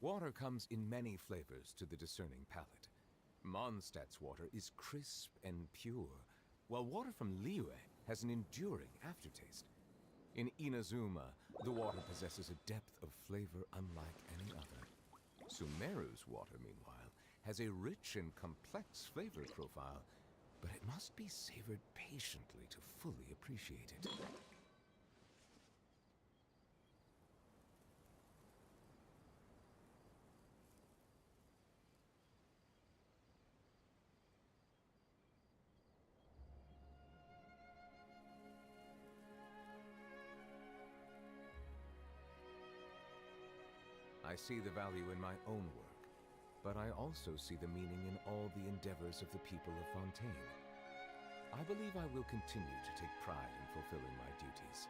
Water comes in many flavors to the discerning palate. Mondstadt's water is crisp and pure, while water from Liyue has an enduring aftertaste. In Inazuma, the water possesses a depth of flavor unlike any other. Sumeru's water, meanwhile, has a rich and complex flavor profile, but it must be savored patiently to fully appreciate it. I see the value in my own work, but I also see the meaning in all the endeavors of the people of Fontaine. I believe I will continue to take pride in fulfilling my duties.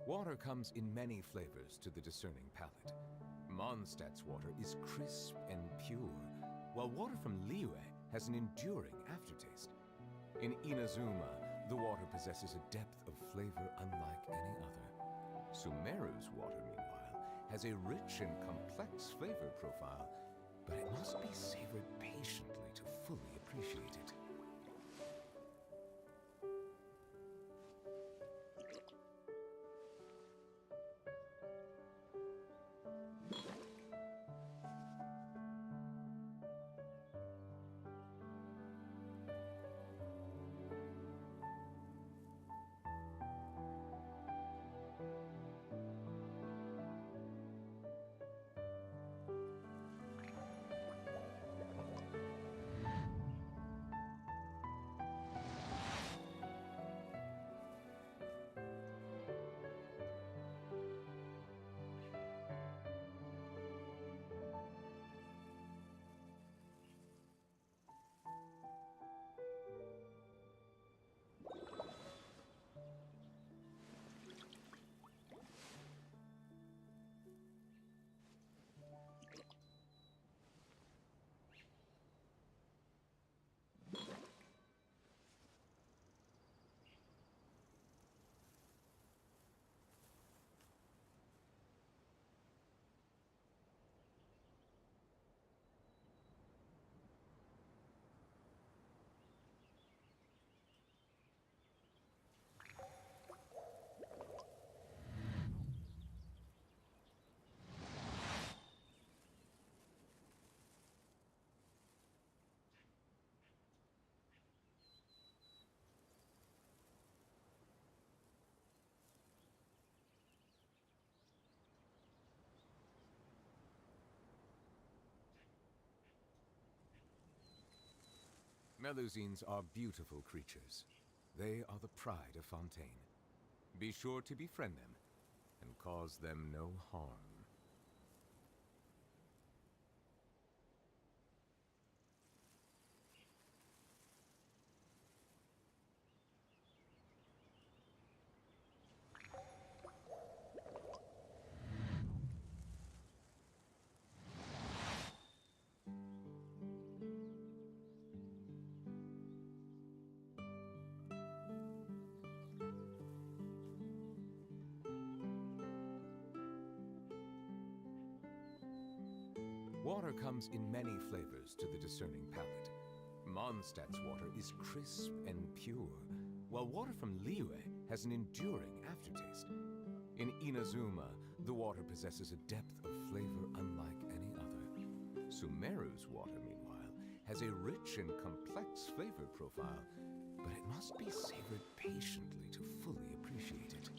Water comes in many flavors to the discerning palate. Mondstadt's water is crisp and pure, while water from Liyue has an enduring aftertaste. In Inazuma, the water possesses a depth of flavor unlike any other. Sumeru's water, meanwhile, has a rich and complex flavor profile, but it must be savored patiently to fully appreciate it. Melusines are beautiful creatures. They are the pride of Fontaine. Be sure to befriend them and cause them no harm. Water comes in many flavors to the discerning palate. Mondstadt's water is crisp and pure, while water from Liyue has an enduring aftertaste. In Inazuma, the water possesses a depth of flavor unlike any other. Sumeru's water, meanwhile, has a rich and complex flavor profile, but it must be savored patiently to fully appreciate it.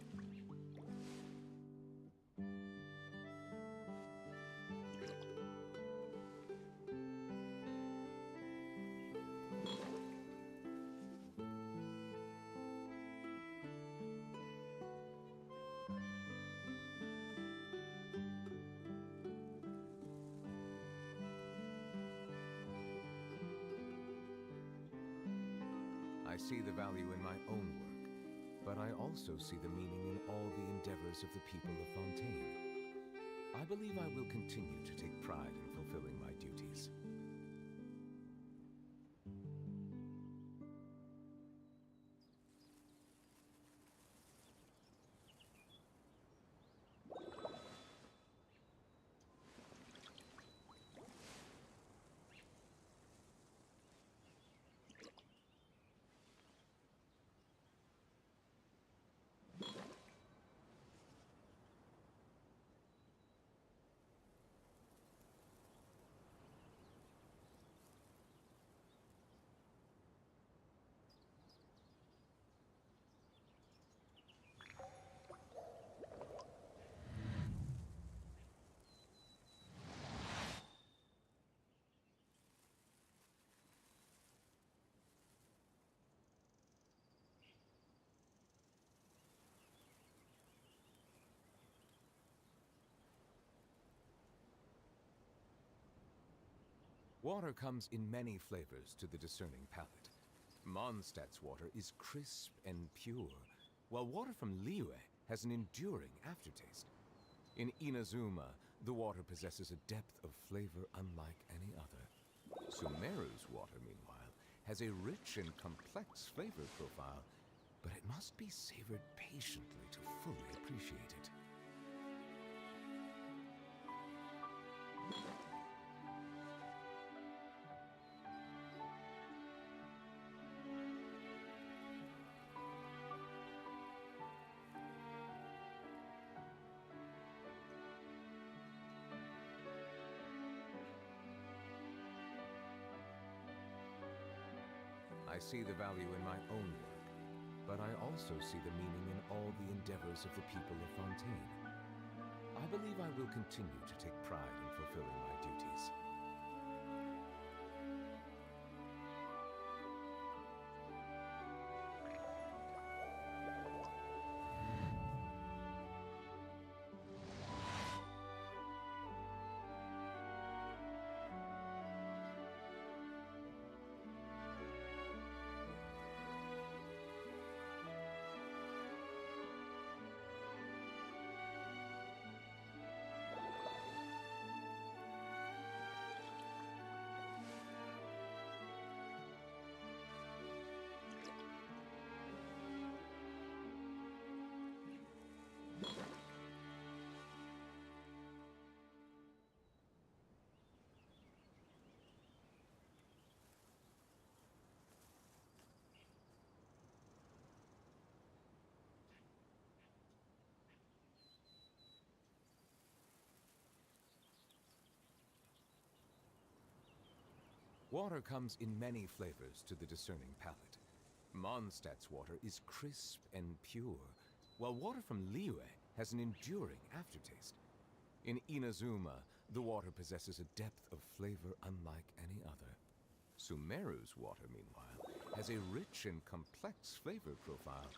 I see the value in my own work, but I also see the meaning in all the endeavors of the people of Fontaine. I believe I will continue to take pride in fulfilling my duties. Water comes in many flavors to the discerning palate. Mondstadt's water is crisp and pure, while water from Liyue has an enduring aftertaste. In Inazuma, the water possesses a depth of flavor unlike any other. Sumeru's water, meanwhile, has a rich and complex flavor profile, but it must be savored patiently to fully appreciate it. I see the value in my own work, but I also see the meaning in all the endeavors of the people of Fontaine. I believe I will continue to take pride in fulfilling my duties. Water comes in many flavors to the discerning palate. Mondstadt's water is crisp and pure, while water from Liyue has an enduring aftertaste. In Inazuma, the water possesses a depth of flavor unlike any other. Sumeru's water, meanwhile, has a rich and complex flavor profile,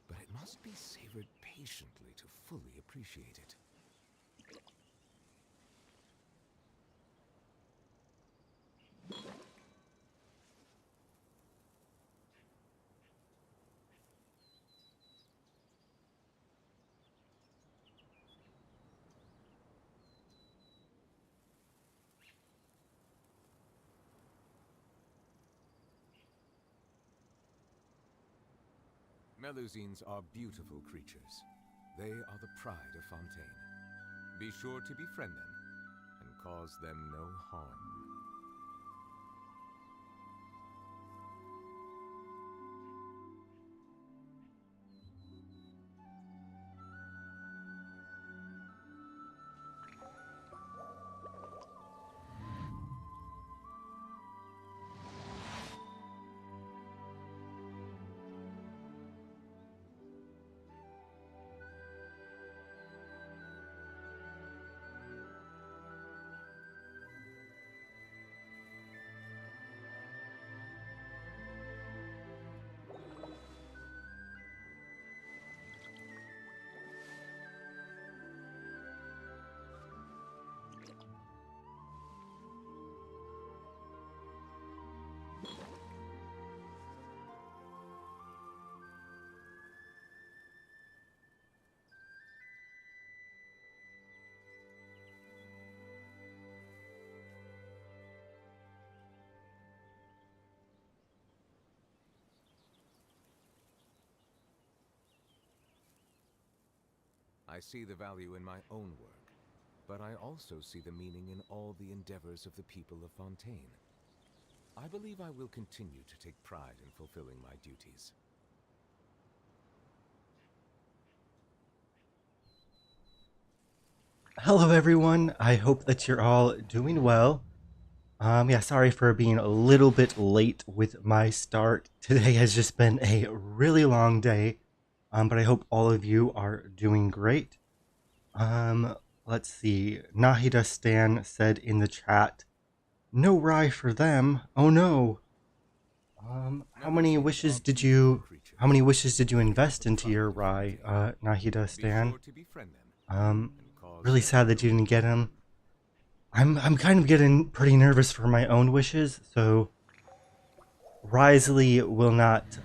but it must be savored patiently to fully appreciate it. Melusines are beautiful creatures. They are the pride of Fontaine. Be sure to befriend them and cause them no harm. I see the value in my own work, but I also see the meaning in all the endeavors of the people of Fontaine. I believe I will continue to take pride in fulfilling my duties. Hello everyone, I hope that you're all doing well. Yeah, sorry for being a little bit late with my start. Today has just been a really long day, but I hope all of you are doing great. Let's see, Nahida Stan said in the chat, no rye for them, oh no. How many Membership wishes of did evil you, how creatures many wishes did you prey on invest the into your pride of rye, Fontaine. Nahida Be Stan? sure to befriend them and cause Really their sad that you didn't ruin. get him. I'm kind of getting pretty nervous for my own wishes, so Wriothesley will not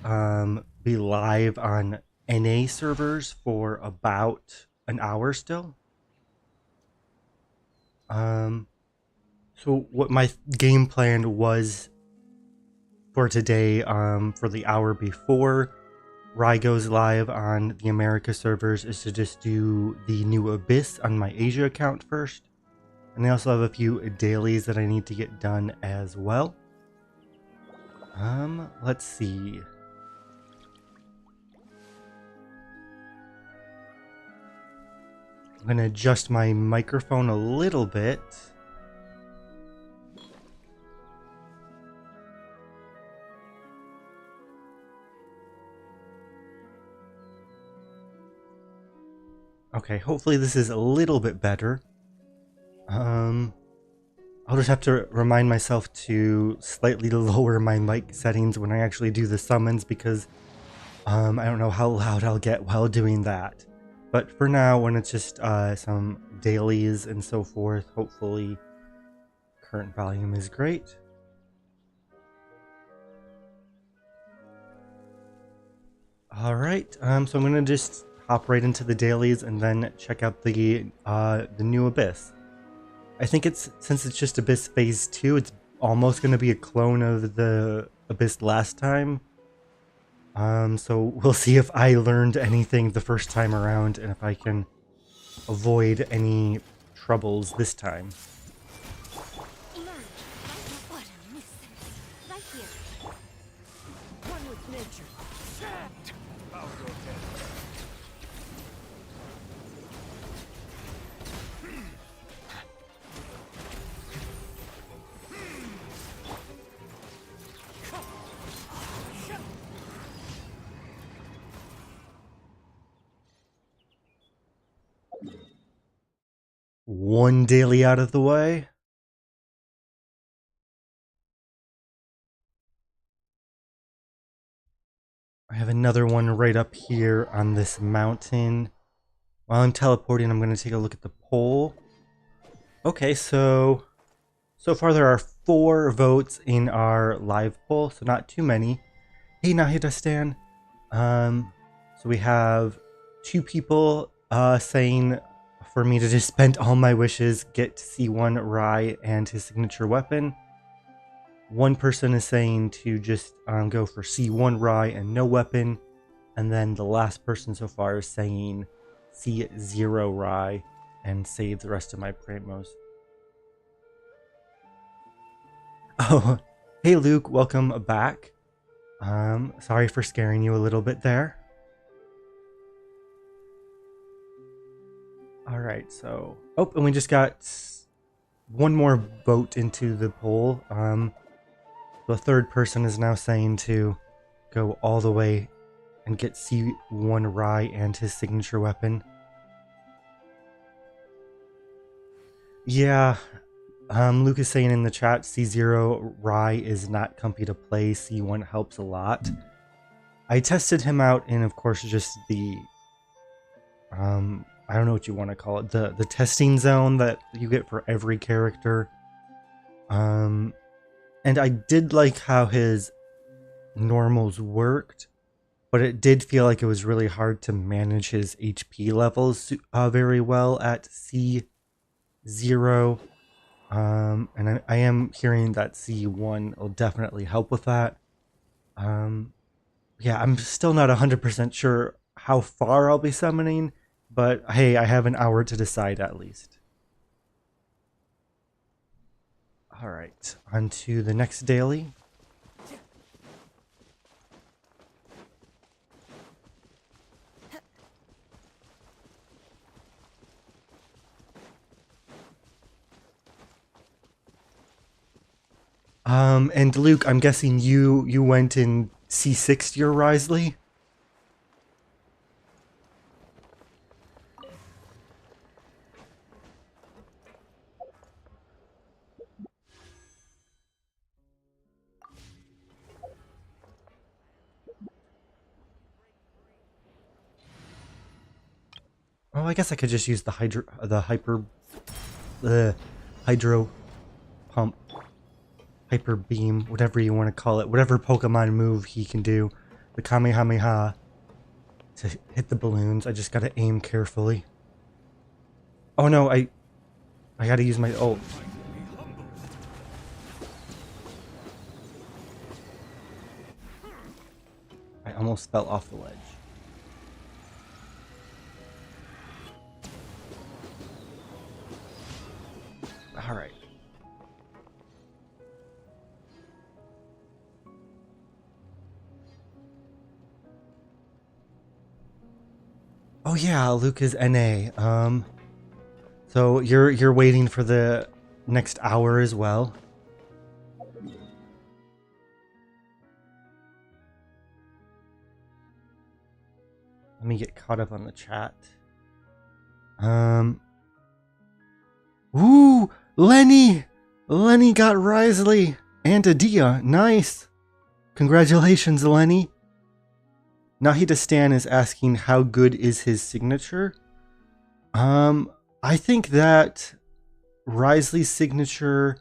be live on NA servers for about an hour still. Um, so what my game plan was for today, for the hour before Rye goes live on the America servers, is to just do the new Abyss on my Asia account first. And I also have a few dailies that I need to get done as well. Let's see. I'm gonna adjust my microphone a little bit. Okay, hopefully this is a little bit better. I'll just have to remind myself to slightly lower my mic settings when I actually do the summons because I don't know how loud I'll get while doing that. But for now, when it's just some dailies and so forth, hopefully current volume is great. All right, so I'm gonna just hop right into the dailies and then check out the new Abyss. I think since it's just Abyss Phase 2, it's almost gonna be a clone of the Abyss last time. So we'll see if I learned anything the first time around and if I can avoid any troubles this time. What a nuisance. Right here. One with nature. Sand! I'll go ahead. One daily out of the way. I have another one right up here on this mountain. While I'm teleporting, I'm going to take a look at the poll. Okay, so far there are 4 votes in our live poll, so not too many. Hey, Nahida Stan. So we have 2 people saying for me to just spend all my wishes, get C1 Rye and his signature weapon. 1 person is saying to just go for C1 Rye and no weapon. And then the last person so far is saying C0 Rye and save the rest of my primos. Oh, hey Luke, welcome back. Sorry for scaring you a little bit there. Alright, so... Oh, and we just got 1 more vote into the poll. The 3rd person is now saying to go all the way and get C1 Rye and his signature weapon. Yeah, Luke is saying in the chat, C0 Rye is not comfy to play, C1 helps a lot. I tested him out in, of course, just the, I don't know what you want to call it, the testing zone that you get for every character. And I did like how his normals worked, but it did feel like it was really hard to manage his HP levels very well at C0. And I am hearing that C1 will definitely help with that. Yeah, I'm still not 100% sure how far I'll be summoning. but hey, I have an hour to decide at least. Alright, on to the next daily. And Luke, I'm guessing you went in C6 your Wriothesley? Oh, I guess I could just use the hydro pump, hyper beam, whatever you want to call it, whatever Pokemon move he can do, the Kamehameha, to hit the balloons. I just gotta aim carefully. Oh no, I gotta use my ult. I almost fell off the ledge. Alright. Oh yeah, Luke is NA. So you're waiting for the next hour as well. Let me get caught up on the chat. Ooh, Lenny! Lenny got Wriothesley and Adia. Nice! Congratulations, Lenny. Nahida Stan is asking how good is his signature. I think that Wriothesley's signature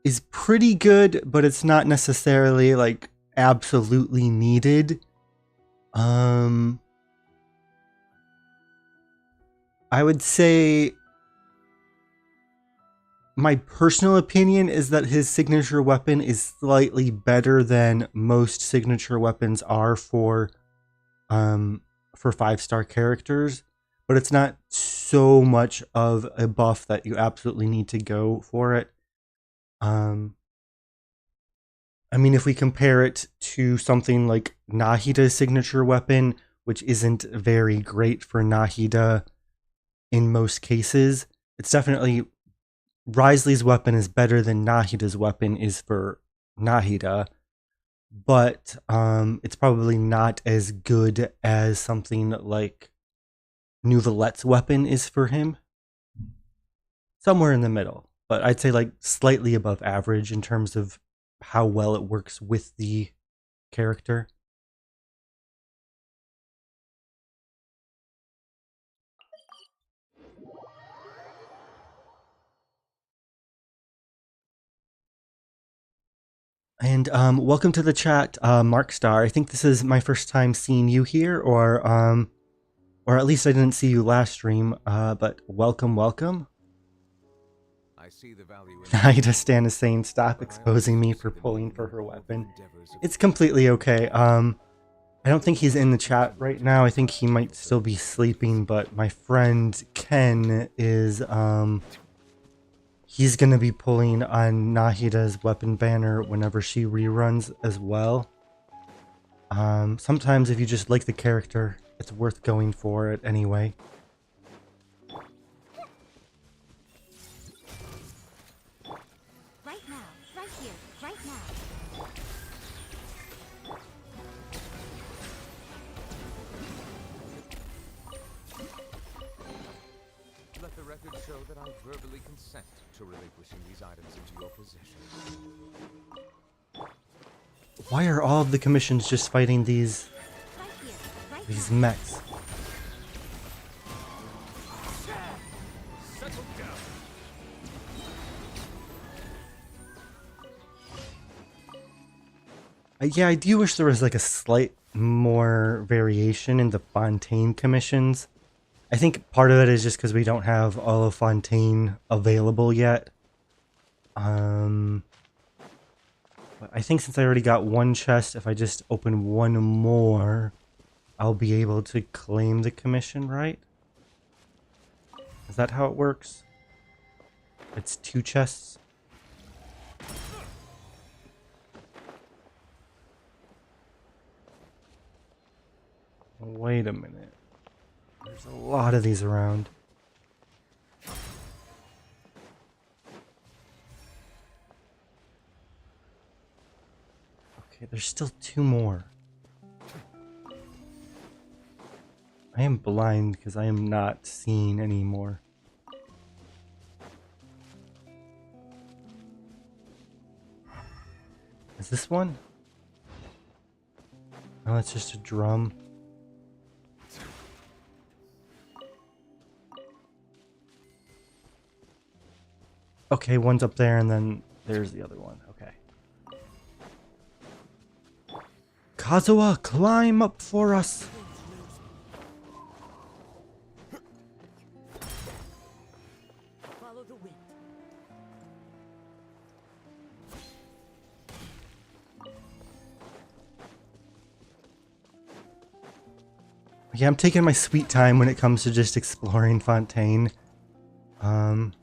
is pretty good, but it's not necessarily like absolutely needed. I would say my personal opinion is that his signature weapon is slightly better than most signature weapons are for 5-star characters, but it's not so much of a buff that you absolutely need to go for it. I mean, if we compare it to something like Nahida's signature weapon, which isn't very great for Nahida in most cases, it's definitely Wriothesley's weapon is better than Nahida's weapon is for Nahida, but it's probably not as good as something like Nuvalet's weapon is for him. Somewhere in the middle, but I'd say like slightly above average in terms of how well it works with the character. And welcome to the chat, Mark Star. I think this is my first time seeing you here, or at least I didn't see you last stream. But welcome, welcome. I see the value in Naida Stan is saying, "Stop exposing me for pulling for her weapon." It's completely okay. I don't think he's in the chat right now. I think he might still be sleeping. But my friend Ken is he's going to be pulling on Nahida's weapon banner whenever she reruns as well. Sometimes if you just like the character, it's worth going for it anyway. Right now, right here, right now. Let the record show that I verbally consent to relinquishing these items into your possession. Why are all of the commissions just fighting these Right here, right these now. mechs? Settle down. Yeah, I do wish there was like a slight more variation in the Fontaine commissions. I think part of it is just because we don't have all of Fontaine available yet. But I think since I already got one chest, if I just open one more, I'll be able to claim the commission, right? Is that how it works? It's 2 chests. Wait a minute. There's a lot of these around. Okay, there's still 2 more. I am blind because I am not seeing anymore. Is this one? Oh, it's just a drum. Okay, one's up there and then there's the other one. Okay. Kazuha, climb up for us! Follow the wind. Yeah, I'm taking my sweet time when it comes to just exploring Fontaine. Time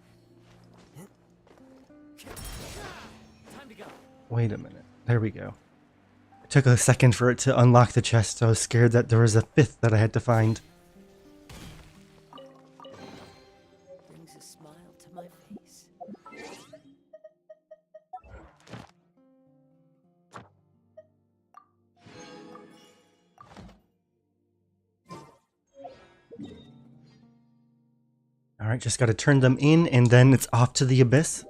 to go. Wait a minute. There we go. It took a second for it to unlock the chest, so I was scared that there was a 5th that I had to find. Brings a smile to my face. Alright, just gotta turn them in and then it's off to the abyss.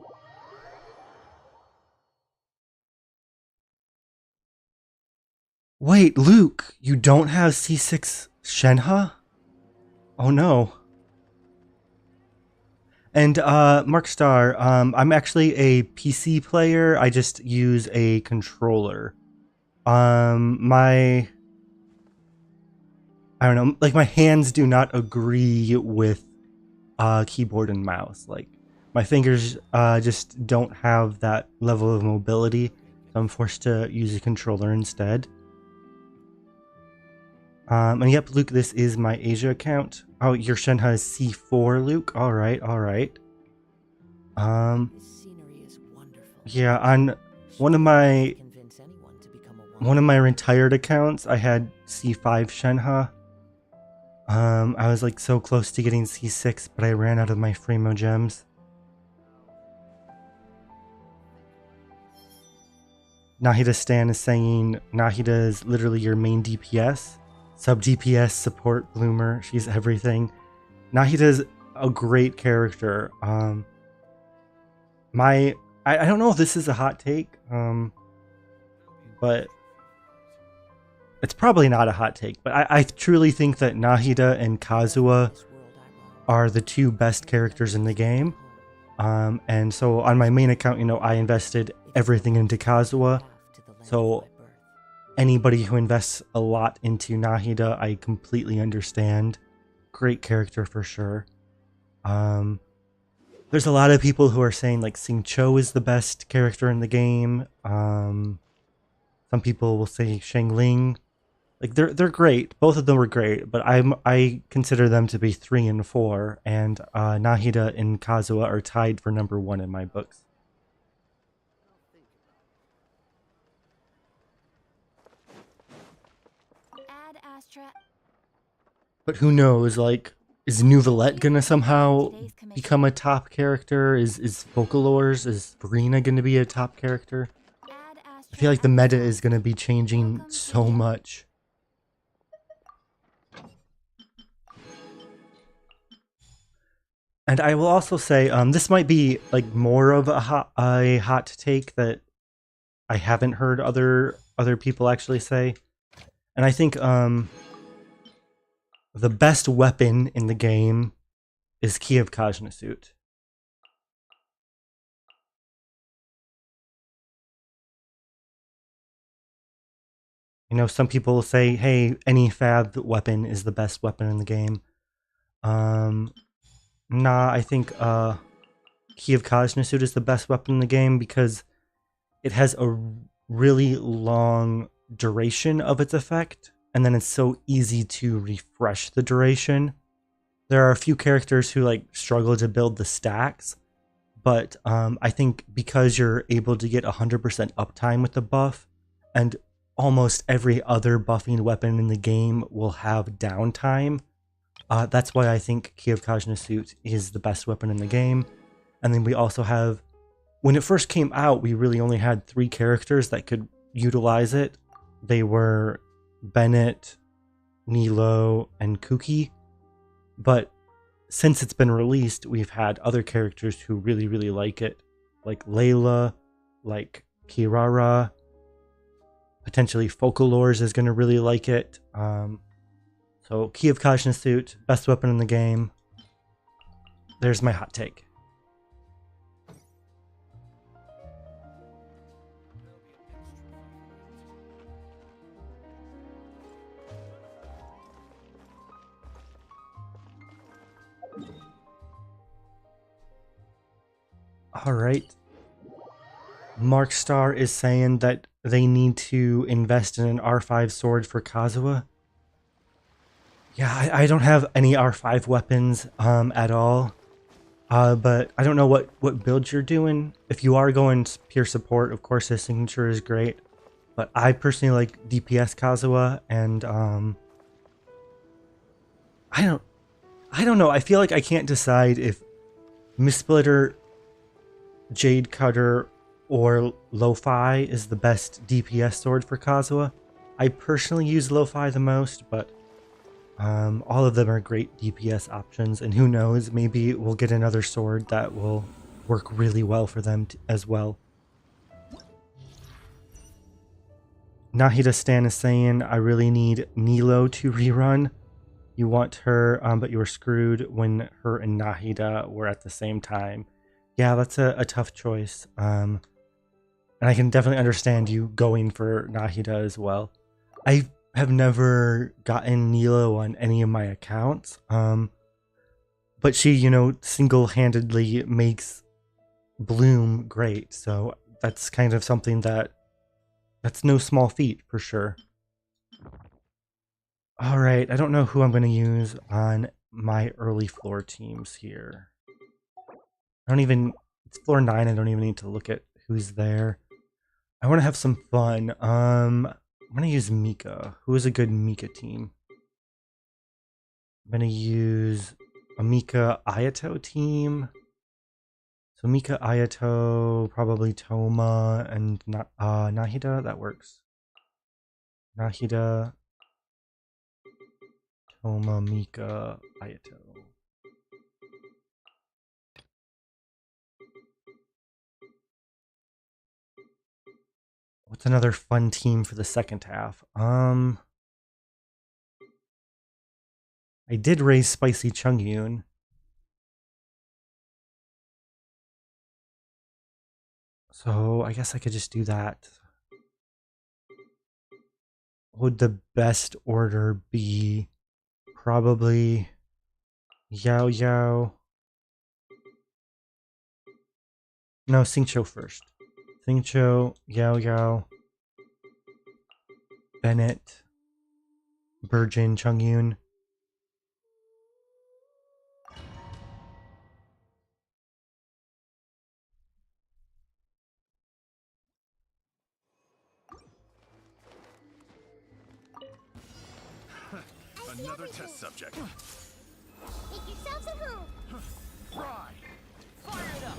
Wait, Luke, you don't have C6 Shenhe? Oh no. And Markstar, I'm actually a PC player. I just use a controller. I don't know, like my hands do not agree with keyboard and mouse. Like my fingers just don't have that level of mobility, so I'm forced to use a controller instead. And yep, Luke, this is my Asia account. Oh, your Shenhe is C4, Luke. All right, all right. This scenery is wonderful. Yeah, on one of my Convince anyone to become a one of my retired accounts, I had C5 Shenhe. I was like so close to getting C6, but I ran out of my Fremo gems. Nahida Stan is saying Nahida is literally your main DPS. Sub DPS, support, bloomer, she's everything. Nahida is a great character. I don't know if this is a hot take, but it's probably not a hot take, but I truly think that Nahida and Kazuha are the 2 best characters in the game. And so on my main account, you know, I invested everything into Kazuha. So anybody who invests a lot into Nahida, I completely understand. Great character for sure. There's a lot of people who are saying like Sing Cho is the best character in the game. Some people will say Shang Ling. Like they're great. Both of them were great, but I consider them to be 3 and 4, and Nahida and Kazuha are tied for number 1 in my books. Add Astra. But who knows? Like, is Nouvellette gonna somehow become a top character? Is Focalors? Is Verena gonna be a top character? Add Astra. I feel like the meta is gonna be changing so much. And I will also say, this might be like more of a hot take that I haven't heard other people actually say. And I think the best weapon in the game is Key of Kajnasut. You know, some people will say, hey, any fab weapon is the best weapon in the game. Nah, I think Key of Kajnasut is the best weapon in the game because it has a really long duration of its effect. and then it's so easy to refresh the duration. There are a few characters who like struggle to build the stacks, but I think because you're able to get 100% uptime with the buff, and almost every other buffing weapon in the game will have downtime, that's why I think Key of Kajna Suit is the best weapon in the game. And then we also have, when it first came out, we really only had 3 characters that could utilize it. They were Bennett, Nilo, and Kuki. But since it's been released, we've had other characters who really, really like it. Like Layla, like Kirara. Potentially Focalors is going to really like it. So Key of Kajna Suit, best weapon in the game. There's my hot take. All right. Markstar is saying that they need to invest in an R5 sword for Kazuha. Yeah, I don't have any R5 weapons at all. But I don't know what build you're doing. If you are going pure support, of course his signature is great. But I personally like DPS Kazuha, and I don't know. I feel like I can't decide if Mistsplitter, Jade Cutter, or Lo-Fi is the best DPS sword for Kazuha. I personally use Lo-Fi the most, but all of them are great DPS options, and who knows, maybe we'll get another sword that will work really well for them as well. Nahida Stan is saying, I really need Nilo to rerun. You want her, but you were screwed when her and Nahida were at the same time. Yeah, that's a tough choice. And I can definitely understand you going for Nahida as well. I have never gotten Nilo on any of my accounts. But she, single-handedly makes Bloom great. So that's kind of something that's no small feat for sure. All right, I don't know who I'm going to use on my early floor teams here. It's floor 9, I don't even need to look at who's there. I want to have some fun. I'm going to use Mika. Who is a good Mika team? I'm going to use a Mika Ayato team. So Mika Ayato, probably Toma, and Nahida. That works. Nahida, Toma, Mika, Ayato. What's another fun team for the second half? I did raise Spicy Chungyun. So I guess I could just do that. Would the best order be probably Yao Yao? No, Xingqiu first. Xingqiu, Yao Yao, Bennett, Burjin, Chungyun. Another test subject. Make yourselves at home. Fry. Fire it up.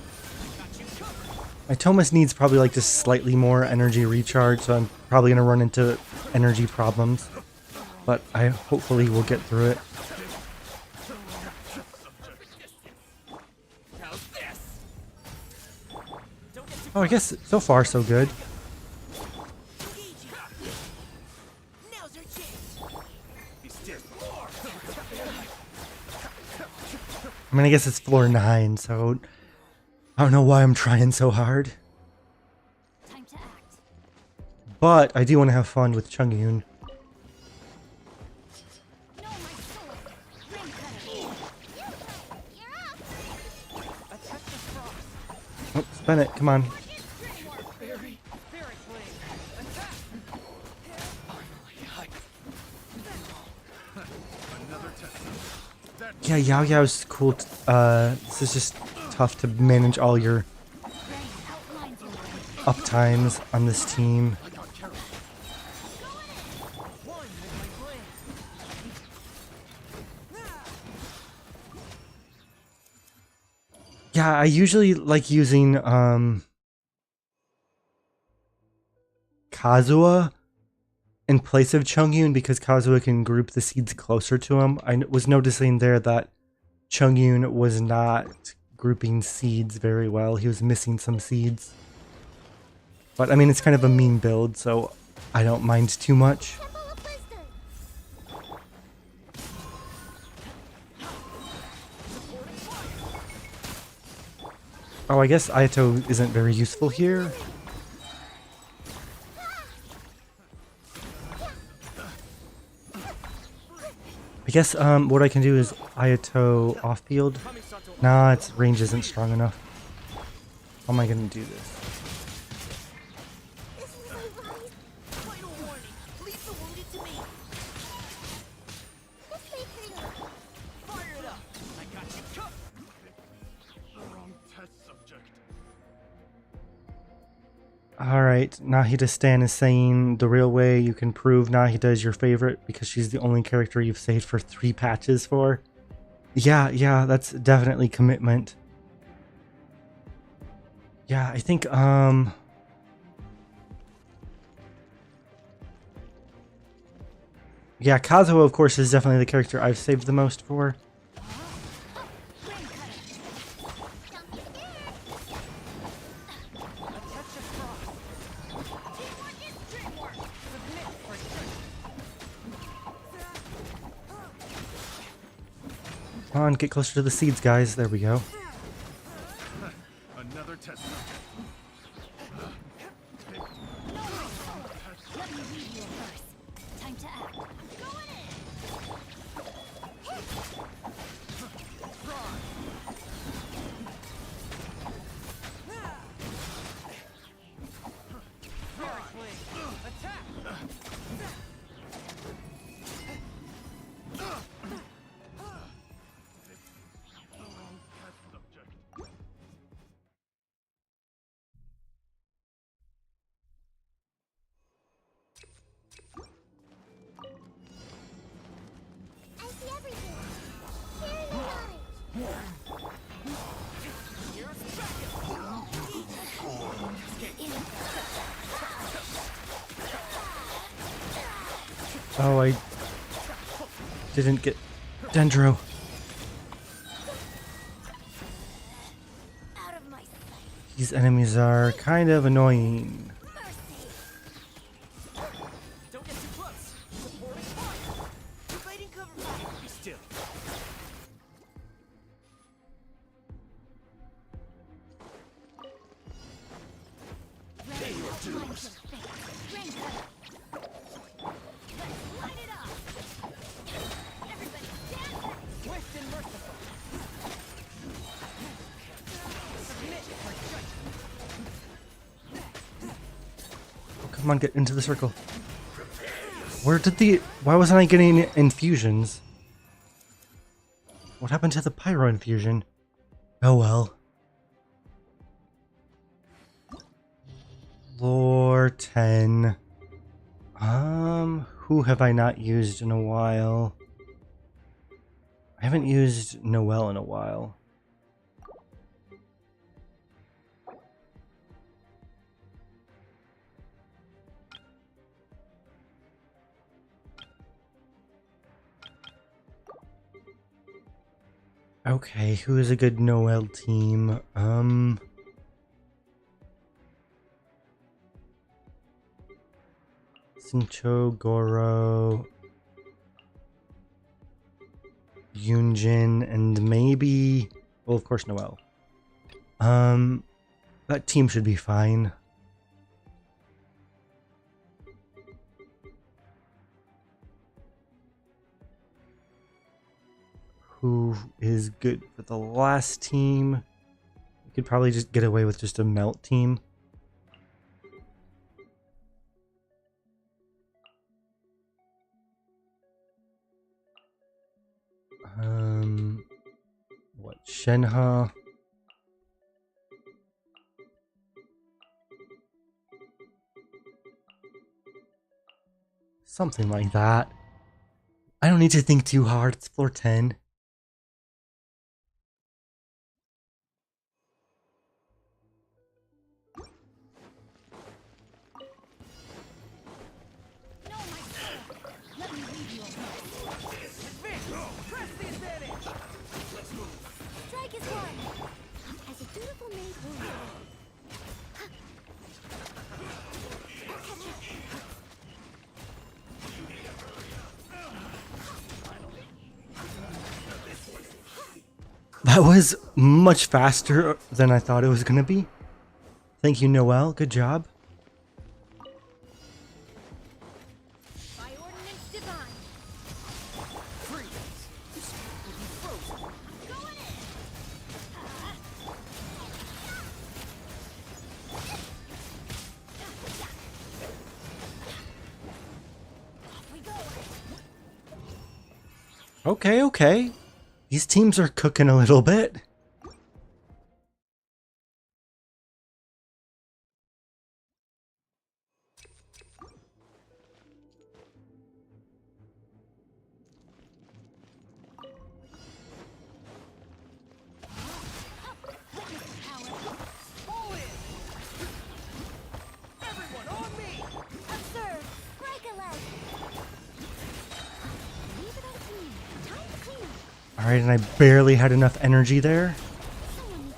Got you covered. My Thomas needs probably like just slightly more energy recharge, so I'm probably going to run into energy problems. But I hopefully will get through it. Oh, I guess so far so good. Now's our chance. Be stiff. I mean, I guess it's floor 9, so I don't know why I'm trying so hard. Time to act. But I do want to have fun with Chungyun. No, my sword. Ring cutter. You're up. Attack the frost. Oh, spin it, come on. Fairy flame. Attack. Finally, Yeah, Yao Yao's cool. This is just tough to manage all your outlines your way. uptimes on this team. Yeah, I usually like using Kazuha in place of Chongyun because Kazuha can group the seeds closer to him. Was noticing there that Chongyun was not grouping seeds very well. He was missing some seeds. But I mean, it's kind of a mean build, so I don't mind too much. Temple of Wisdom. Oh, I guess Ayato isn't very useful here. I guess what I can do is Ayato off field. Nah, its range isn't strong enough. How am I gonna do this? This is my right. Final warning. Leave the wounded to me. This may hurt. Fire it up. I got you covered. Wrong test subject. Alright, Nahida Stan is saying the real way you can prove Nahida is your favorite because she's the only character you've saved for 3 patches for. Yeah, that's definitely commitment. Yeah, I think, yeah, Kazuo, of course, is definitely the character I've saved the most for. Come on, get closer to the seeds, guys. There we go. Another test subject. Let me read your verse. Time to act. Going in. Attack! Wrong test subject. I see everything. Share your knowledge. Oh, I didn't get Dendro. Out of my sight. These enemies are kind of annoying. Mercy. Don't get too close. Supporting fire. Evading cover fire. Be still. Ready your fate. Rain cutter. Let's light it up. Everybody stand back. Swift and merciful. Submit for judgment. Oh, come on, get into the circle. Why wasn't I getting infusions? What happened to the pyro infusion? Oh well. Lore 10. Who have I not used in a while? I haven't used Noelle in a while. Okay, who is a good Noelle team? Sincho, Goro, Yunjin, and maybe, well, of course, Noelle. That team should be fine. Who is good for the last team? We could probably just get away with just a melt team. Shenhe. Something like that. I don't need to think too hard. It's floor 10. No, my sword. Let me lead you away. Press the advantage. Strike is one. As a dutiful maid will do. That was much faster than I thought it was going to be. Thank you, Noelle. Good job. By ordinance divine. Freeze. This will be frozen. Going in. Off we go. Okay, okay. These teams are cooking a little bit. All in. Everyone on me. Observe. Break a leg. Leave it up to me. Time to clean up. All right, and I barely had enough energy there. Someone needs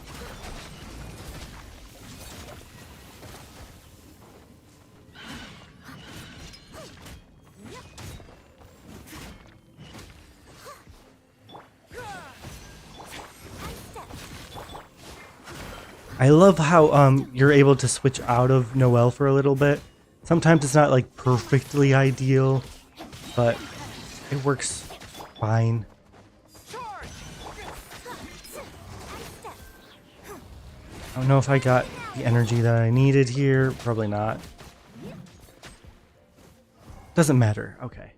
I love how you're able to switch out of Noelle for a little bit. Sometimes it's not like perfectly ideal, but it works fine. Charge. I don't know if I got the energy that I needed here. Probably not. Doesn't matter. Okay.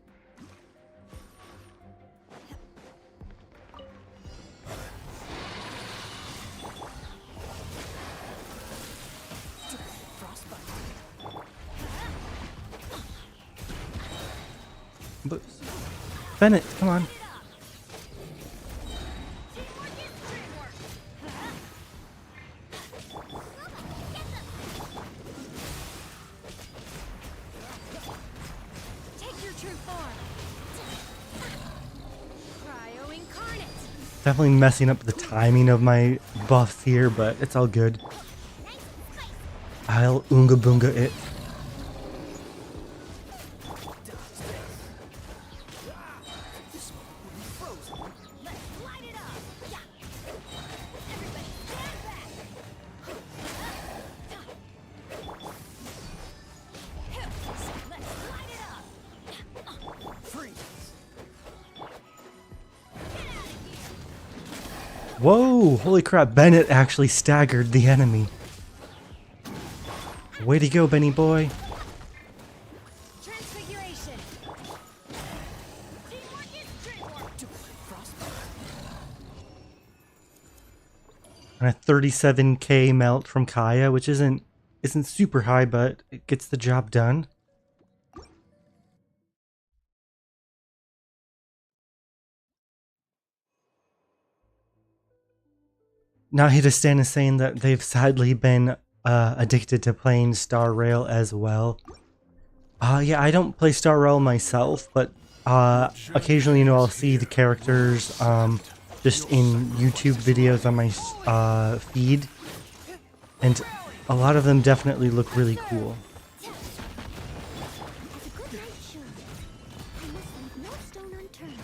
But Bennett, come on. take your true form. Wrio incarnate. Definitely messing up the timing of my buffs here, but it's all good. I'll Oonga Boonga it. Let's light it up. Yeah. Everybody stand back. Let's light it up. Freeze. Whoa! Holy crap, Bennett actually staggered the enemy. Way to go, Benny boy. Transfiguration. Teamwork is trademark. And a 37k melt from Kaya, which isn't super high, but it gets the job done. Now Stan is saying that they've sadly been addicted to playing Star Rail as well. Yeah, I don't play Star Rail myself, but occasionally, I'll see the characters just in YouTube videos on my feed, and a lot of them definitely look really cool. As a good knight should, I must leave no stone unturned.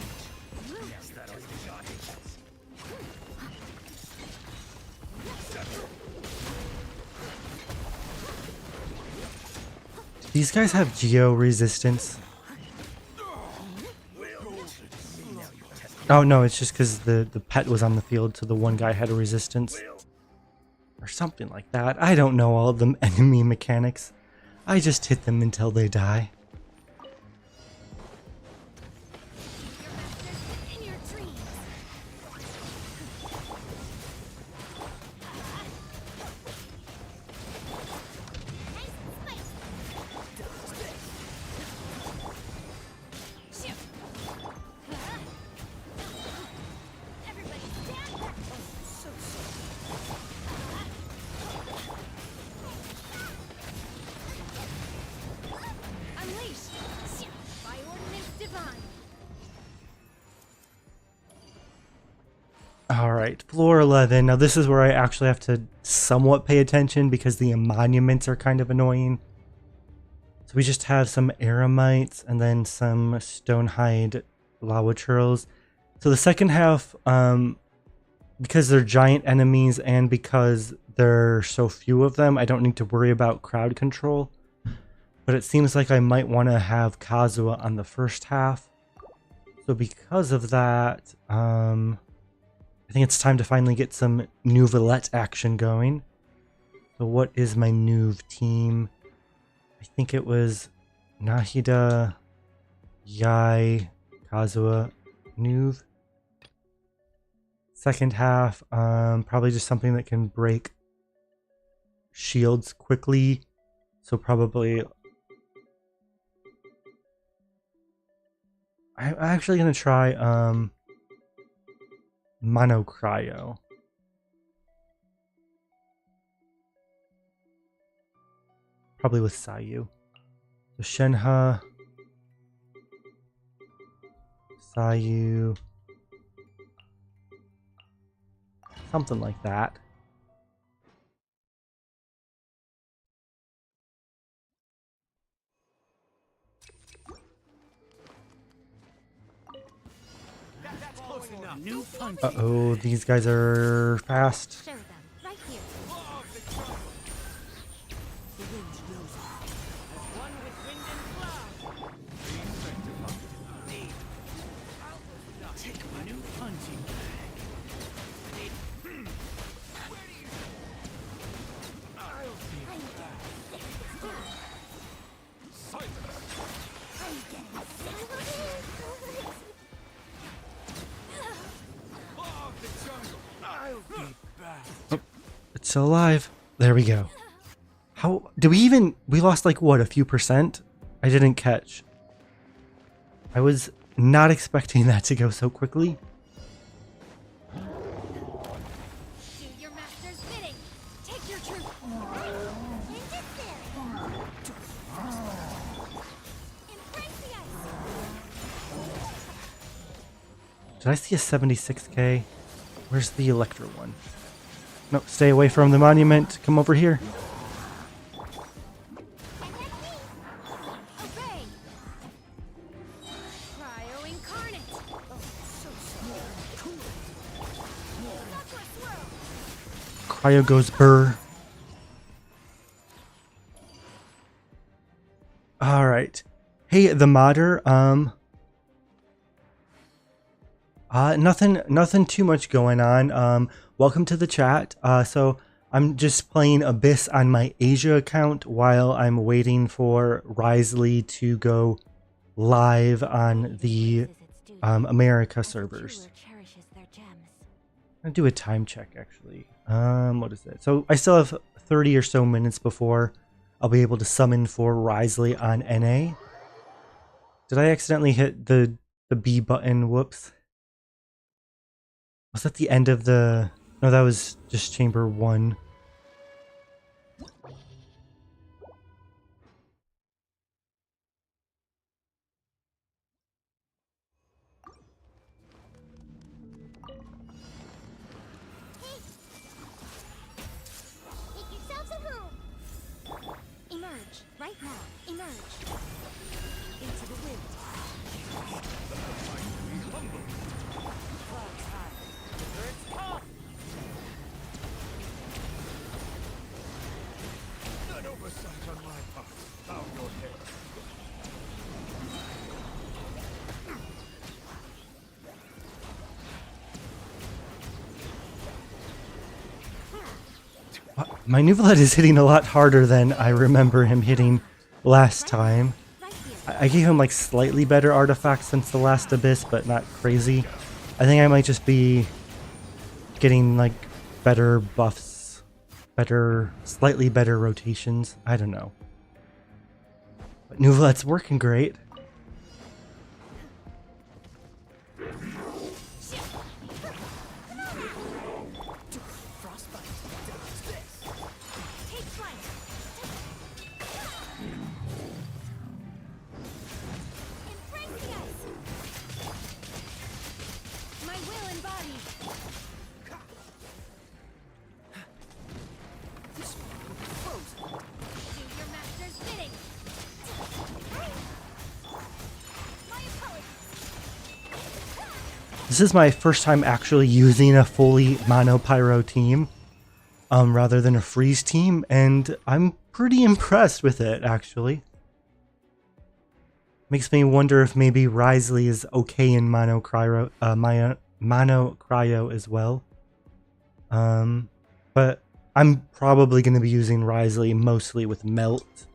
These guys have geo resistance. Oh no, it's just because the pet was on the field, so the one guy had a resistance. Or something like that. I don't know all of the enemy mechanics. I just hit them until they die. In your dreams. Alright, floor 11. Now this is where I actually have to somewhat pay attention because the monuments are kind of annoying. So we just have some eremites and then some stonehide lava churls. So the second half, because they're giant enemies and because there are so few of them, I don't need to worry about crowd control. But it seems like I might want to have Kazuha on the first half. So because of that, I think it's time to finally get some Nouvellette action going. So what is my Nouv team? I think it was Nahida, Yai, Kazuha, Nouv. Second half, probably just something that can break shields quickly. So probably... I'm actually going to try Mono Cryo. Probably with Sayu. So Shenhe, Sayu, something like that. New punch. Uh-oh, these guys are fast. Show them. Right here. The wind knows it. As one with wind and cloud. Take my new punching bag. I'll be back. I'll be back. It's still alive. There we go. How do we lost like what, a few percent? I didn't catch. I was not expecting that to go so quickly. Do your master's bidding. Take your truth. And it's there. Embrace the ice. Did I see a 76k? Where's the Electro one? No, stay away from the monument. Come over here. Obey. Cryo incarnate. Oh, so cool. Cryo goes burr. Alright. Hey, the modder, nothing too much going on. Welcome to the chat. So I'm just playing Abyss on my Asia account while I'm waiting for Wriothesley to go live on the America servers. I'll do a time check actually. What is it? So I still have 30 or so minutes before I'll be able to summon for Wriothesley on NA. Did I accidentally hit the B button? Whoops. Was that the end of the... No, that was just chamber 1. Make yourselves at home. Emerge. Right now. Emerge. Into the wind. Clouds high. The birds come. An oversight on my part. Bow your head. My Nouvellette is hitting a lot harder than I remember him hitting last time. Right here. I gave him like slightly better artifacts since the last Abyss, but not crazy. I think I might just be getting like better buffs, slightly better rotations. I don't know. But Nouvellette's working great. Frostbite. Take flight. Embrace the ice. My will embodied. This is my first time actually using a fully mono pyro team, rather than a freeze team, and I'm pretty impressed with it, actually. Makes me wonder if maybe Wriothesley is okay in mono cryo as well. But I'm probably going to be using Wriothesley mostly with Melt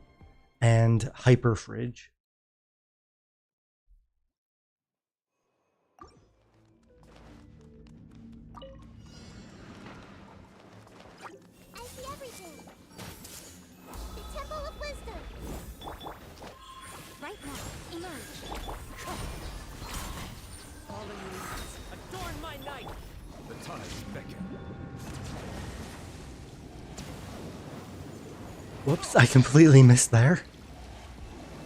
and Hyper Fridge. I see everything. The Temple of Wisdom. Right now, emerge. Fallen leaves, adorn my night. The tides beckon. Whoops, I completely missed there.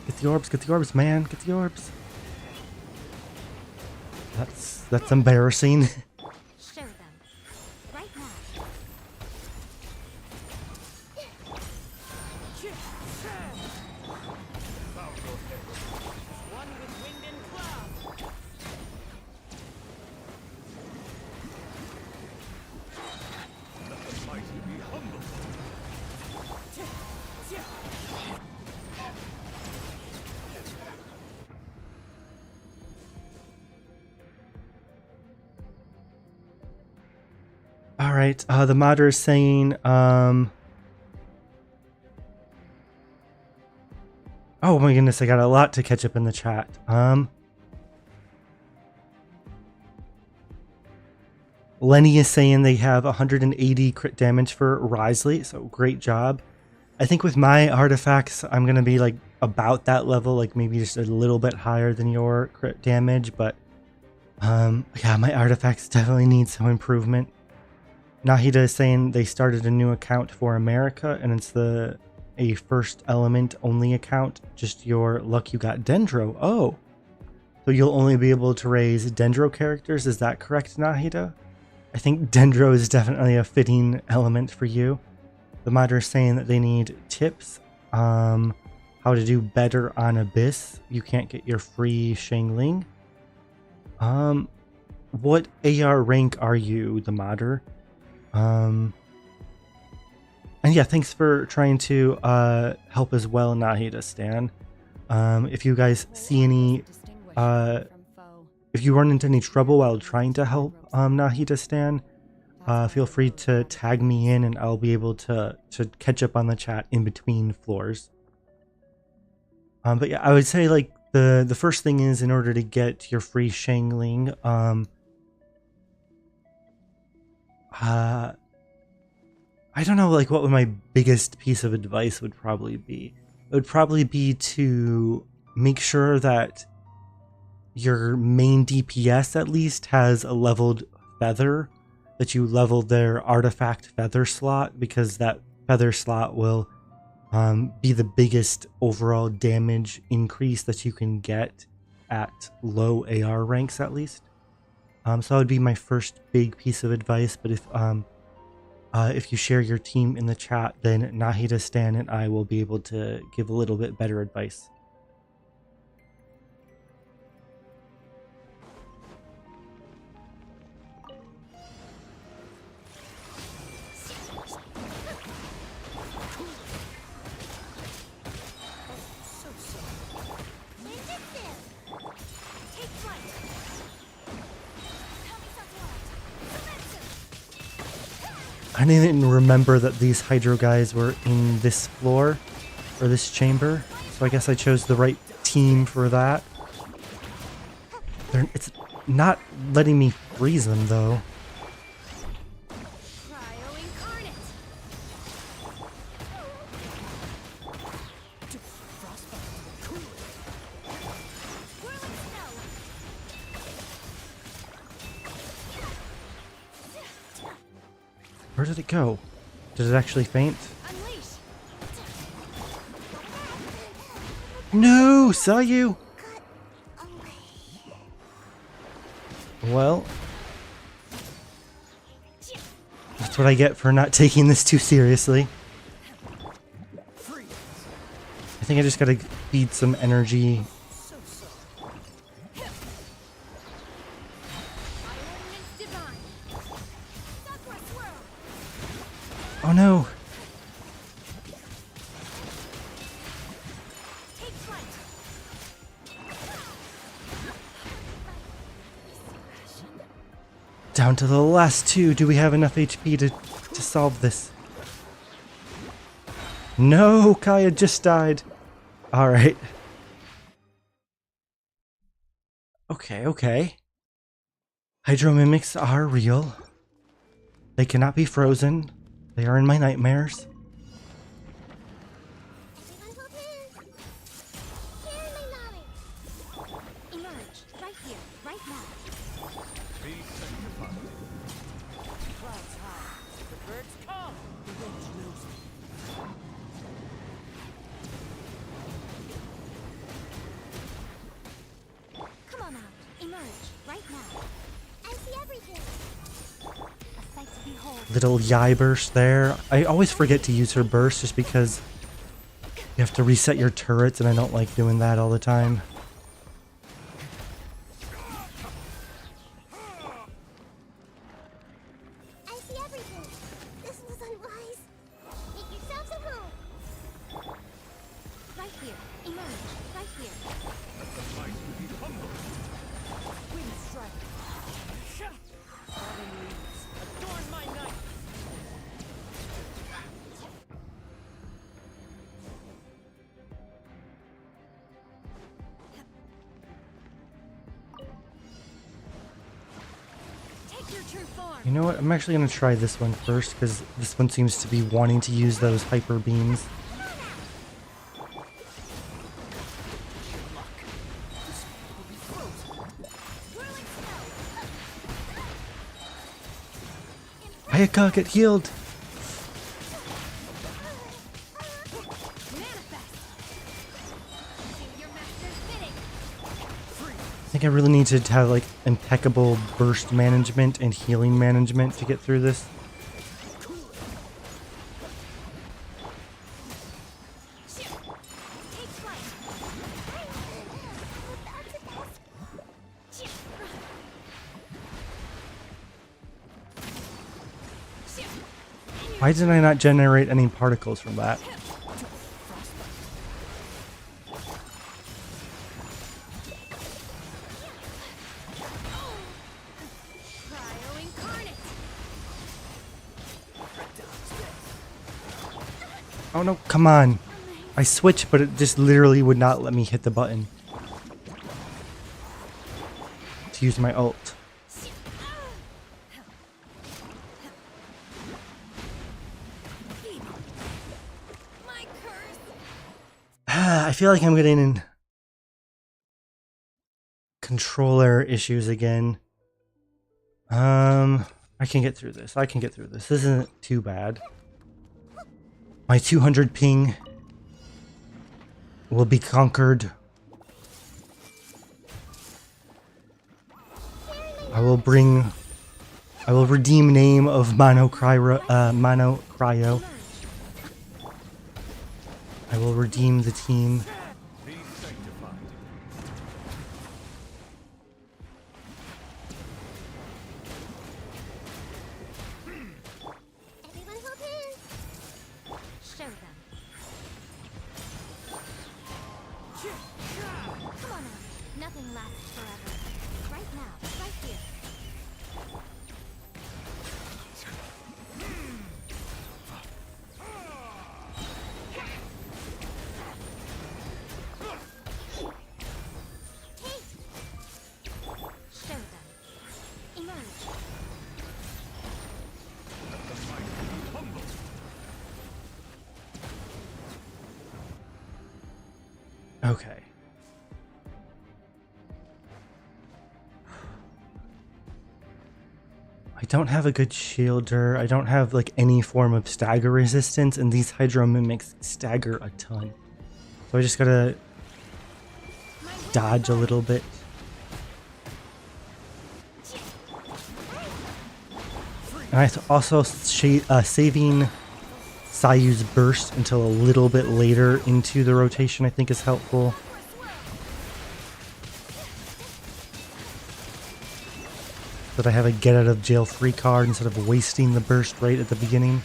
Get the orbs, man, get the orbs. That's embarrassing. Show them. Right now. One with wind and cloud. Let the mighty be humble. All right, the modder is saying, oh my goodness, I got a lot to catch up in the chat. Lenny is saying they have 180 crit damage for Wriothesley, so great job. I think with my artifacts, I'm gonna be like about that level, like maybe just a little bit higher than your crit damage, but yeah, my artifacts definitely need some improvement. Nahida is saying they started a new account for America, and it's a first element only account. Just your luck you got Dendro. Oh, so you'll only be able to raise Dendro characters. Is that correct, Nahida? I think Dendro is definitely a fitting element for you. The modder is saying that they need tips. How to do better on Abyss. You can't get your free Shangling. What AR rank are you, the modder? And yeah, thanks for trying to help as well, Nahida Stan. If you guys see any, if you run into any trouble while trying to help Nahida Stan, feel free to tag me in, and I'll be able to catch up on the chat in between floors. But yeah, I would say like the first thing is, in order to get your free Shangling, I don't know, like, what would my biggest piece of advice would probably be. It would probably be to make sure that your main DPS at least has a leveled feather, that you level their artifact feather slot, because that feather slot will be the biggest overall damage increase that you can get at low AR ranks at least. So that would be my first big piece of advice. But if you share your team in the chat, then Nahida Stan and I will be able to give a little bit better advice. I didn't even remember that these Hydro guys were in this floor, or this chamber, so I guess I chose the right team for that. It's not letting me freeze them, though. Where did it go? Did it actually faint? No, saw you. Well, that's what I get for not taking this too seriously. I think I just gotta feed some energy. Oh no! Take flight. Down to the last two. Do we have enough HP to solve this? No, Kaya just died. Alright. Okay. Hydro mimics are real. They cannot be frozen. They are in my nightmares. Everyone hold hands. Share my knowledge. Emerge right here, right now. Be sanctified. Clouds high. The birds come. The wind knows me. Come on out. Emerge right now. I see everything. A sight to behold. Little Yai burst there. I always forget to use her burst just because you have to reset your turrets and I don't like doing that all the time. I see everything. This was unwise. Make yourselves at home. Right here. Emerge. Right here. Wind strike. Autumn leaves. Adorn my night. Take your true form. You know what? I'm actually going to try this one first because this one seems to be wanting to use those hyper beams. Whirling snow. Ayaka, get healed! Manifest. Do your master's bidding. I think I really need to have like impeccable burst management and healing management to get through this. Take flight. Why did I not generate any particles from that? Wrio incarnate. Oh no, come on. I switched, but it just literally would not let me hit the button to use my ult. My curse. I feel like I'm getting in controller issues again. I can get through this. This isn't too bad. My 200 ping will be conquered. I will redeem name of Mono Cryo. I will redeem the team. Be sanctified. Everyone hold hands. Show them. Come on out. Nothing lasts forever. Right now. Right here. Show them. Emerge. Okay. I don't have a good shielder. I don't have like any form of stagger resistance, and these hydro mimics stagger a ton. So I just gotta dodge a little bit. And I also saving Sayu's burst until a little bit later into the rotation I think is helpful. So that I have a get out of jail free card instead of wasting the burst right at the beginning.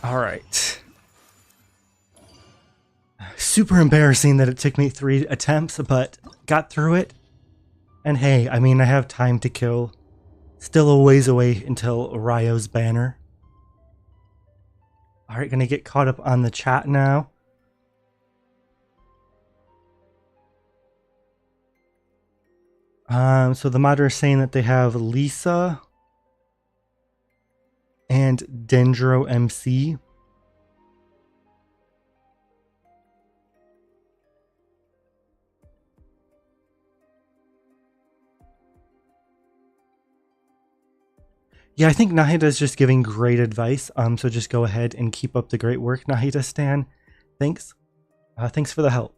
All right. Super embarrassing that it took me 3 attempts, but got through it. And hey, I mean, I have time to kill. Still a ways away until Wrio's banner. All right, gonna get caught up on the chat now. So the modder is saying that they have Lisa and Dendro MC. Yeah, I think Nahida is just giving great advice. So just go ahead and keep up the great work, Nahida Stan. Thanks. Thanks for the help.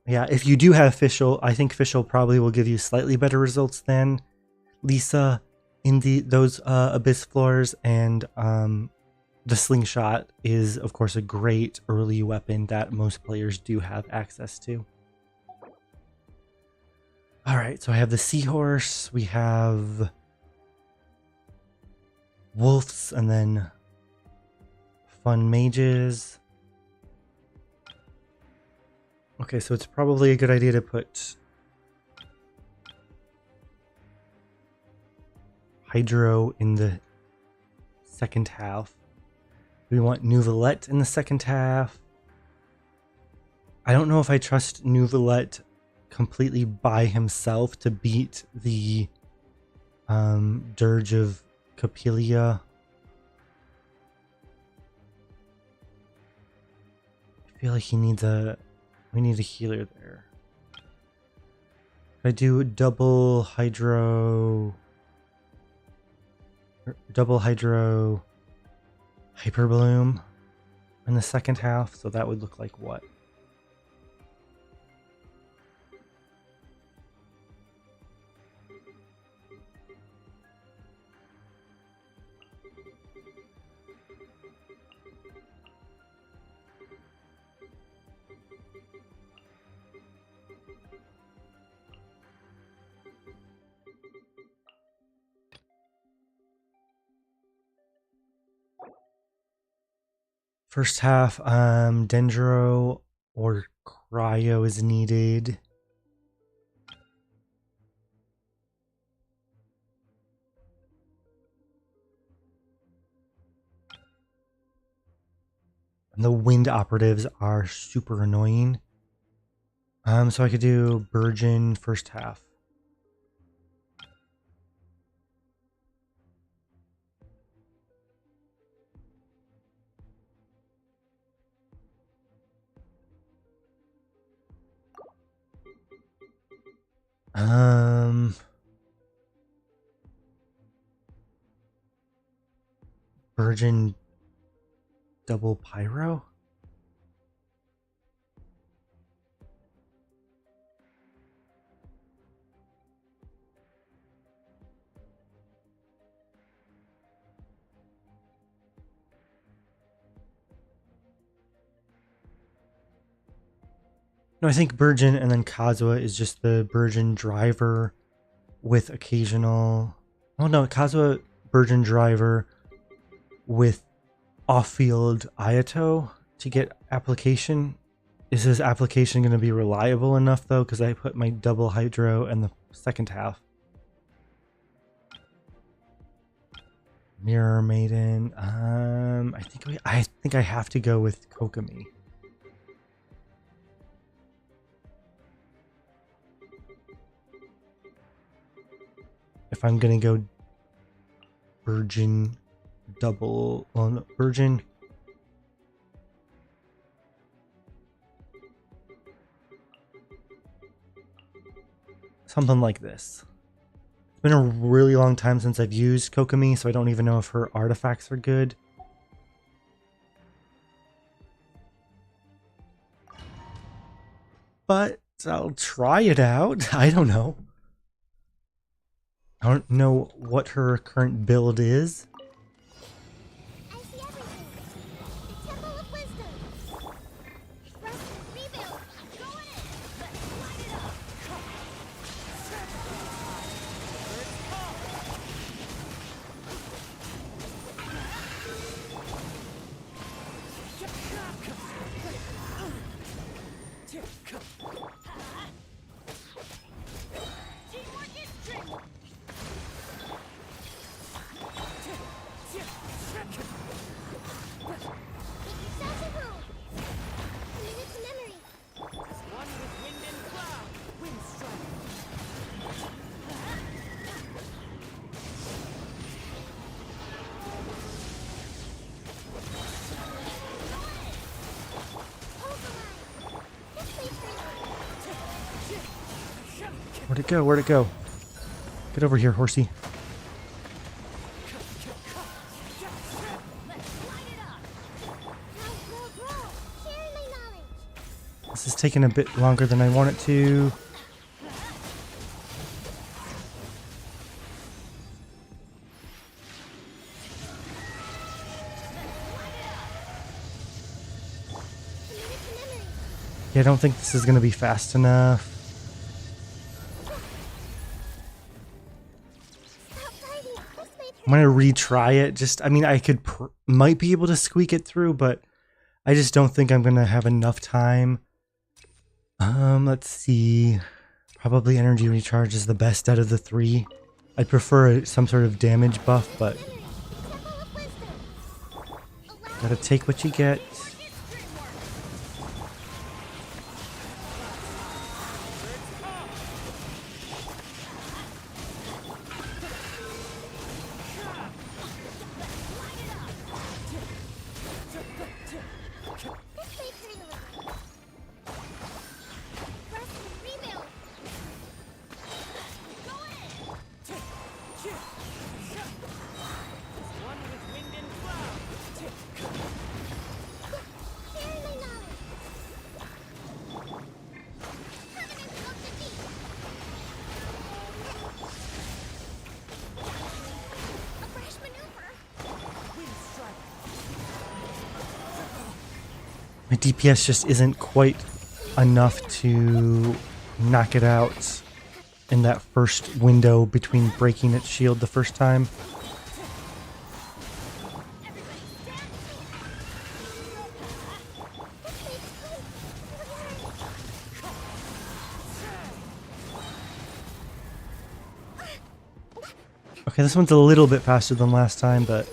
Yeah, if you do have Fischl, I think Fischl probably will give you slightly better results than Lisa in those Abyss floors, and the slingshot is, of course, a great early weapon that most players do have access to. All right, so I have the seahorse, we have wolves, and then fun mages. Okay, so it's probably a good idea to put Hydro in the second half. We want Nouvelette in the second half. I don't know if I trust Nouvelette completely by himself to beat the Dirge of Capilia. I feel like we need a healer there. I do double hydro hyper bloom in the second half, so that would look like what? First half, Dendro or Cryo is needed. And the wind operatives are super annoying. So I could do Burgeon first half. Burgeon double pyro? No, I think Burgeon and then Kazuha is just the Burgeon driver with occasional... Oh no, Kazuha Burgeon driver with off-field Ayato to get application. Is his application going to be reliable enough though? Because I put my double hydro in the second half. Mirror Maiden. I think I have to go with Kokomi. If I'm gonna go Virgin double, well, no, Virgin. Something like this. It's been a really long time since I've used Kokomi, so I don't even know if her artifacts are good. But I'll try it out. I don't know. I don't know what her current build is. I see everything. The Temple of Wisdom. Rest, rebuild. Go in it. Let's light it up. Where'd it go? Where'd it go? Get over here, horsey. Sharing my knowledge. This is taking a bit longer than I want it to. Yeah, I don't think this is going to be fast enough. Stop fighting. This may I'm going to retry it. I mean, I might be able to squeak it through, but I just don't think I'm going to have enough time. Let's see. Probably energy recharge is the best out of the three. I'd prefer some sort of damage buff, but gotta take what you get. My DPS just isn't quite enough to knock it out in that first window between breaking its shield the first time. Okay, this one's a little bit faster than last time, but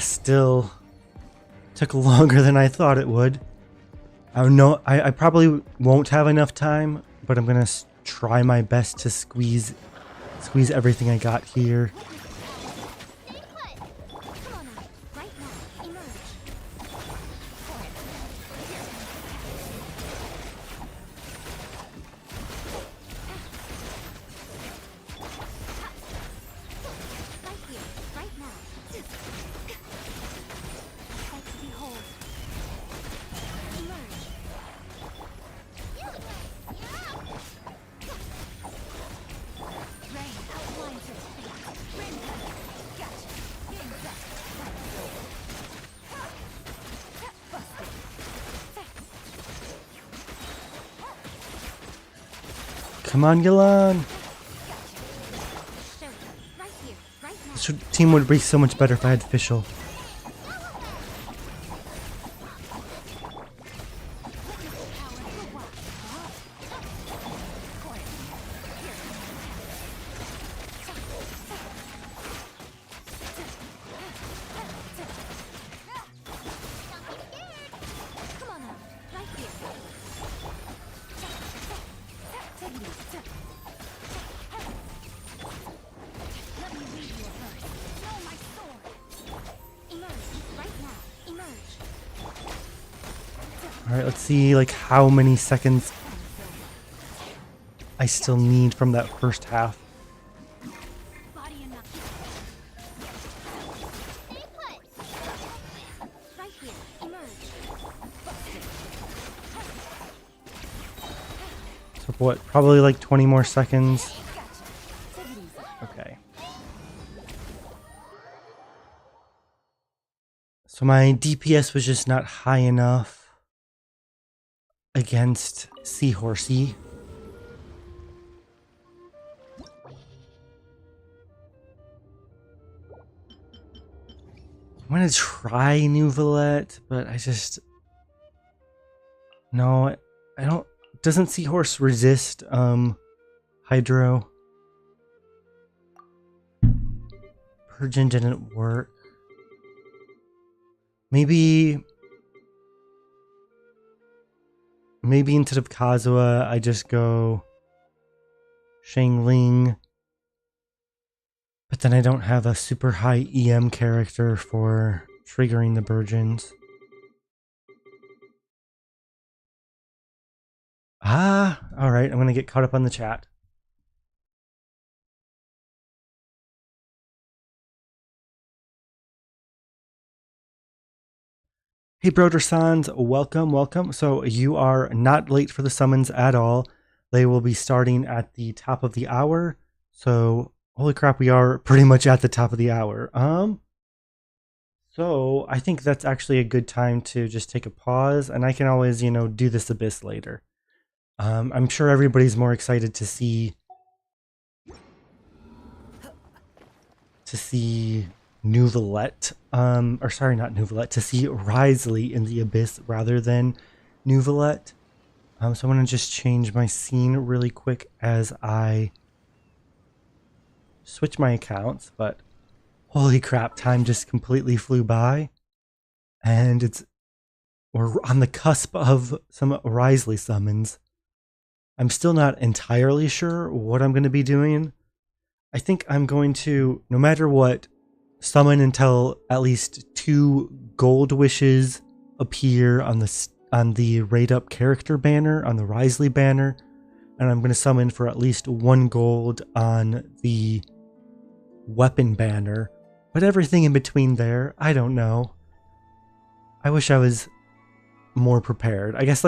still took longer than I thought it would. I probably won't have enough time, but I'm gonna try my best to squeeze everything I got here. Come on, Gilan! This team would be so much better if I had Fischl. Alright, let's see like how many seconds I still need from that first half. So what, probably like 20 more seconds. Okay. So my DPS was just not high enough against Seahorsey. I'm gonna try New Valette, but no, I don't. Doesn't Seahorse resist Hydro? Purgeon didn't work. Maybe instead of Kazuha, I just go Shangling. But then I don't have a super high EM character for triggering the Burgeons. Alright, I'm gonna get caught up on the chat. Hey Broder-sans, welcome, welcome. So you are not late for the summons at all. They will be starting at the top of the hour. So, holy crap, we are pretty much at the top of the hour. So I think that's actually a good time to just take a pause, and I can always, do this Abyss later. I'm sure everybody's more excited to see Nouvelette, or sorry, not Nouvelette, to see Wriothesley in the Abyss rather than Nouvelette. So I'm going to just change my scene really quick as I switch my accounts, but holy crap, time just completely flew by. And we're on the cusp of some Wriothesley summons. I'm still not entirely sure what I'm going to be doing. I think I'm going to, no matter what, summon until at least 2 gold wishes appear on the rate up character banner, on the Wriothesley banner, and I'm going to summon for at least 1 gold on the weapon banner. But everything in between there, I don't know. I wish I was more prepared. I guess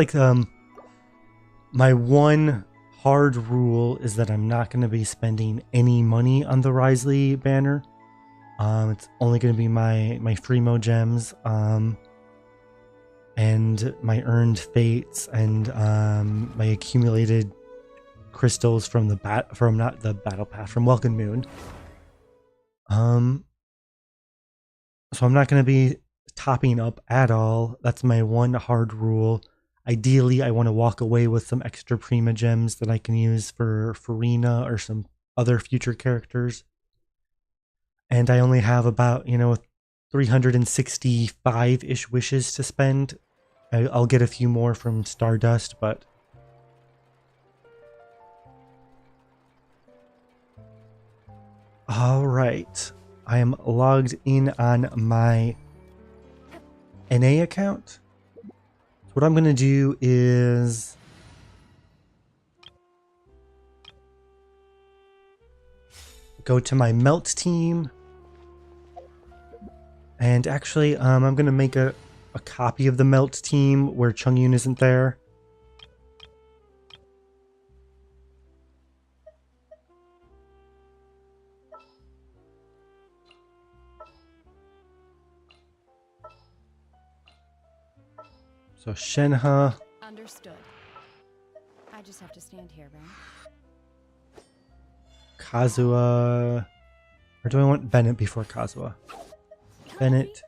my one hard rule is that I'm not going to be spending any money on the Wriothesley banner. It's only going to be my Fremo gems, and my earned fates, and my accumulated crystals from not the battle pass, from Welcome Moon. So I'm not going to be topping up at all. That's my one hard rule. Ideally, I want to walk away with some extra Prima gems that I can use for Farina or some other future characters. And I only have about, 365-ish wishes to spend. I'll get a few more from Stardust, but... Alright. I am logged in on my NA account. So what I'm going to do is... go to my Melt team. And actually, I'm going to make a copy of the Melt team where Chungyun isn't there. So Shenhe. Understood. I just have to stand here, right? Kazuha. Or do I want Bennett before Kazuha? Bennett.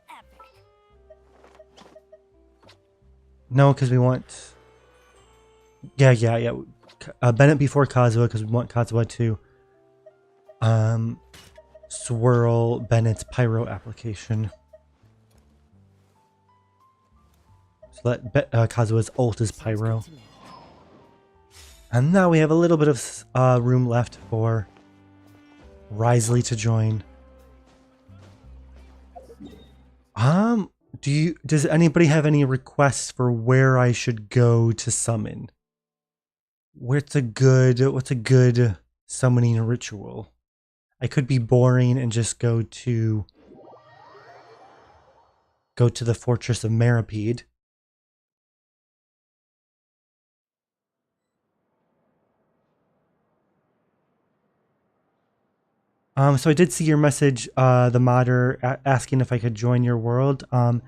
No, because we want... Yeah. Bennett before Kazuha, because we want Kazuha to swirl Bennett's pyro application. So let Kazuha's ult is pyro. And now we have a little bit of room left for Wriothesley to join. Does anybody have any requests for where I should go to summon? What's a good summoning ritual? I could be boring and just go to the Fortress of Maripede. So I did see your message, the modder asking if I could join your world. And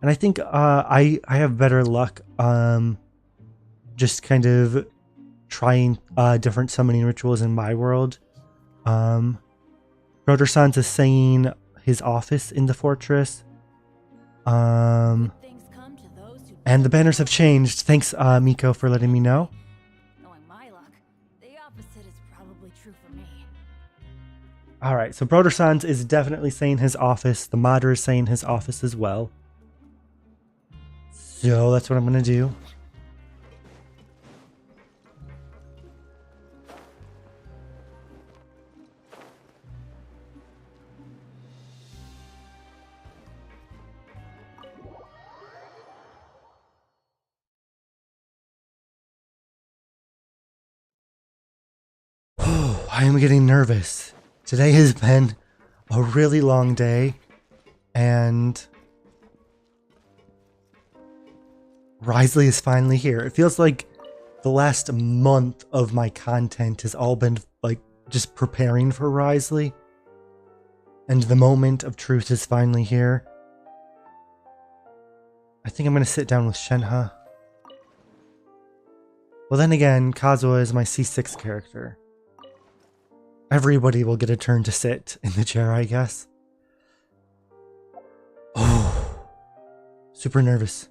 I think I have better luck just kind of trying different summoning rituals in my world. Broder-sans is saying his office in the fortress. And the banners have changed. Thanks, Miko, for letting me know. Alright, so Broder-sans is definitely saying his office. The modder is saying his office as well. So that's what I'm going to do. I am getting nervous. Today has been a really long day, and Wriothesley is finally here. It feels like the last month of my content has all been like just preparing for Wriothesley, and the moment of truth is finally here. I think I'm going to sit down with Shenhe. Well, then again, Kazuha is my C6 character. Everybody will get a turn to sit in the chair, I guess. Oh, super nervous.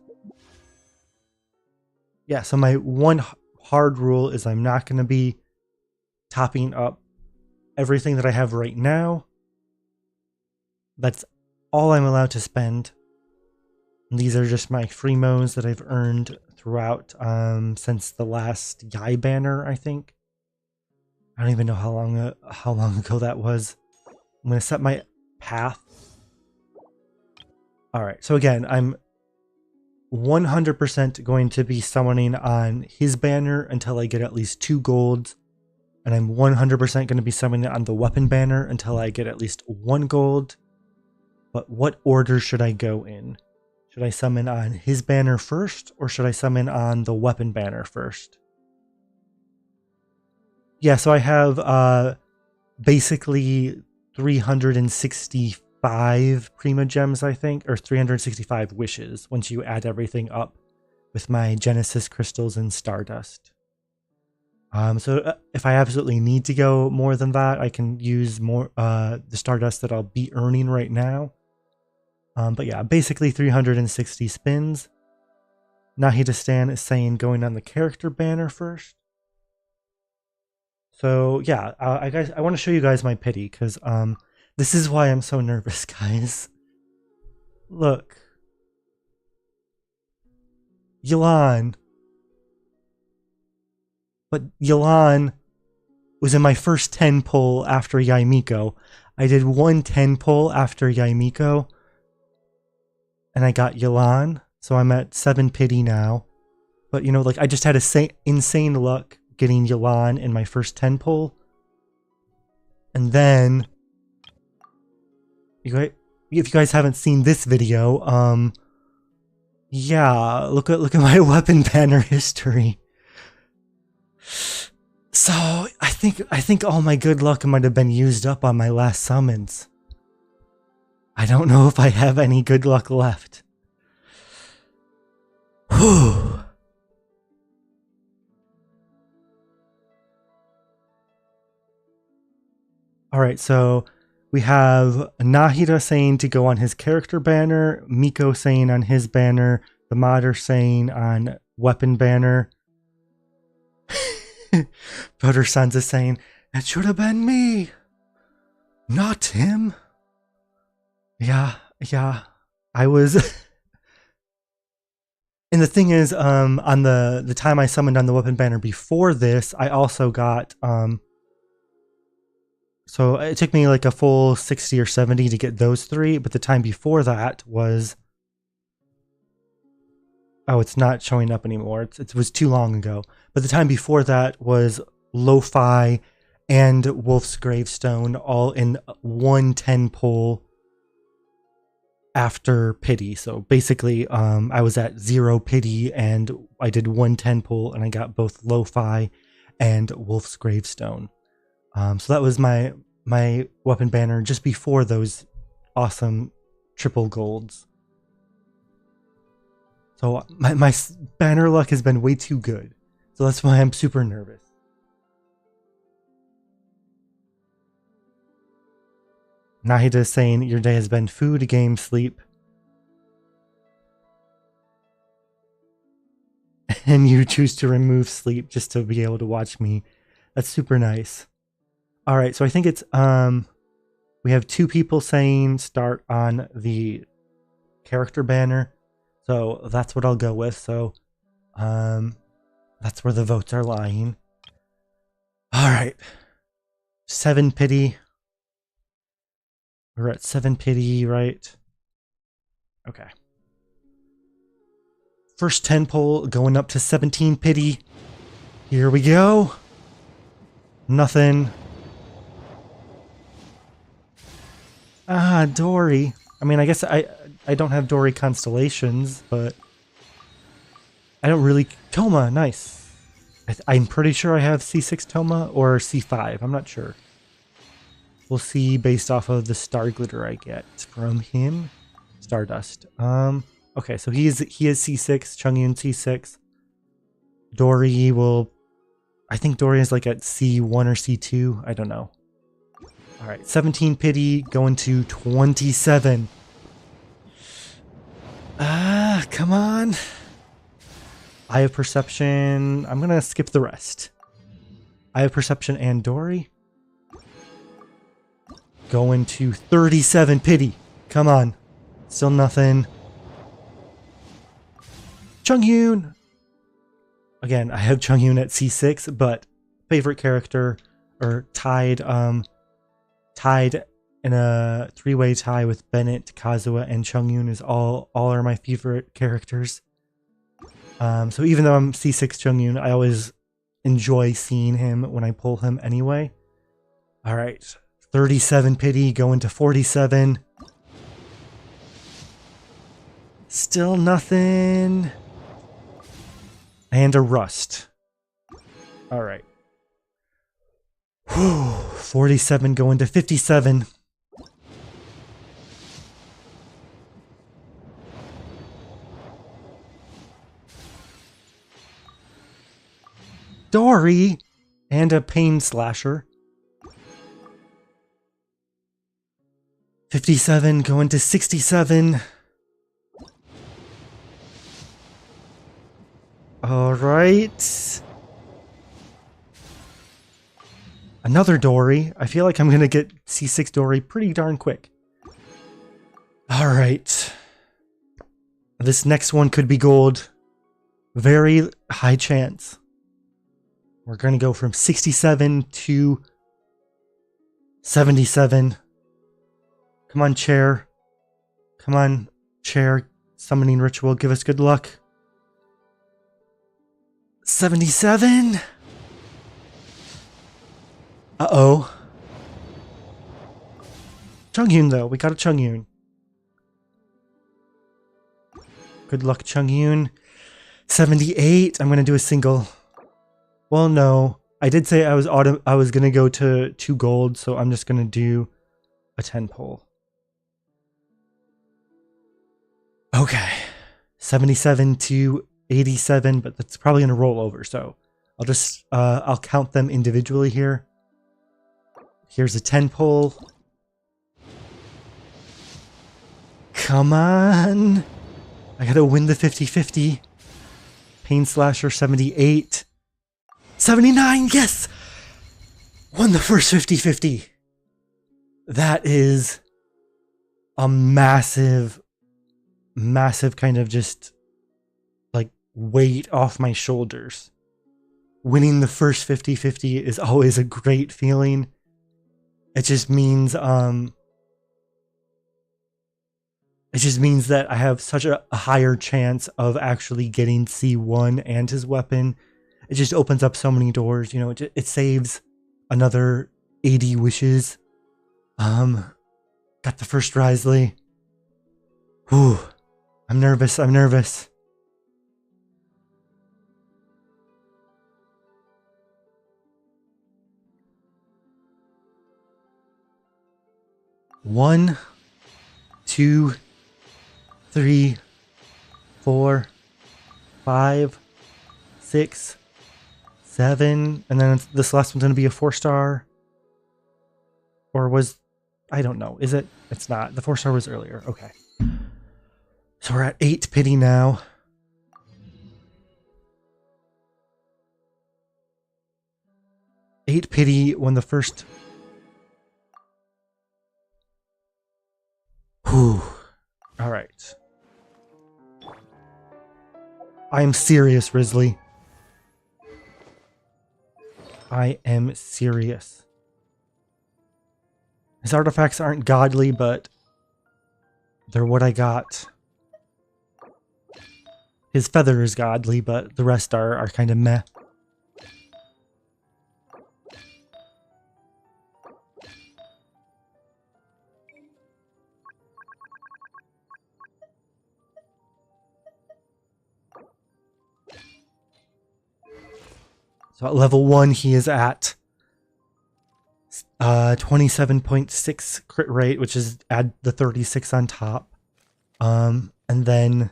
Yeah, so my one hard rule is I'm not going to be topping up everything that I have right now. That's all I'm allowed to spend. And these are just my free modes that I've earned throughout since the last Yai banner, I think. I don't even know how long ago that was. I'm going to set my path. Alright, so again, I'm 100% going to be summoning on his banner until I get at least 2 golds. And I'm 100% going to be summoning on the weapon banner until I get at least 1 gold. But what order should I go in? Should I summon on his banner first, or should I summon on the weapon banner first? Yeah, so I have basically 365 Prima Gems, I think, or 365 wishes once you add everything up with my Genesis Crystals and Stardust. So if I absolutely need to go more than that, I can use more the Stardust that I'll be earning right now. But yeah, basically 360 spins. Nahida Stan is saying going on the character banner first. So yeah, I want to show you guys my pity, because this is why I'm so nervous, guys. Look. Yelan. But Yelan was in my first 10 pull after Yaimiko. I did one 10 pull after Yaimiko, and I got Yelan, so I'm at 7 pity now. But you know, like, I just had insane luck getting Yelan in my first 10 pull. And then, if you guys haven't seen this video, yeah, look at my weapon banner history. So I think all my good luck might have been used up on my last summons. I don't know if I have any good luck left. Whew. Alright, so we have Nahida saying to go on his character banner, Miko saying on his banner, the modder saying on weapon banner. Brother Sansa saying, it should have been me, not him. Yeah, I was. And the thing is, on the time I summoned on the weapon banner before this, I also got, so it took me like a full 60 or 70 to get those 3, but the time before that was, oh, it's not showing up anymore. It was too long ago. But the time before that was Lo-Fi and Wolf's Gravestone all in 110 pull after pity. So basically, I was at 0 pity and I did 110 pull and I got both Lo-Fi and Wolf's Gravestone. So that was my weapon banner just before those awesome triple golds. So my banner luck has been way too good. So that's why I'm super nervous. Nahida is saying your day has been food, game, sleep. And you choose to remove sleep just to be able to watch me. That's super nice. Alright, so I think it's we have 2 people saying start on the character banner. So that's what I'll go with. So that's where the votes are lying. Alright. 7 pity. We're at 7 pity, right? Okay. First 10 pull going up to 17 pity. Here we go. Nothing. Ah, Dory. I mean, I guess I don't have Dory constellations, but I don't really... Toma, nice. I'm pretty sure I have C6 Toma or C5. I'm not sure. We'll see based off of the star glitter I get from him. Stardust. Okay, so he is C6, Chungyun C6. Dory will... I think Dory is like at C1 or C2. I don't know. Alright, 17 pity going to 27. Ah, come on. Eye of Perception. I'm gonna skip the rest. Eye of Perception and Dory. Going to 37 pity. Come on. Still nothing. Chungyun. Again, I have Chungyun at C6, but favorite character, or tied in a three-way tie with Bennett, Kazuha, and Chungyun is all are my favorite characters. So even though I'm C6 Chungyun, I always enjoy seeing him when I pull him anyway. Alright, 37 pity going to 47. Still nothing. And a rust. Alright. 47 going to 57. Dory and a pain slasher. 57 going to 67. All right. Another Dory. I feel like I'm going to get C6 Dory pretty darn quick. All right. This next one could be gold. Very high chance. We're going to go from 67 to 77. Come on, chair. Come on, chair. Summoning ritual. Give us good luck. 77. Uh-oh. Chungyun, though. We got a Chungyun. Good luck, Chungyun. 78. I'm going to do a single. Well, no. I did say I was going to go to 2 gold, so I'm just going to do a 10 pull. Okay. 77 to 87, but that's probably going to roll over, so I'll just I'll count them individually here. Here's a 10 pull. Come on. I got to win the 50-50. Pain Slasher 78. 79, yes! Won the first 50-50. That is a massive kind of just like weight off my shoulders. Winning the first 50-50 is always a great feeling. It just means that I have such a higher chance of actually getting C1 and his weapon. It just opens up so many doors, you know, it saves another 80 wishes. Got the first Wriothesley. Whew. I'm nervous. 1, 2, 3, 4, 5, 6, 7, and then this last one's going to be a 4-star. Or was... I don't know. Is it? It's not. The 4-star was earlier. Okay. So we're at 8 pity now. Eight pity when the first... Whew. Alright. I am serious, Wriothesley. I am serious. His artifacts aren't godly, but they're what I got. His feather is godly, but the rest are kind of meh. So at level 1, he is at 27.6 crit rate, which is add the 36 on top. And then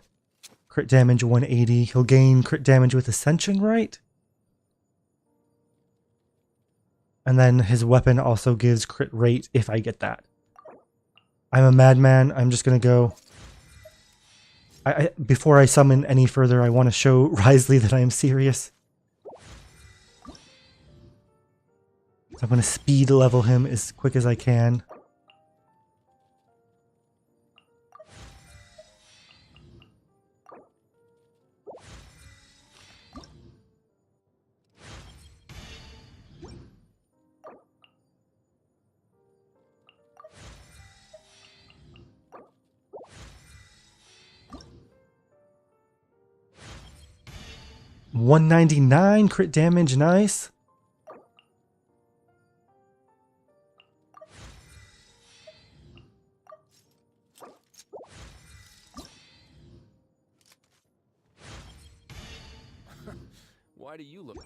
crit damage 180. He'll gain crit damage with Ascension, right? And then his weapon also gives crit rate if I get that. I'm a madman. I'm just going to go. Before I summon any further, I want to show Wriothesley that I am serious. So I'm going to speed level him as quick as I can. $199 crit damage, nice. Why do you look?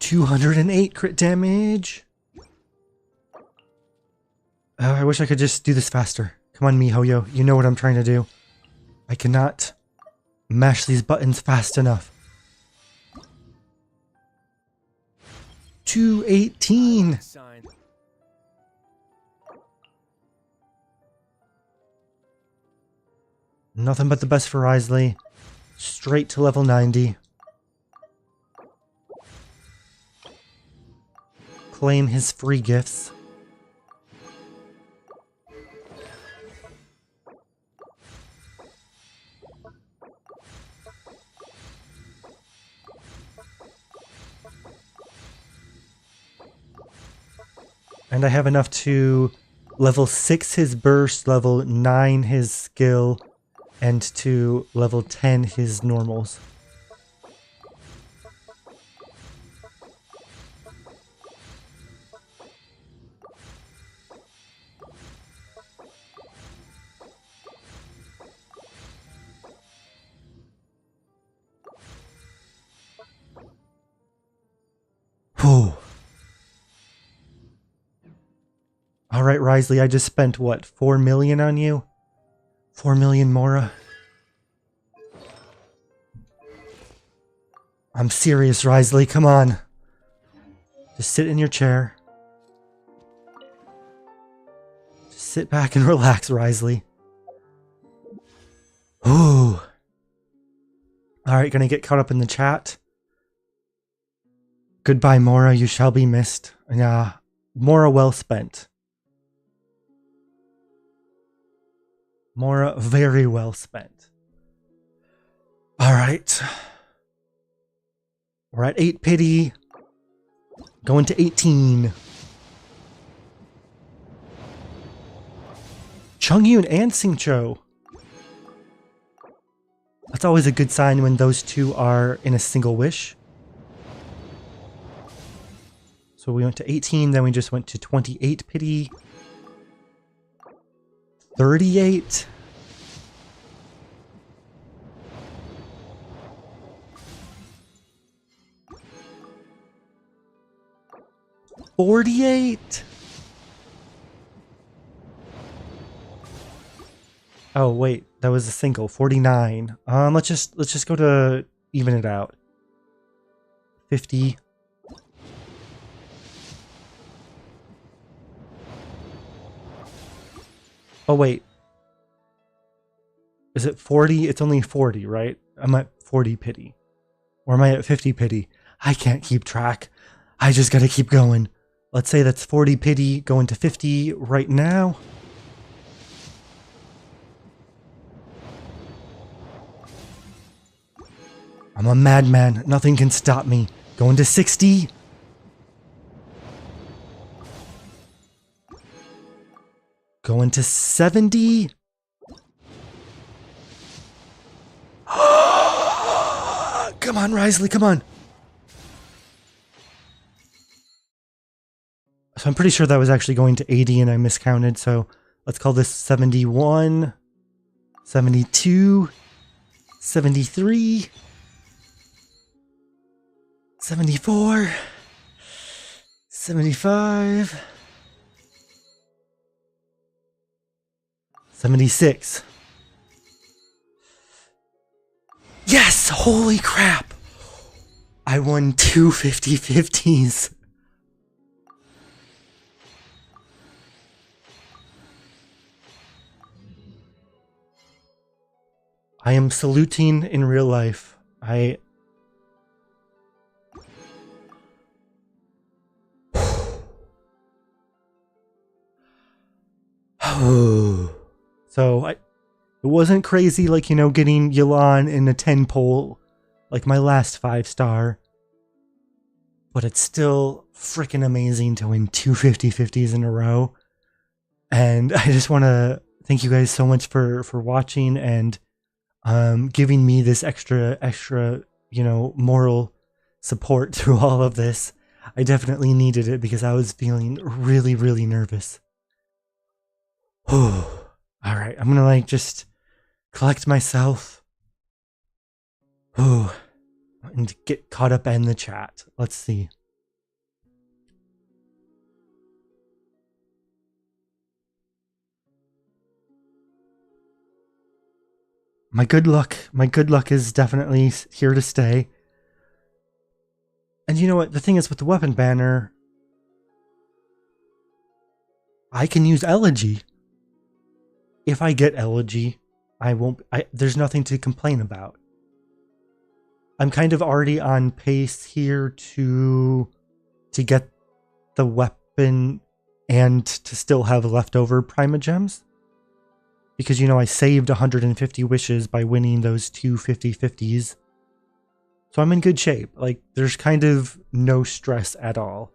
$208 crit damage. Oh, I wish I could just do this faster. Come on, MiHoYo. You know what I'm trying to do. I cannot mash these buttons fast enough. 218. Sign. Nothing but the best for Wriothesley. Straight to level 90. Claim his free gifts. And I have enough to level 6 his burst, level 9 his skill, and to level 10 his normals. Whew. Alright, Wriothesley, I just spent, what, 4 million on you? 4 million Mora? I'm serious, Wriothesley, come on. Just sit in your chair. Just sit back and relax, Wriothesley. Ooh. Alright, gonna get caught up in the chat. Goodbye, Mora, you shall be missed. Yeah, Mora well spent. Mora very well spent. Alright. We're at 8 pity. Going to 18. Chungyun and Xingqiu. That's always a good sign when those two are in a single wish. So we went to 18, then we just went to 28 pity. 38. $48. Oh wait, that was a single. 49. Let's just go to even it out. 50. Oh wait. Is it 40? It's only 40, right? I'm at 40 pity. Or am I at 50 pity? I can't keep track. I just gotta keep going. Let's say that's 40 pity going to 50 right now. I'm a madman. Nothing can stop me. Going to 60. Going to 70. Come on, Wriothesley, come on. So I'm pretty sure that was actually going to 80 and I miscounted. So let's call this 71, 72, 73, 74, 75, 76. Yes! Holy crap! I won two 50/50s. I am saluting in real life. So it wasn't crazy like, you know, getting Yelan in a 10 pole like my last 5-star. But it's still freaking amazing to win two 50/50s in a row. And I just want to thank you guys so much for watching and giving me this extra, you know, moral support through all of this. I definitely needed it because I was feeling really, really nervous. All right, I'm gonna like just collect myself. And get caught up in the chat. Let's see. My good luck is definitely here to stay. And you know what? The thing is with the weapon banner, I can use Elegy. If I get Elegy, there's nothing to complain about. I'm kind of already on pace here to get the weapon and to still have leftover Primogems. Because, you know, I saved 150 wishes by winning those two 50/50s. So I'm in good shape. Like, there's kind of no stress at all.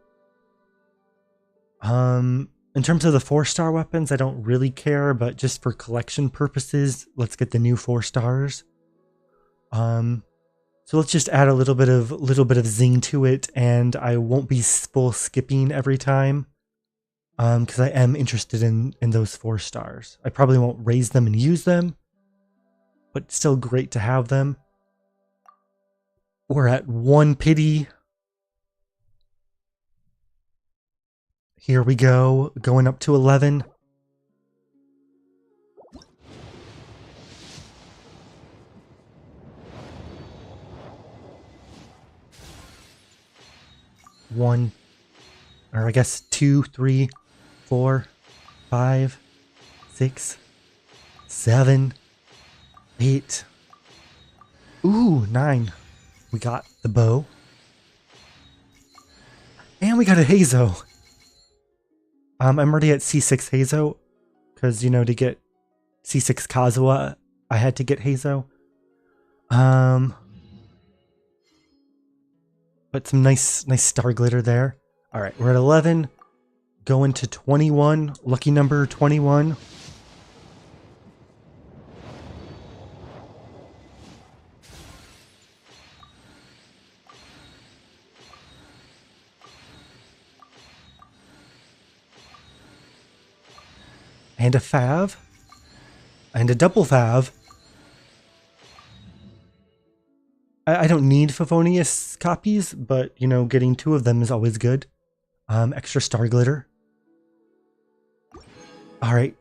In terms of the 4-star weapons, I don't really care, but just for collection purposes, let's get the new 4 stars. So let's just add a little bit of zing to it, and I won't be full skipping every time. Because I am interested in those 4 stars. I probably won't raise them and use them, but still great to have them. We're at 1 pity. Here we go, going up to 11. One, or I guess 2, 3, 4, 5, 6, 7, 8. Ooh, 9. We got the bow. And we got a Hazo. I'm already at C6 Hazo. Because, you know, to get C6 Kazuha, I had to get Hazo. But some nice star glitter there. Alright, we're at 11. Going to 21. Lucky number 21. And a fav. And a double fav. I don't need Favonius copies, but, you know, getting 2 of them is always good. Extra star glitter. Alright.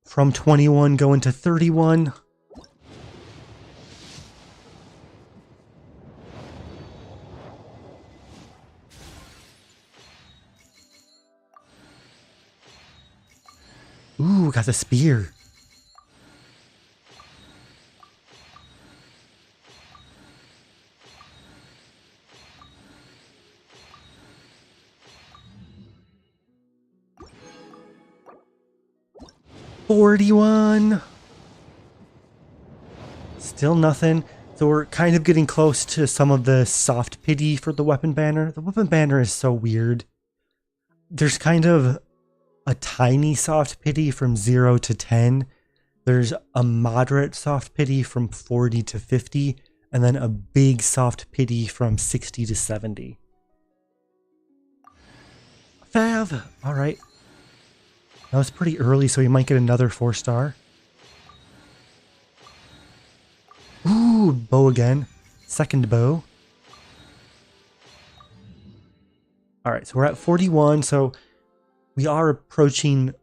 From 21 going to 31. Ooh, got the spear. $41. Still nothing. So we're kind of getting close to some of the soft pity for the weapon banner. The weapon banner is so weird. There's kind of a tiny soft pity from 0 to 10. There's a moderate soft pity from 40 to 50. And then a big soft pity from 60 to 70. fav. All right. That was pretty early, so we might get another 4-star. Ooh, bow again. Second bow. All right, so we're at 41, so we are approaching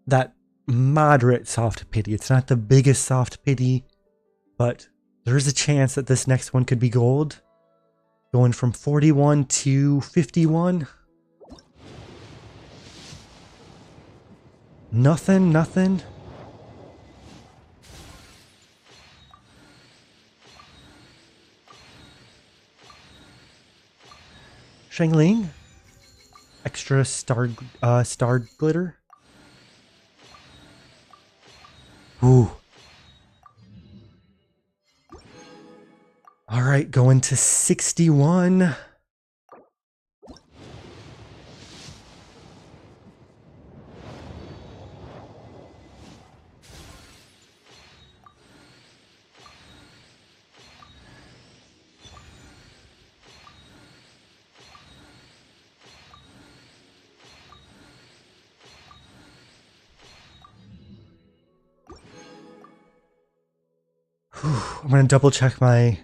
that moderate soft pity. It's not the biggest soft pity, but there is a chance that this next one could be gold. Going from 41 to 51. Nothing. Shangling. Extra star glitter. Ooh. All right, going to 61. I'm going to double check my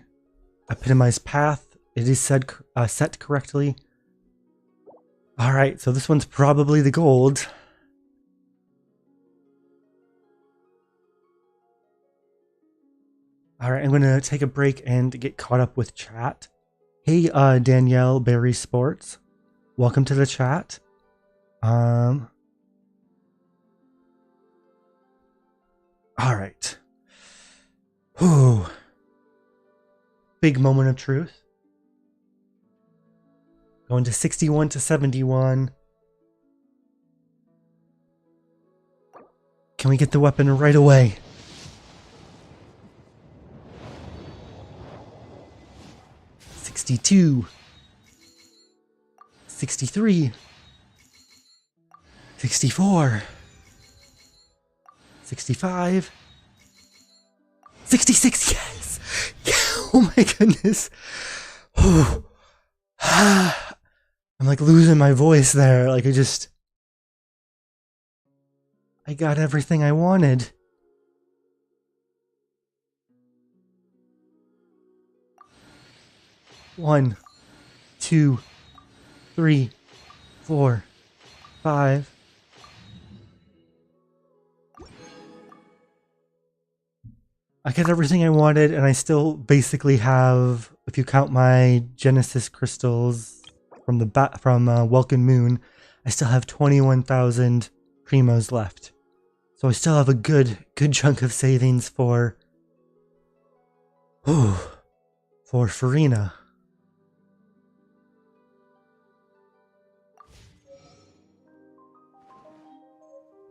epitomized path. It is set correctly. All right, so this one's probably the gold. All right, I'm going to take a break and get caught up with chat. Hey, Danielle Berry Sports. Welcome to the chat. All right. Ooh. Big moment of truth. Going to 61 to 71. Can we get the weapon right away? $62. 63. 64. 65. 66, yes! Oh my goodness. Oh. I'm like losing my voice there. Like I got everything I wanted. One, 2, 3, 4, 5. I got everything I wanted, and I still basically have, if you count my Genesis crystals from Welcome Moon, I still have 21,000 primos left. So I still have a good chunk of savings for Farina.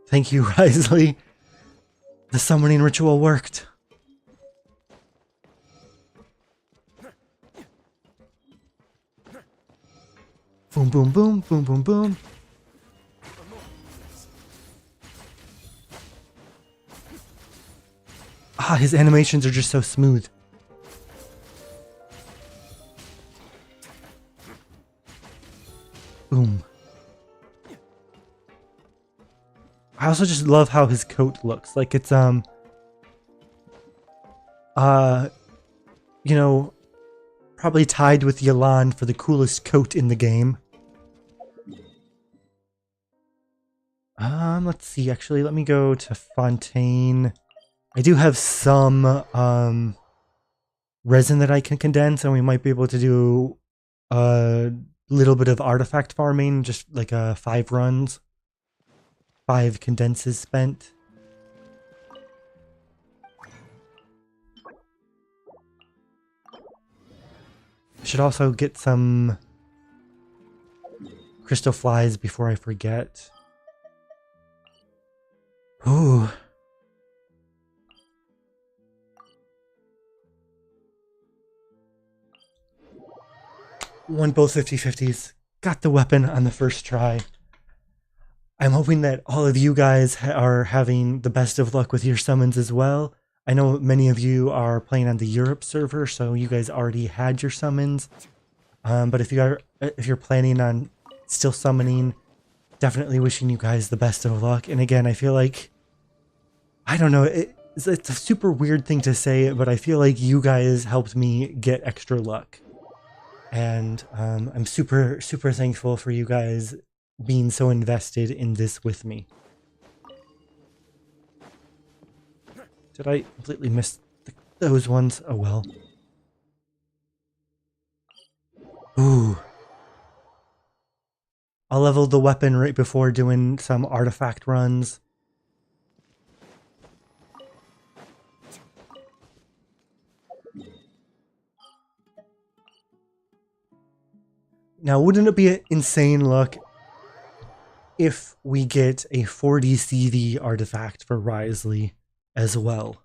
Thank you, Wriothesley. The summoning ritual worked. Boom, boom, boom, boom, boom, boom. Ah, his animations are just so smooth. Boom. I also just love how his coat looks. Like it's, you know, probably tied with Yalan for the coolest coat in the game. Let's see, actually, let me go to Fontaine. I do have some, resin that I can condense, and we might be able to do a little bit of artifact farming, just like 5 runs. 5 condenses spent. I should also get some crystal flies before I forget. Ooh. Won both 50/50s. Got the weapon on the first try. I'm hoping that all of you guys are having the best of luck with your summons as well. I know many of you are playing on the Europe server, so you guys already had your summons. But if you're planning on still summoning, definitely wishing you guys the best of luck. And again, I feel like, I don't know, it's a super weird thing to say, but I feel like you guys helped me get extra luck. And I'm super, super thankful for you guys being so invested in this with me. Did I completely miss those ones? Oh well. Ooh. I'll level the weapon right before doing some artifact runs. Now, wouldn't it be an insane luck if we get a 40 CD artifact for Wriothesley as well?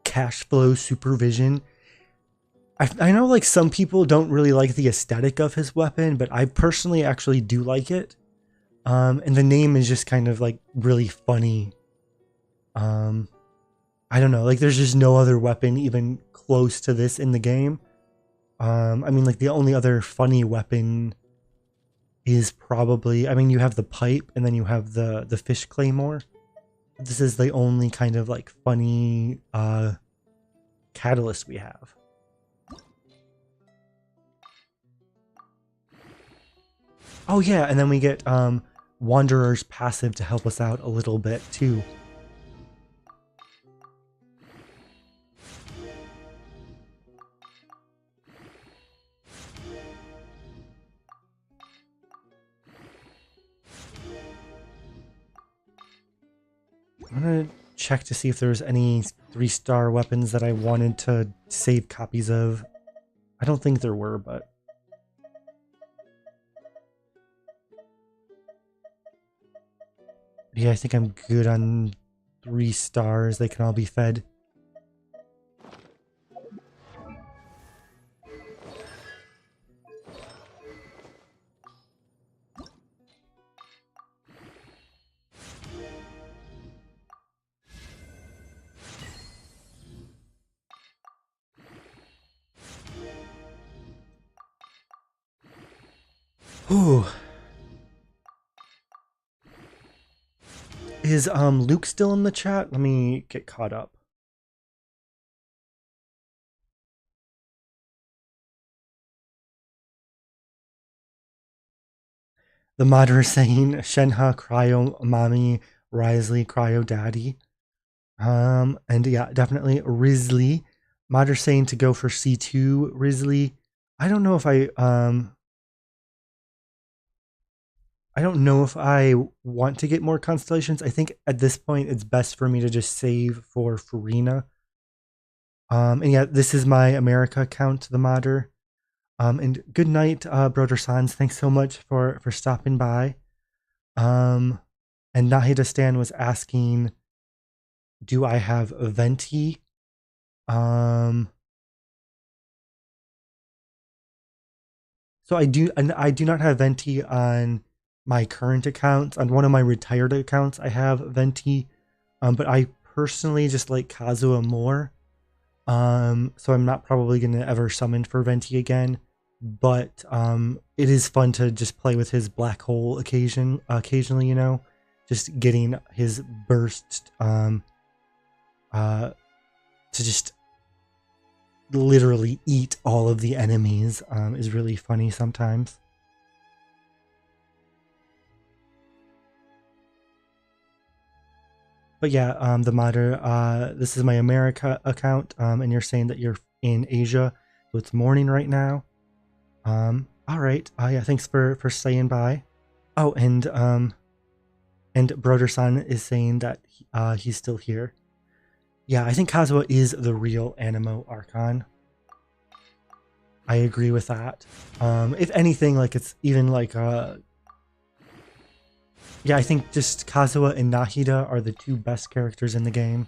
Cashflow supervision. I know like some people don't really like the aesthetic of his weapon, but I personally actually do like it. And the name is just kind of like really funny. I don't know, like there's just no other weapon even close to this in the game. I mean, like the only other funny weapon is probably, I mean, you have the pipe and then you have the fish claymore. This is the only kind of like funny catalyst we have. Oh yeah, and then we get Wanderer's passive to help us out a little bit too. I'm gonna check to see if there's any 3-star weapons that I wanted to save copies of. I don't think there were, but... yeah, I think I'm good on 3 stars. They can all be fed. Ooh. Is Luke still in the chat? Let me get caught up. The modder is saying Shenhe, Cryo Mommy, Wriothesley, Cryo Daddy. And yeah, definitely Wriothesley. Modder saying to go for C2 Wriothesley. I don't know if I don't know if I want to get more constellations. I think at this point it's best for me to just save for Farina. And yeah, this is my America account, the modder. And good night, Brother Sans. Thanks so much for stopping by. And Nahida Stan was asking, do I have Venti? So I do, and I do not have Venti on my current accounts. On one of my retired accounts, I have Venti. But I personally just like Kazuha more. So I'm not probably going to ever summon for Venti again. But it is fun to just play with his black hole occasionally, you know, just getting his burst to just literally eat all of the enemies is really funny sometimes. But yeah, the modder, this is my America account, and you're saying that you're in Asia, so it's morning right now. All right. Yeah, thanks for staying by. Oh, and Broder-san is saying that he's still here. Yeah, I think Kazuha is the real Animo Archon. I agree with that. If anything, like it's even like yeah, I think just Kazuha and Nahida are the 2 best characters in the game.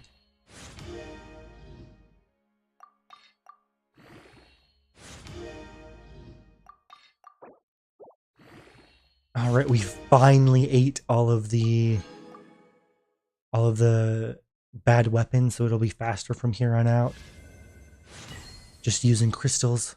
All right, we finally ate all of the bad weapons, so it'll be faster from here on out. Just using crystals.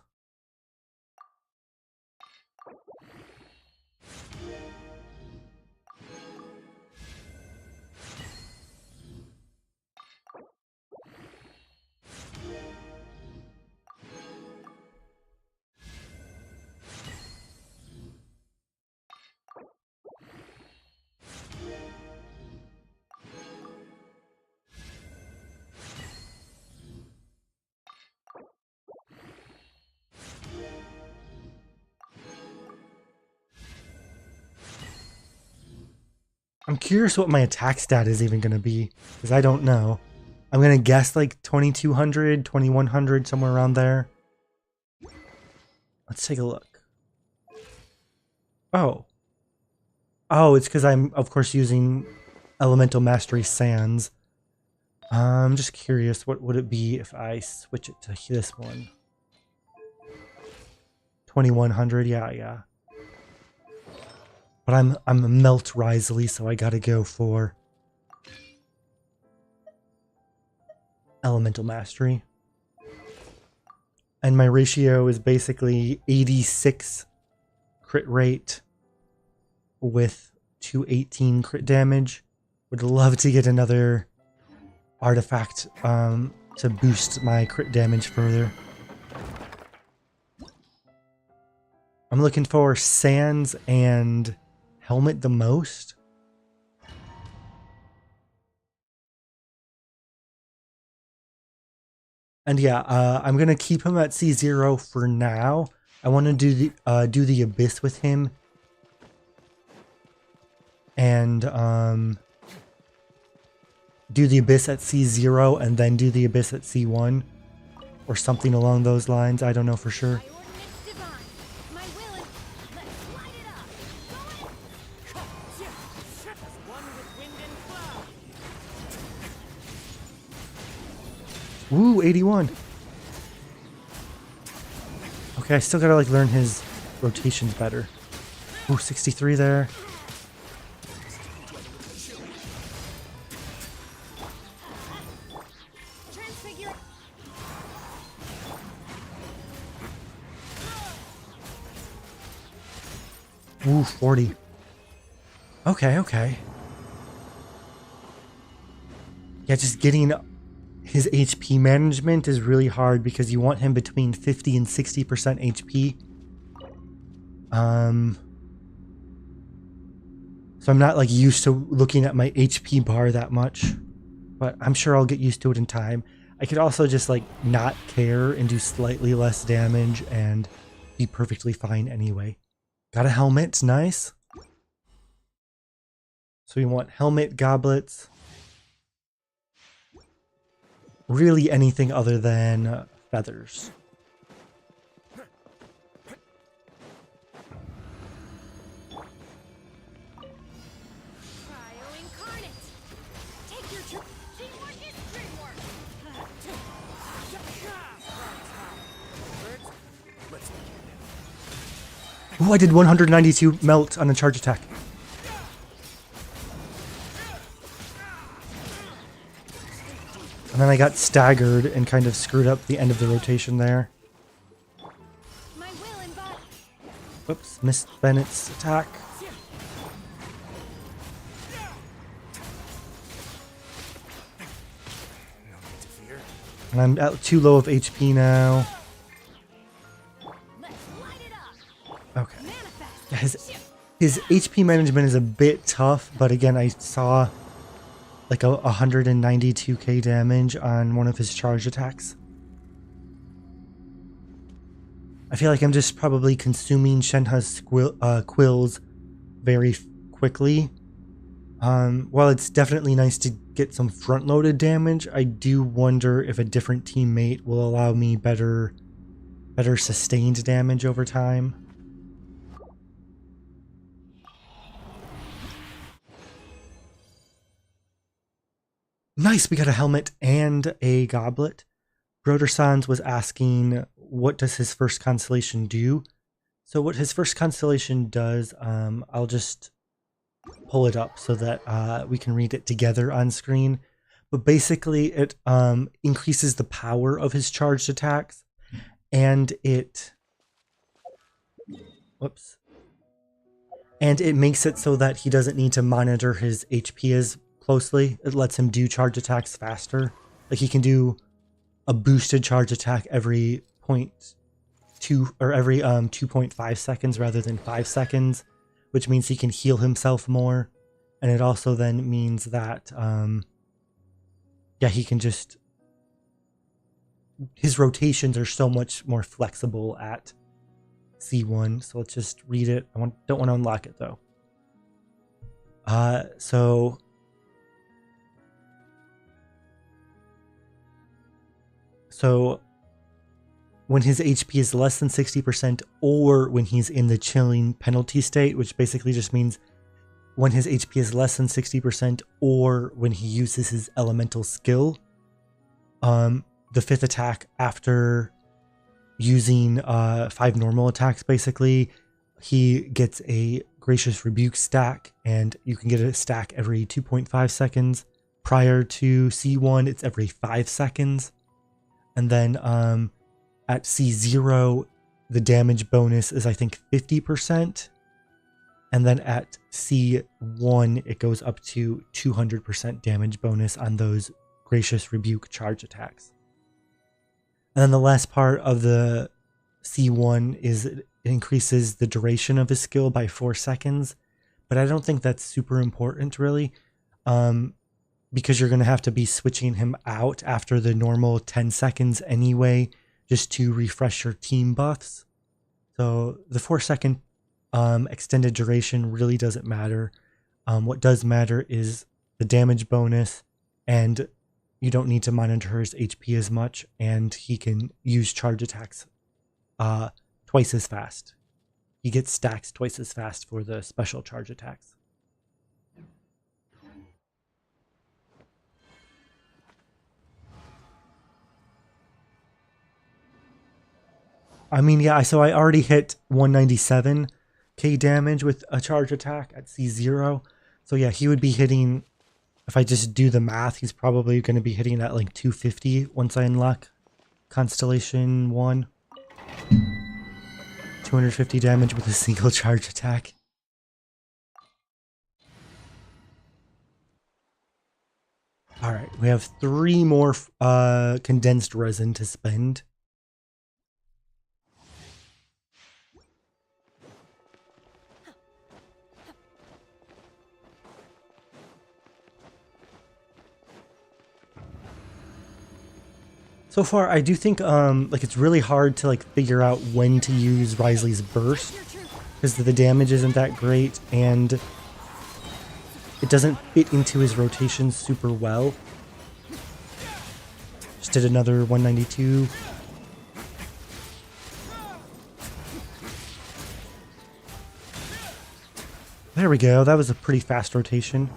I'm curious what my attack stat is even going to be, because I don't know. I'm going to guess like 2200, 2100, somewhere around there. Let's take a look. Oh. Oh, it's because I'm, of course, using Elemental Mastery Sands. I'm just curious, what would it be if I switch it to this one? 2100, yeah. But I'm a Melt Wriothesley, so I gotta go for Elemental Mastery. And my ratio is basically 86 crit rate with 218 crit damage. Would love to get another artifact to boost my crit damage further. I'm looking for Sands and Helmet the most. And yeah, I'm gonna keep him at C0 for now. I want to do the Abyss with him, and do the Abyss at C0 and then do the Abyss at C1, or something along those lines. I don't know for sure. Woo, 81. Okay, I still gotta like learn his rotations better. Ooh, 63 there. Ooh, 40. Okay. Yeah, just getting his HP management is really hard because you want him between 50 and 60% HP. So I'm not like used to looking at my HP bar that much, but I'm sure I'll get used to it in time. I could also just like not care and do slightly less damage and be perfectly fine anyway. Got a helmet, nice. So we want helmet, goblets. Really anything other than feathers. Oh, I did 192 melt on a charge attack. And then I got staggered and kind of screwed up the end of the rotation there. Whoops, missed Bennett's attack. And I'm at too low of HP now. Okay. His HP management is a bit tough, but again, I saw like a 192k damage on one of his charge attacks. I feel like I'm just probably consuming Shenhe's quills very quickly. While it's definitely nice to get some front-loaded damage, I do wonder if a different teammate will allow me better sustained damage over time. Nice, we got a helmet and a goblet. Brodersons was asking, what does his first constellation do? So what his first constellation does, I'll just pull it up so that we can read it together on screen. but basically it increases the power of his charged attacks, and it makes it so that he doesn't need to monitor his HP as closely. It lets him do charge attacks faster. Like he can do a boosted charge attack every 2.5 seconds rather than 5 seconds, which means he can heal himself more. And it also then means that he can just, his rotations are so much more flexible at C1. So let's just read it. Don't want to unlock it though. So when his HP is less than 60%, or when he's in the chilling penalty state, which basically just means when his HP is less than 60%, or when he uses his elemental skill, the 5th attack after using 5 normal attacks, basically, he gets a Gracious Rebuke stack, and you can get a stack every 2.5 seconds. Prior to C1, it's every 5 seconds. And then at C0, the damage bonus is, I think, 50%. And then at C1, it goes up to 200% damage bonus on those Gracious Rebuke charge attacks. And then the last part of the C1 is it increases the duration of his skill by 4 seconds. But I don't think that's super important, really. Because you're going to have to be switching him out after the normal 10 seconds anyway, just to refresh your team buffs. So the 4-second extended duration really doesn't matter. What does matter is the damage bonus, and you don't need to monitor his HP as much, and he can use charge attacks twice as fast. He gets stacks twice as fast for the special charge attacks. I mean, yeah, so I already hit 197k damage with a charge attack at C0. So yeah, he would be hitting, if I just do the math, he's probably going to be hitting at like 250 once I unlock Constellation 1. 250 damage with a single charge attack. Alright, we have 3 more condensed resin to spend. So far, I do think like it's really hard to like figure out when to use Wriothesley's burst, because the damage isn't that great and it doesn't fit into his rotations super well. Just did another 192. There we go. That was a pretty fast rotation.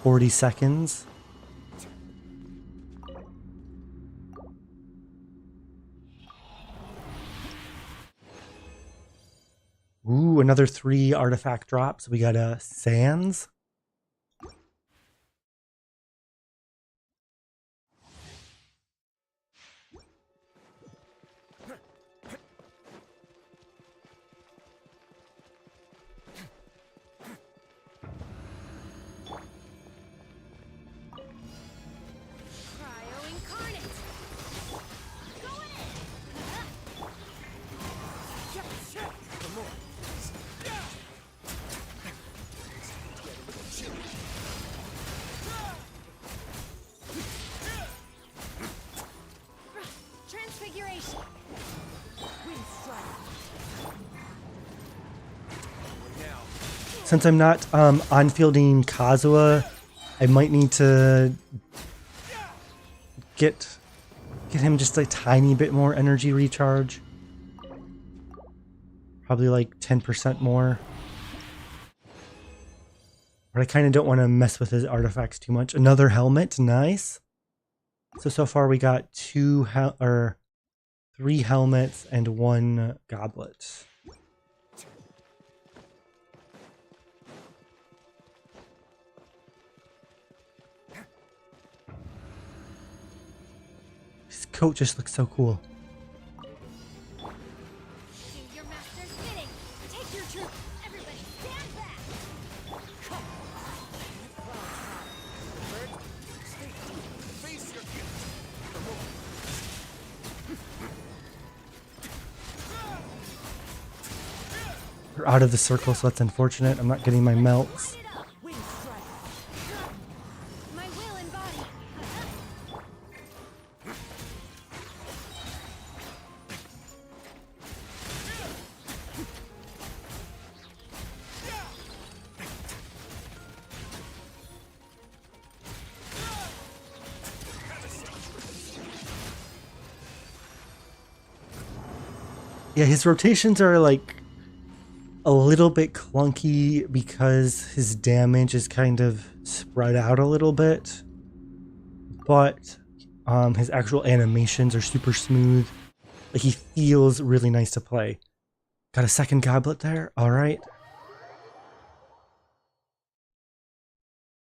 40 seconds. Ooh, another 3 artifact drops. We got a Sands. Since I'm not on-fielding Kazuha, I might need to get him just a tiny bit more energy recharge. Probably like 10% more. But I kind of don't want to mess with his artifacts too much. Another helmet, nice. So far we got 3 helmets and 1 goblet. coat just looks so cool. Do your master's bidding. Take your troop. Everybody stand back. Face your gift. We're out of the circle, so that's unfortunate. I'm not getting my melts. It up. Wind strike. My will and body. Yeah, his rotations are like a little bit clunky because his damage is kind of spread out a little bit. But his actual animations are super smooth. Like, he feels really nice to play. Got a second goblet there. All right.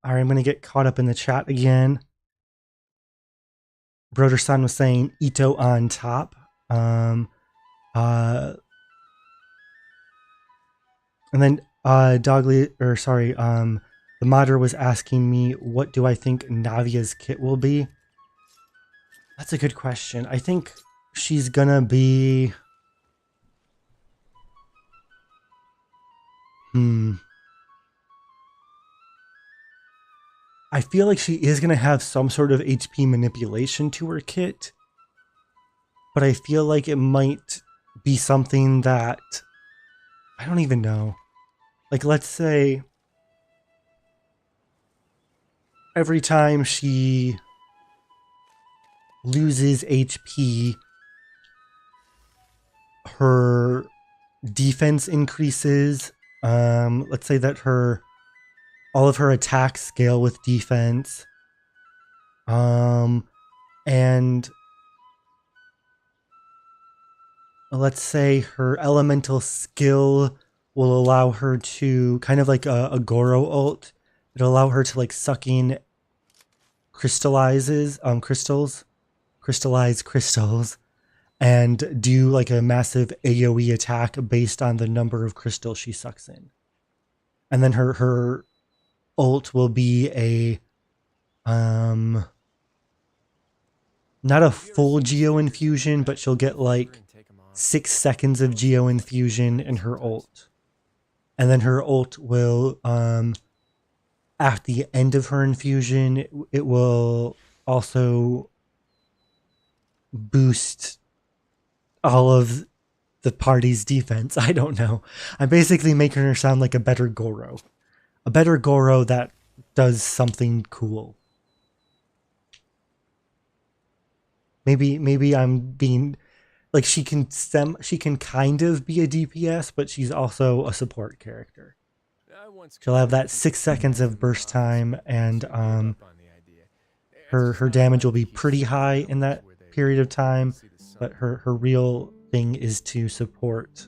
All right, I'm going to get caught up in the chat again. Broder-san was saying Ito on top. And then the modder was asking me, what do I think Navia's kit will be? That's a good question. I think she's gonna be I feel like she is gonna have some sort of HP manipulation to her kit, but I feel like it might be something that I don't even know. Like, let's say every time she loses HP, her defense increases. Let's say that all of her attacks scale with defense. And let's say her elemental skill will allow her to, kind of like a Goro ult, it'll allow her to like suck in crystallize crystals, and do like a massive AoE attack based on the number of crystals she sucks in. And then her ult will be a not a full Geo infusion, but she'll get like 6 seconds of Geo infusion in her ult. And then her ult will at the end of her infusion, it will also boost all of the party's defense. I don't know. I'm basically making her sound like a better Goro. A better Goro that does something cool. Maybe I'm being like, she can kind of be a DPS, but she's also a support character. She'll have that 6 seconds of burst time, and her damage will be pretty high in that period of time, but her real thing is to support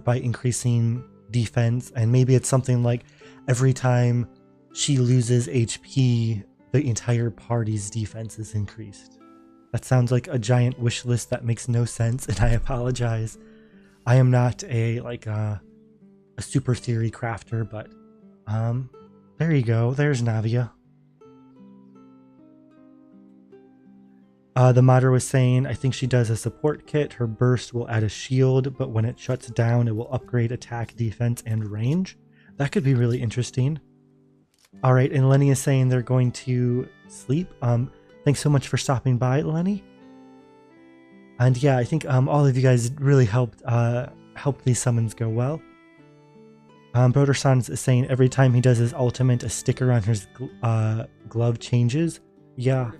by increasing defense. And maybe it's something like every time she loses HP, the entire party's defense is increased. That sounds like a giant wish list that makes no sense, and I apologize. I am not a super theory crafter, but there you go. There's Navia. The modder was saying, I think she does a support kit. Her burst will add a shield, but when it shuts down, it will upgrade attack, defense, and range. That could be really interesting. All right, and Lenny is saying they're going to sleep. Thanks so much for stopping by, Lenny. And yeah, I think all of you guys really helped these summons go well. Broder-san is saying every time he does his ultimate, a sticker on his glove changes. Yeah.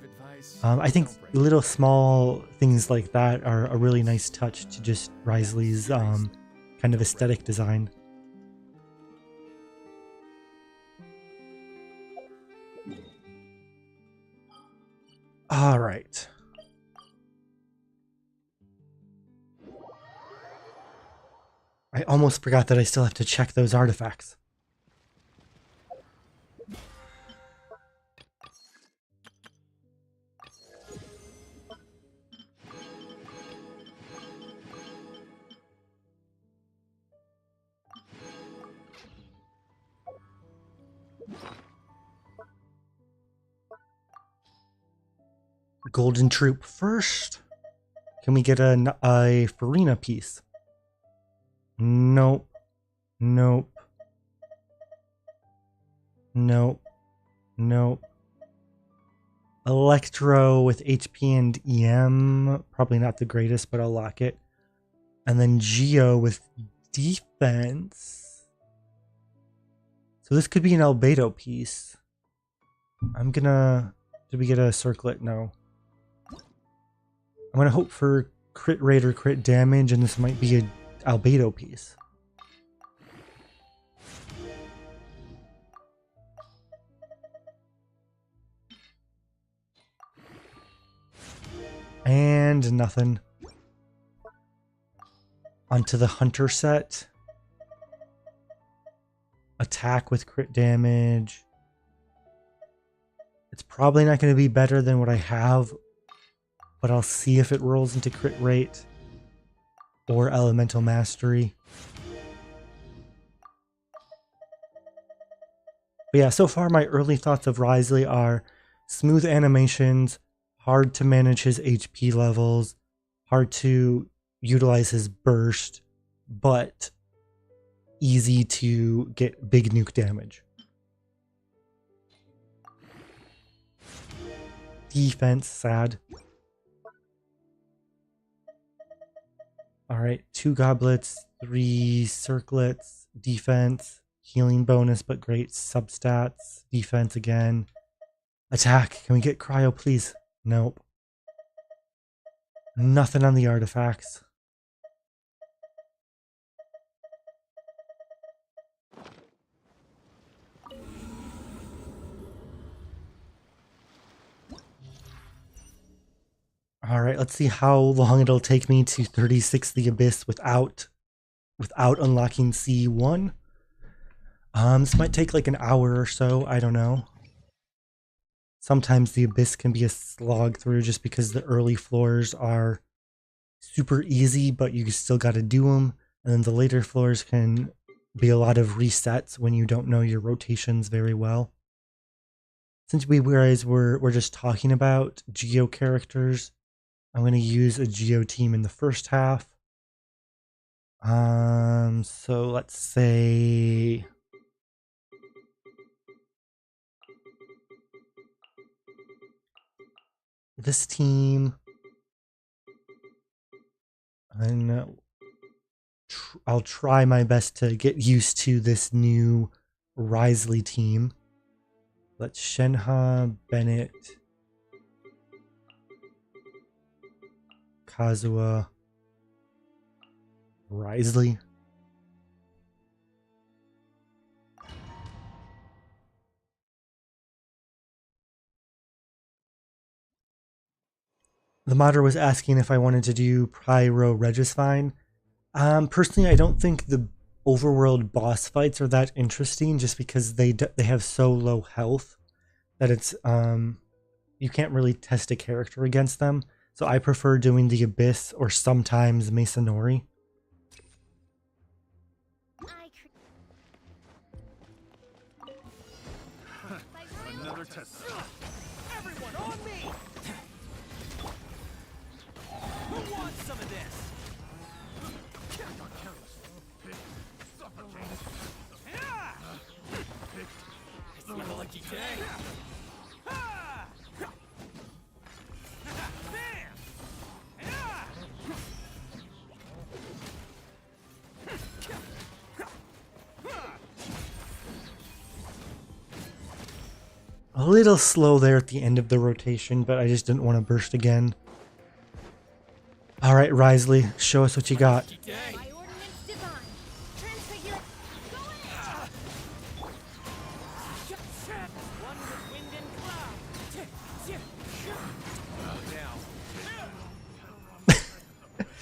I think little small things like that are a really nice touch to just Wriothesley's kind of aesthetic design. All right. I almost forgot that I still have to check those artifacts. Golden Troop first. Can we get a Farina piece? Nope. Nope. Nope. Nope. Electro with HP and EM. Probably not the greatest, but I'll lock it. And then Geo with defense. So this could be an Albedo piece. I'm gonna... Did we get a circlet? No. I'm gonna hope for crit rate or crit damage, and this might be a Albedo piece. And nothing. Onto the Hunter set. Attack with crit damage. It's probably not going to be better than what I have, but I'll see if it rolls into crit rate or elemental mastery. But yeah, so far my early thoughts of Wriothesley are smooth animations, hard to manage his HP levels, hard to utilize his burst, but easy to get big nuke damage. Defense, sad. Alright, 2 goblets, 3 circlets, defense, healing bonus, but great substats, defense again. Attack, can we get cryo, please? Nope. Nothing on the artifacts. Alright, let's see how long it'll take me to 36 the Abyss without unlocking C1. This might take like an hour or so, I don't know. Sometimes the Abyss can be a slog through just because the early floors are super easy, but you still gotta do them. And then the later floors can be a lot of resets when you don't know your rotations very well. Since we realize we're just talking about Geo characters, I'm going to use a Geo team in the first half. So let's say... this team... And I'll try my best to get used to this new Wriothesley team. Let's Shenhe, Bennett... Kazuha, Wriothesley. The modder was asking if I wanted to do Pyro Regisfine. Personally, I don't think the overworld boss fights are that interesting, just because they have so low health that it's you can't really test a character against them. So I prefer doing the Abyss or sometimes Masonori. Another test. Everyone on me! Who wants some of this? It's not a lucky day. A little slow there at the end of the rotation, but I just didn't want to burst again. Alright, Wriothesley, show us what you got. My ordinance divine. Transfigure. One with wind and cloud. Now.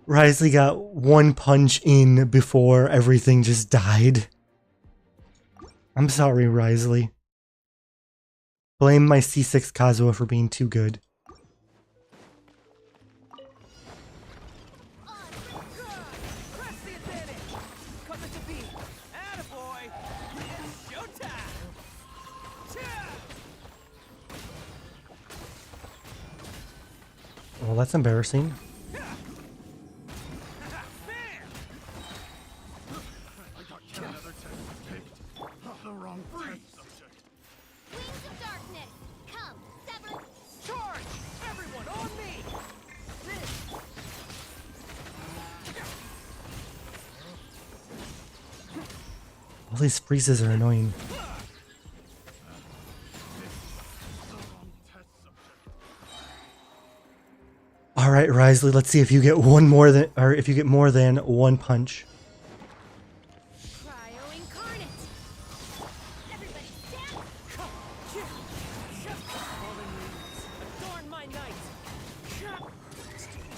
Wriothesley got one punch in before everything just died. I'm sorry, Wriothesley. Blame my C6 Kazuha for being too good. Press the advantage. Come to beat. Attaboy. It's showtime. Well, that's embarrassing. Wings of darkness, come, sever. Charge! Everyone on me! All these freezes are annoying. All right, Wriothesley, let's see if you get one more than, or if you get more than one punch. Wrio incarnate. Everybody stand. Fallen leaves, adorn my night! Let's begin.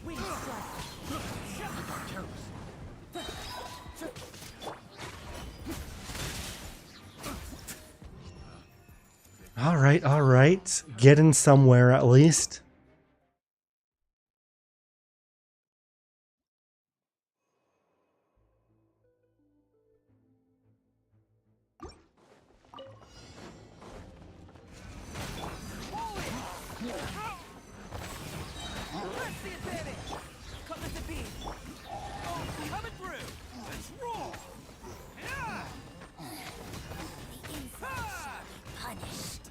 Wing strike! All right. Getting somewhere at least. Press the advantage! Come at the beam! Oh, coming through! Let's roll! Yeah! The inside shall be punished.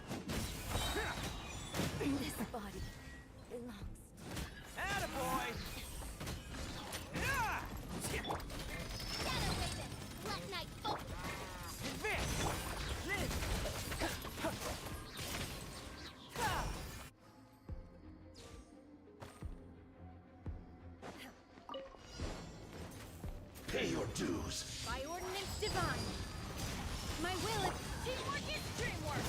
This body belongs. Attaboy! Yeah! Shadow Raven, Black Knight focus. Advance! Live! Pay your dues. By ordinance divine. My will is teamwork is dreamwork.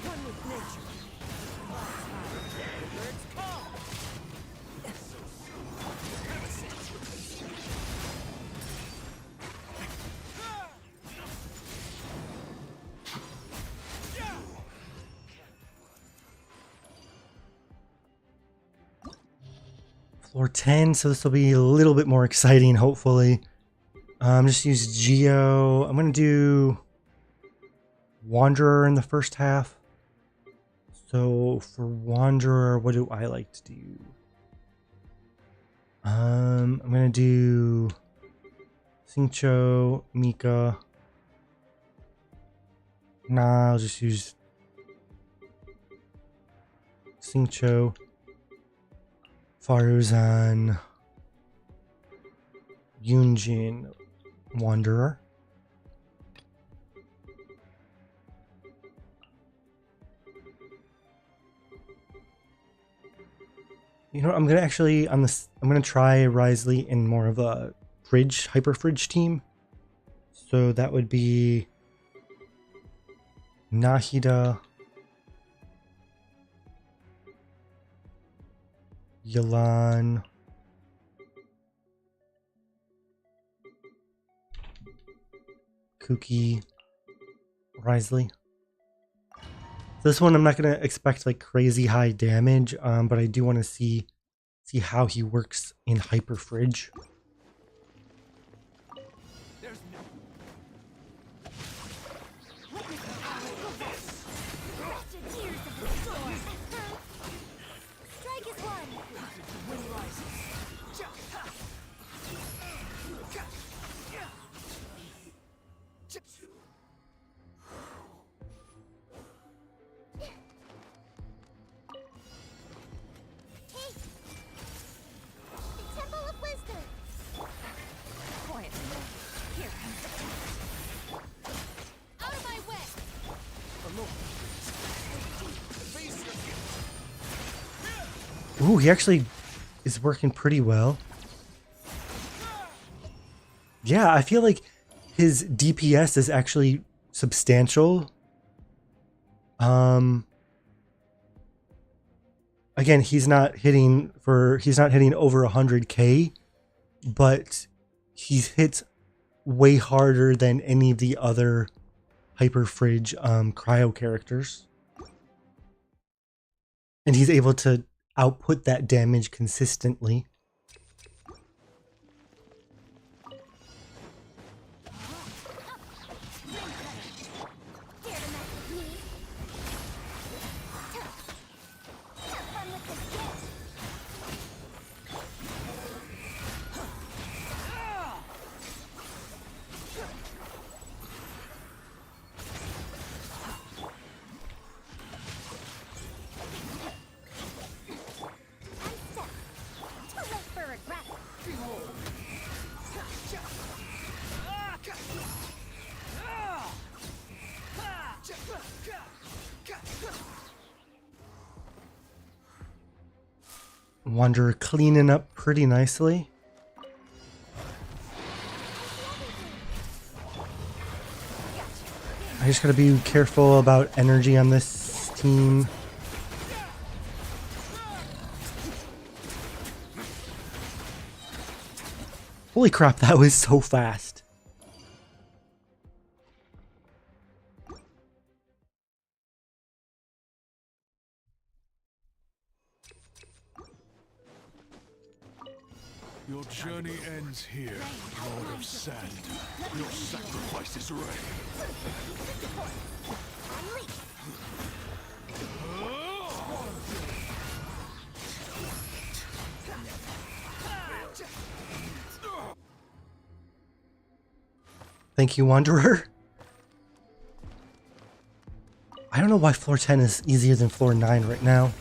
One with nature. The birds come! Floor 10, so this will be a little bit more exciting, hopefully. Just use Geo. I'm going to do Wanderer in the first half. So for Wanderer, what do I like to do? I'm going to do Xingqiu, Mika. Nah, I'll just use Xingqiu, Faruzan, Yunjin, Wanderer. You know what, I'm gonna actually on this I'm gonna try Wriothesley in more of a hyper fridge team. So that would be Nahida, Yalan, Kuki, Wriothesley. This one I'm not gonna expect like crazy high damage, but I do want to see how he works in hyper fridge. There's no... Wretched tears of the storm. Strike is one. The wind rises. Hey. The Temple of Wisdom. Quiet. Here. Out of my way. Ooh, he actually is working pretty well. Yeah, I feel like his DPS is actually substantial. Again, he's not hitting over 100k, but he hits way harder than any of the other hyper fridge cryo characters. And he's able to output that damage consistently. Dare to mess with me? Have fun with this gift. Unstuck. Too late for regret. Wanderer cleaning up pretty nicely. I just gotta be careful about energy on this team. Holy crap, that was so fast. Your journey ends here, Lord of Sand. Your sacrifice is ready. Thank you, Wanderer. I don't know why floor 10 is easier than floor 9 right now. Make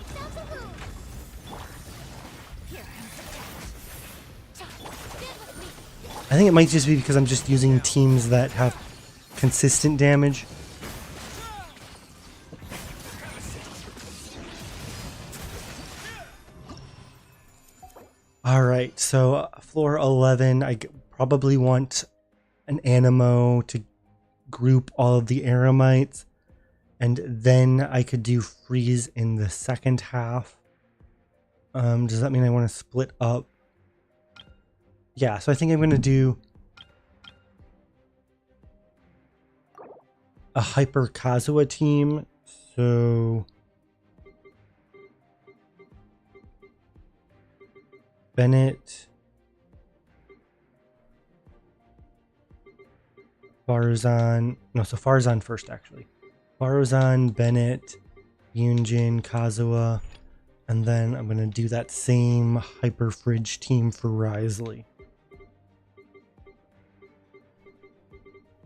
yourselves at home. I think it might just be because I'm just using teams that have consistent damage. Alright, so floor 11, I probably want an Animo to group all of the Aramites, and then I could do freeze in the second half. Does that mean I want to split up? Yeah, so I think I'm going to do a Hyper Kazuha team. So Bennett, Farzan, no, so Farzan first actually. Farzan, Bennett, Yunjin, Kazuha, and then I'm going to do that same Hyper Fridge team for Wriothesley.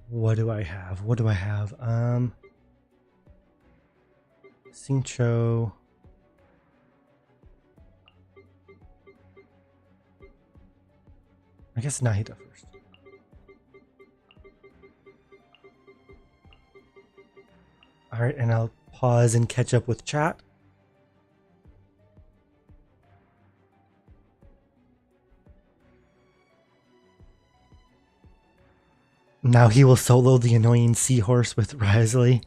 What do I have? What do I have? Sincho. I guess Nahida first. Alright, and I'll pause and catch up with chat. Now he will solo the annoying seahorse with Wriothesley.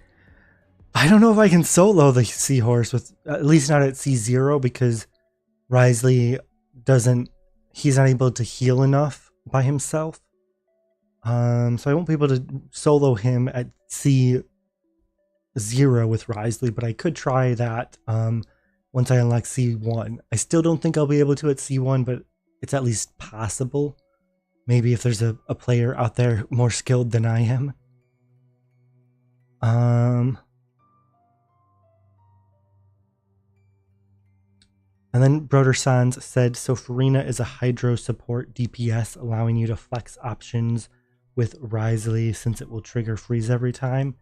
I don't know if I can solo the seahorse with, at least not at C0, because Wriothesley doesn't, he's not able to heal enough by himself. So I won't be able to solo him at C0 with Wriothesley, but I could try that once I unlock C1. I still don't think I'll be able to at C1, but it's at least possible. Maybe if there's a player out there more skilled than I am. And then Broder Sans said, so Farina is a Hydro support DPS, allowing you to flex options with Wriothesley since it will trigger freeze every time.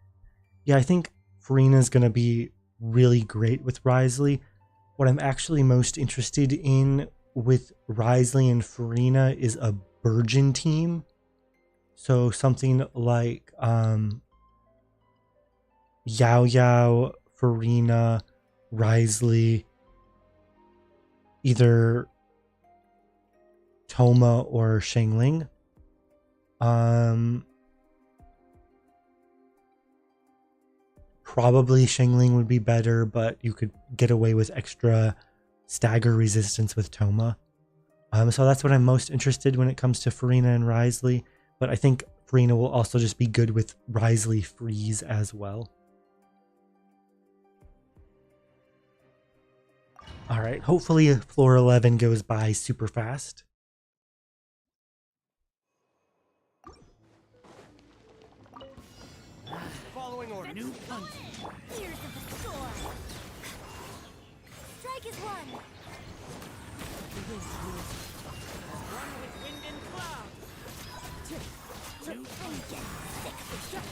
Yeah, I think Farina is going to be really great with Wriothesley. What I'm actually most interested in with Wriothesley and Farina is a Burgeon team. So something like Yao Yao, Farina, Wriothesley, either Toma or Shengling. Probably Shengling would be better, but you could get away with extra stagger resistance with Toma. So that's what I'm most interested when it comes to Farina and Wriothesley, but I think Farina will also just be good with Wriothesley freeze as well. Alright, hopefully floor 11 goes by super fast. Following order. New punch. Here's the storm. Strike is one. One with wind and cloud. I'm getting sick of this.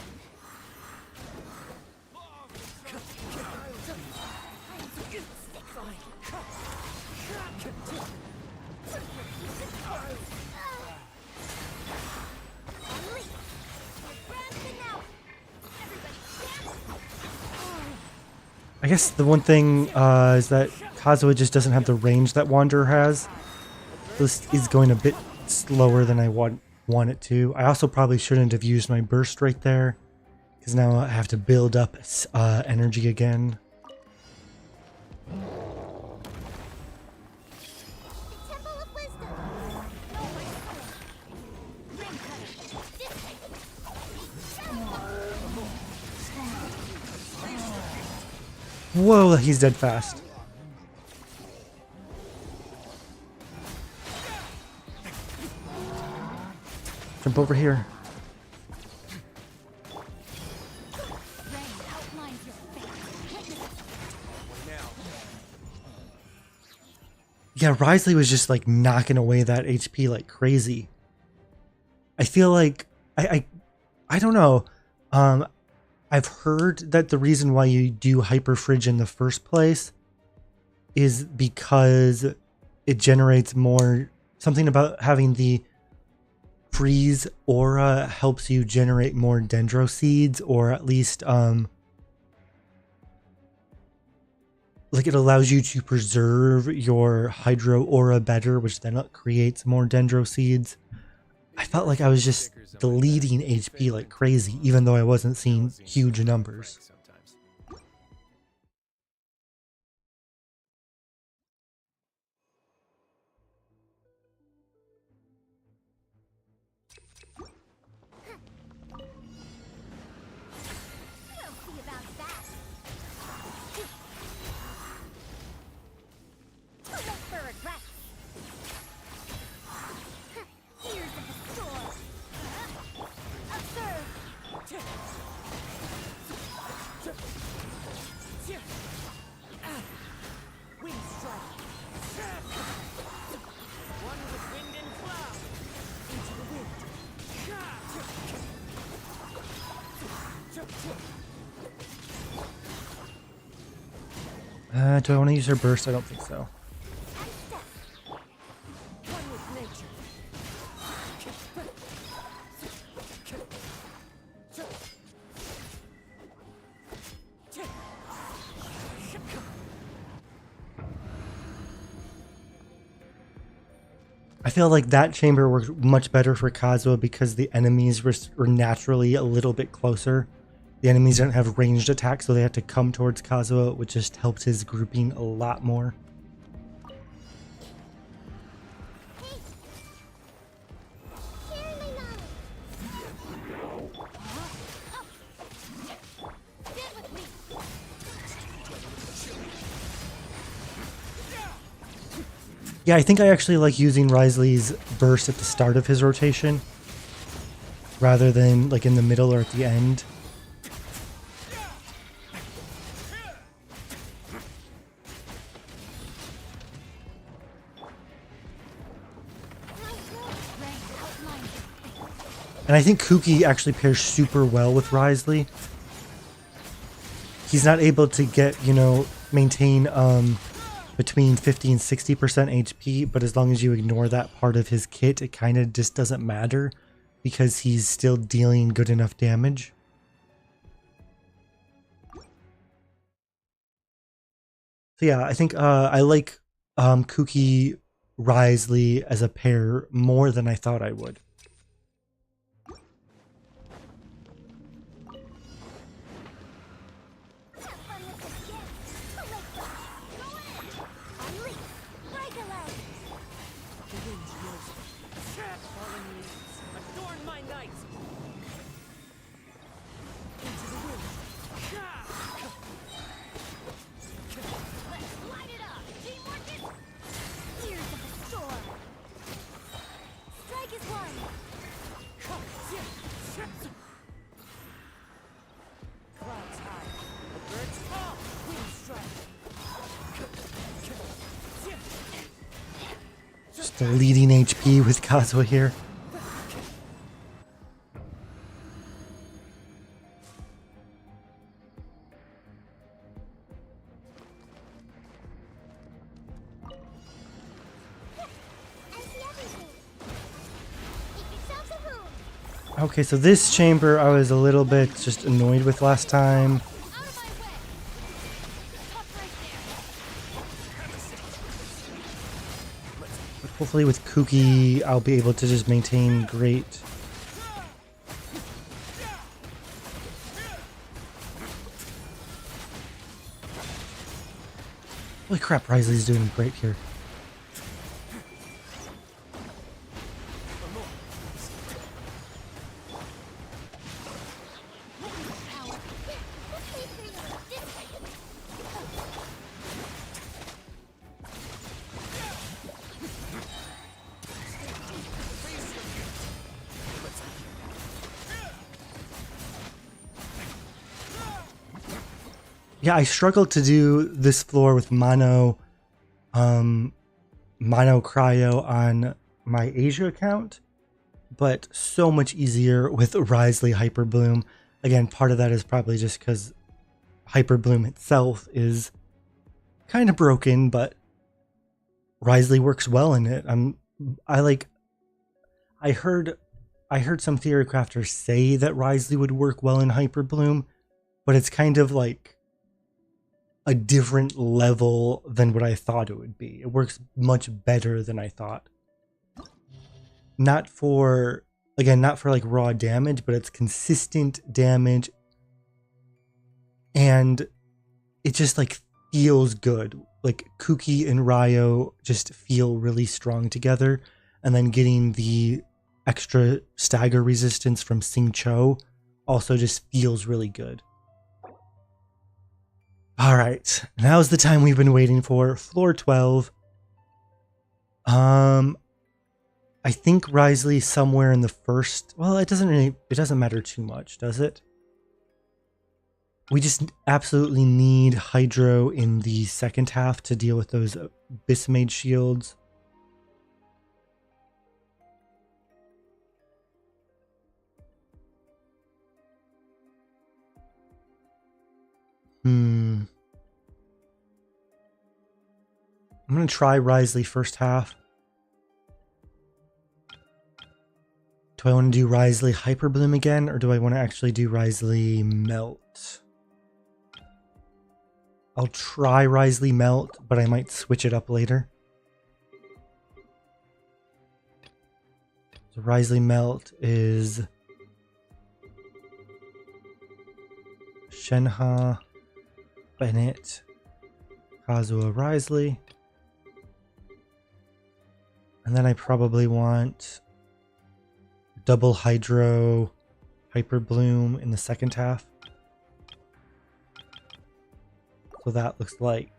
I guess the one thing is that Kazuha just doesn't have the range that Wanderer has. This is going a bit slower than I want it to. I also probably shouldn't have used my burst right there, because now I have to build up energy again. Temple of Wisdom. No way. Ring cutter. Whoa, he's dead fast. Jump over here. Yeah, Wriothesley was just like knocking away that HP like crazy. I feel like I don't know. I've heard that the reason why you do hyperfridge in the first place is because it generates more, something about having the freeze aura helps you generate more dendro seeds, or at least like it allows you to preserve your hydro aura better, which then creates more dendro seeds. I felt like I was just deleting HP like crazy, even though I wasn't seeing huge numbers. We'll see about that. Too late for regrets. Here's the storm. Observe. Wind strike. One with wind and cloud. Into the wind. Do I want to use her burst? I don't think so. One with nature. I feel like that chamber worked much better for Kazuha because the enemies were naturally a little bit closer. The enemies didn't have ranged attacks, so they had to come towards Kazuha, which just helped his grouping a lot more. Sharing my knowledge. Stand with me. Yeah, I think I actually like using Wriothesley's burst at the start of his rotation, rather than like in the middle or at the end. And I think Kuki actually pairs super well with Wriothesley. He's not able to get, maintain between 50 and 60% HP, but as long as you ignore that part of his kit, it kind of just doesn't matter because he's still dealing good enough damage. So yeah, I think I like Kuki Wriothesley as a pair more than I thought I would. Adorn my night. Into the wind. Let's light it up. Teamwork. deleting HP with Kazuha here. I see everything. Make yourselves at home. Okay, so this chamber I was a little bit just annoyed with last time. Out of my way. Stop right there. But hopefully with Kuki, I'll be able to just maintain great. Holy crap, Wriothesley's doing great here. Yeah, I struggled to do this floor with mono cryo on my Asia account, but so much easier with Wriothesley Hyper Bloom. Again, part of that is probably just because Hyper Bloom itself is kind of broken, but Wriothesley works well in it. I heard some theory crafters say that Wriothesley would work well in Hyper Bloom, but it's kind of like a different level than what I thought it would be. It works much better than I thought. Not for like raw damage, but it's consistent damage. And it just like feels good. Like Kuki and Wrio just feel really strong together. And then getting the extra stagger resistance from Sing Cho also just feels really good. All right, now's the time we've been waiting for. Floor 12. I think Wriothesley somewhere in the first. Well, it doesn't matter too much, does it? We just absolutely need Hydro in the second half to deal with those Abyss Mage shields. I'm going to try Wriothesley first half. Do I want to do Wriothesley Hyper Bloom again, or do I want to actually do Wriothesley Melt? I'll try Wriothesley Melt, but I might switch it up later. So Wriothesley Melt is Shenhe, Bennett, Kazuha, Wriothesley. And then I probably want double Hydro Hyper Bloom in the second half. So that looks like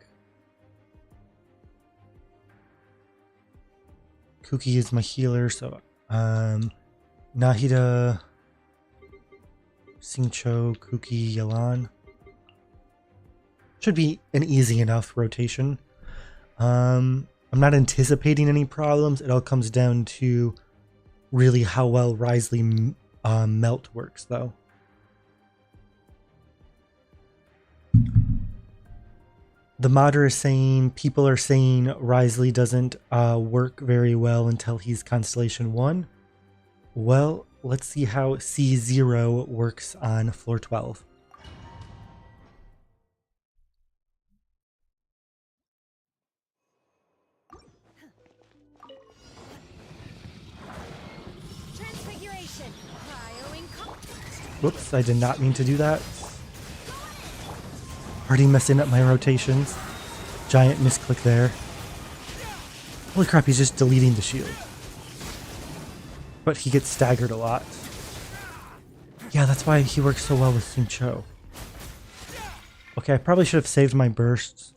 Kuki is my healer, so Nahida, Singcho, Kuki, Yelan. Should be an easy enough rotation. I'm not anticipating any problems. It all comes down to really how well Wriothesley Melt works, though. The modder is saying, people are saying Wriothesley doesn't work very well until he's Constellation 1. Well, let's see how C0 works on floor 12. Whoops, I did not mean to do that. Already messing up my rotations. Giant misclick there. Holy crap, he's just deleting the shield. But he gets staggered a lot. Yeah, that's why he works so well with Sing Cho. Okay, I probably should have saved my bursts.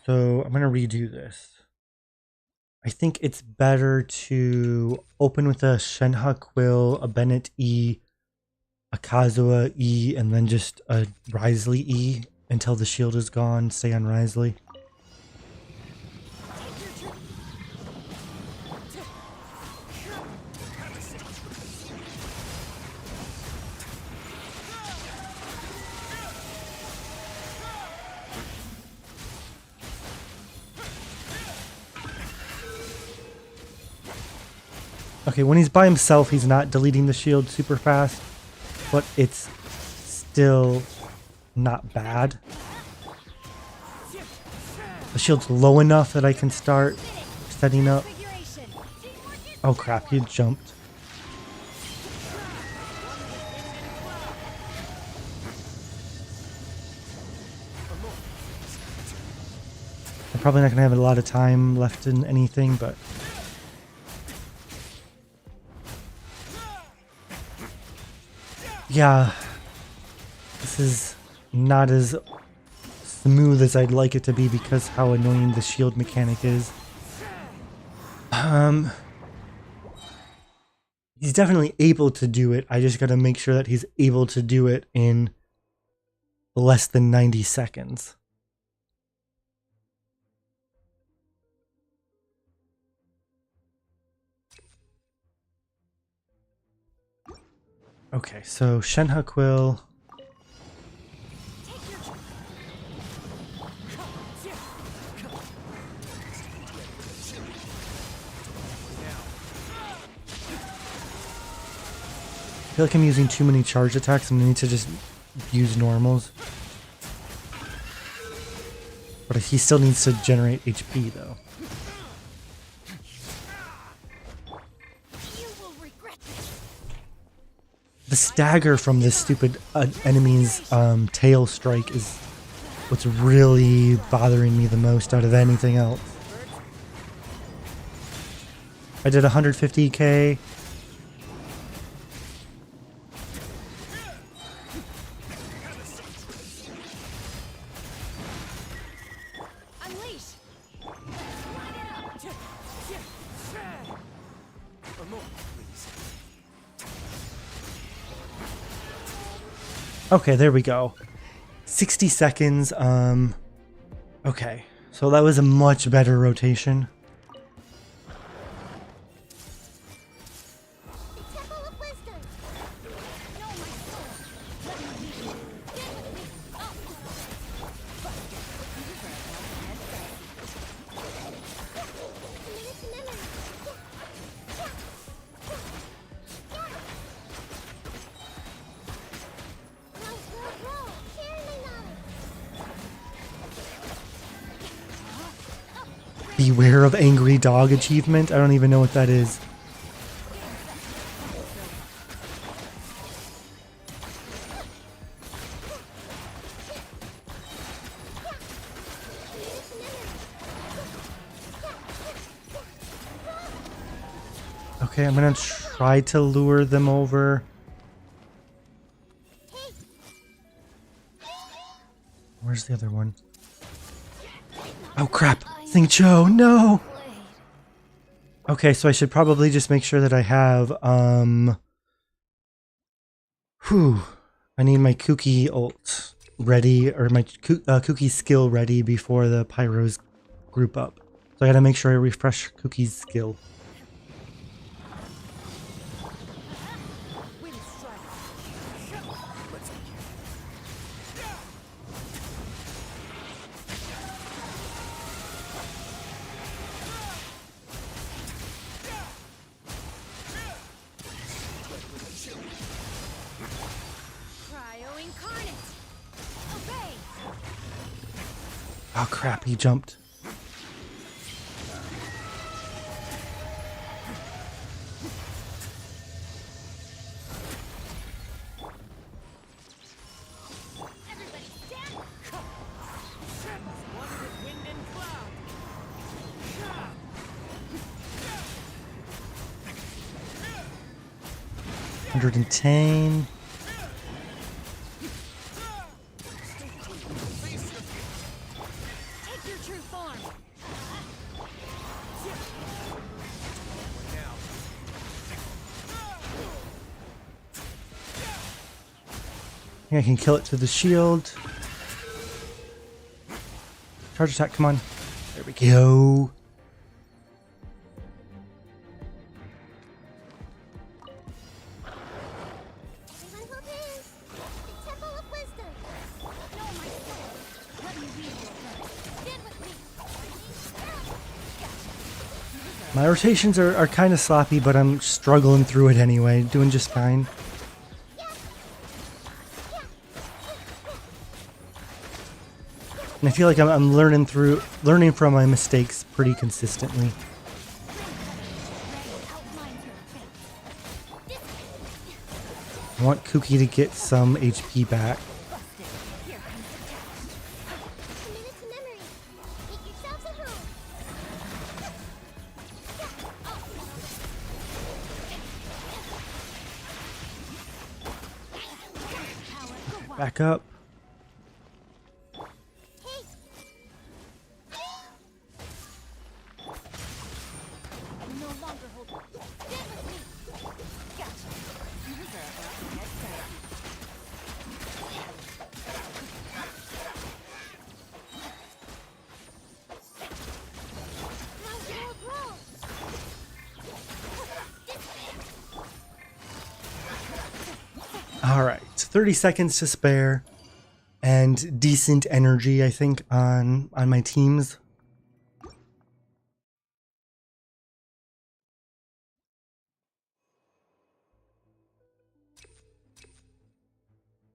So I'm going to redo this. I think it's better to open with a Shenhe Quill, a Bennett E, a Kazuha E, and then just a Wriothesley E until the shield is gone. Stay on Wriothesley. Okay, when he's by himself, he's not deleting the shield super fast, but it's still not bad. The shield's low enough that I can start setting up. Oh crap, he jumped. I'm probably not going to have a lot of time left in anything, but... yeah, this is not as smooth as I'd like it to be because how annoying the shield mechanic is. He's definitely able to do it. I just gotta make sure that he's able to do it in less than 90 seconds. Okay, so Shenhe Quill. I feel like I'm using too many charge attacks and I need to just use normals. But he still needs to generate HP though. The stagger from this stupid enemy's tail strike is what's really bothering me the most out of anything else. I did 150k. Okay, there we go. 60 seconds. Okay, so that was a much better rotation. Beware of Angry Dog achievement? I don't even know what that is. Okay, I'm gonna try to lure them over. Where's the other one? Oh crap! Sing Cho, no! Okay, so I should probably just make sure that I have, I need my Kuki ult ready, or my Kuki skill ready before the Pyros group up. So I gotta make sure I refresh Kuki's skill. Oh crap, he jumped. Everybody stand! 110. Take your true form! I can kill it to the shield. Charge attack, come on. There we go. Everyone hold hands! The Temple of Wisdom! Know my soul! Let me read your verse. Stand with me! My rotations are kind of sloppy, but I'm struggling through it anyway, doing just fine. And I feel like I'm learning from my mistakes pretty consistently. I want Cookie to get some HP back. A minute to memory. Make yourselves at home. Back up. No longer hold on. Stand with me. Gotcha. Alright, 30 seconds to spare. And decent energy, I think, on my teams.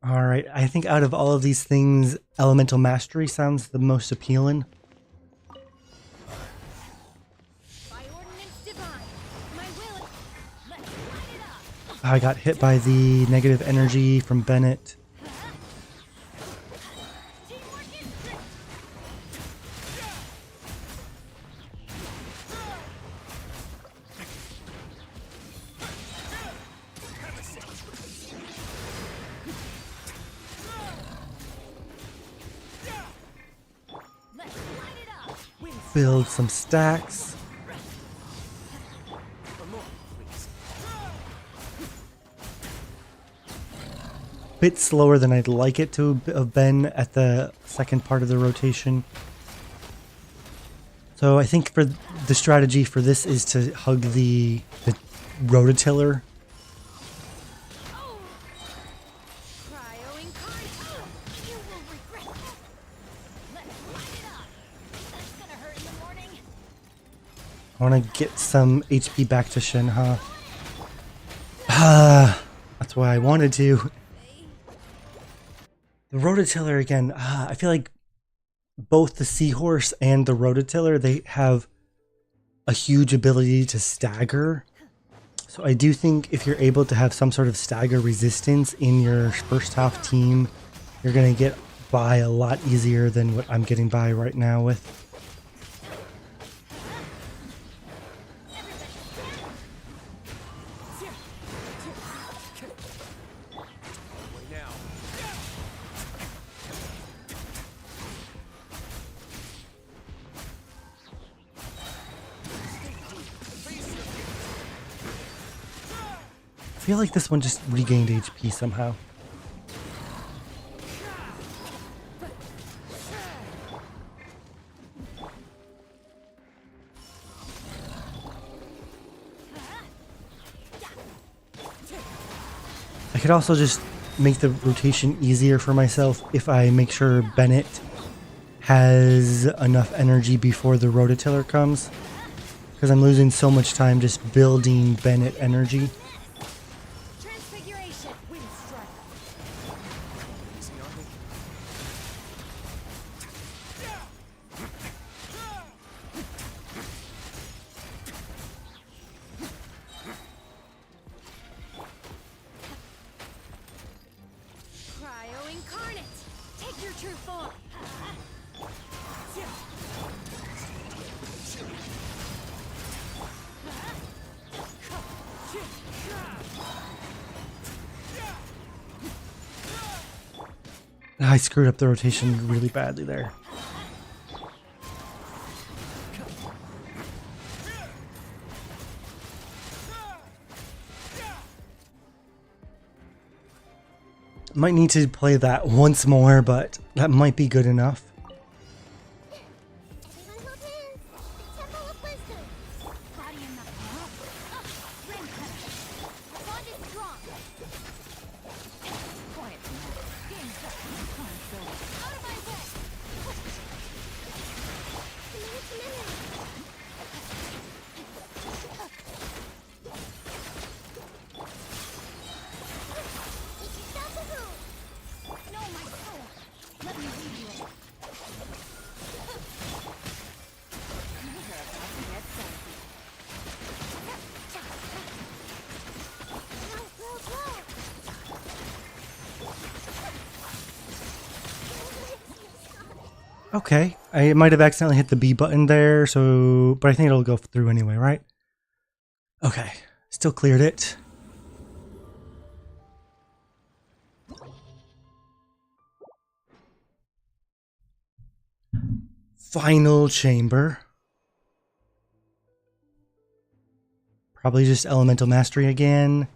Alright, I think out of all of these things, Elemental Mastery sounds the most appealing. By ordinance divine, my will. Let's light it up. I got hit by the negative energy from Bennett. Teamwork is great. Let's light it up. Build some stacks. Bit slower than I'd like it to have been at the second part of the rotation. So I think for the strategy for this is to hug the rototiller. Cryo incarnate. You will regret. Let's light it up. That's gonna hurt in the morning. I want to get some HP back to Shenhe. That's why I wanted to. The rototiller again, I feel like both the seahorse and the rototiller, they have a huge ability to stagger. So I do think if you're able to have some sort of stagger resistance in your first half team, you're going to get by a lot easier than what I'm getting by right now with. I feel like this one just regained HP somehow. I could also just make the rotation easier for myself if I make sure Bennett has enough energy before the rototiller comes. Because I'm losing so much time just building Bennett energy. Transfiguration. Wind strike. Cryo incarnate. Take your true form. I screwed up the rotation really badly there. Might need to play that once more, but that might be good enough. Everyone hold hands. The Temple of Wisdom. Body and mind. Ring cutter. Our bond is strong. Quiet now. Being set. Out of my way. A minute to memory. Let me lead you. Get sassy. Okay, I might have accidentally hit the B button there, so but I think it'll go through anyway, right? Okay, still cleared it. Final chamber. Probably just elemental mastery again.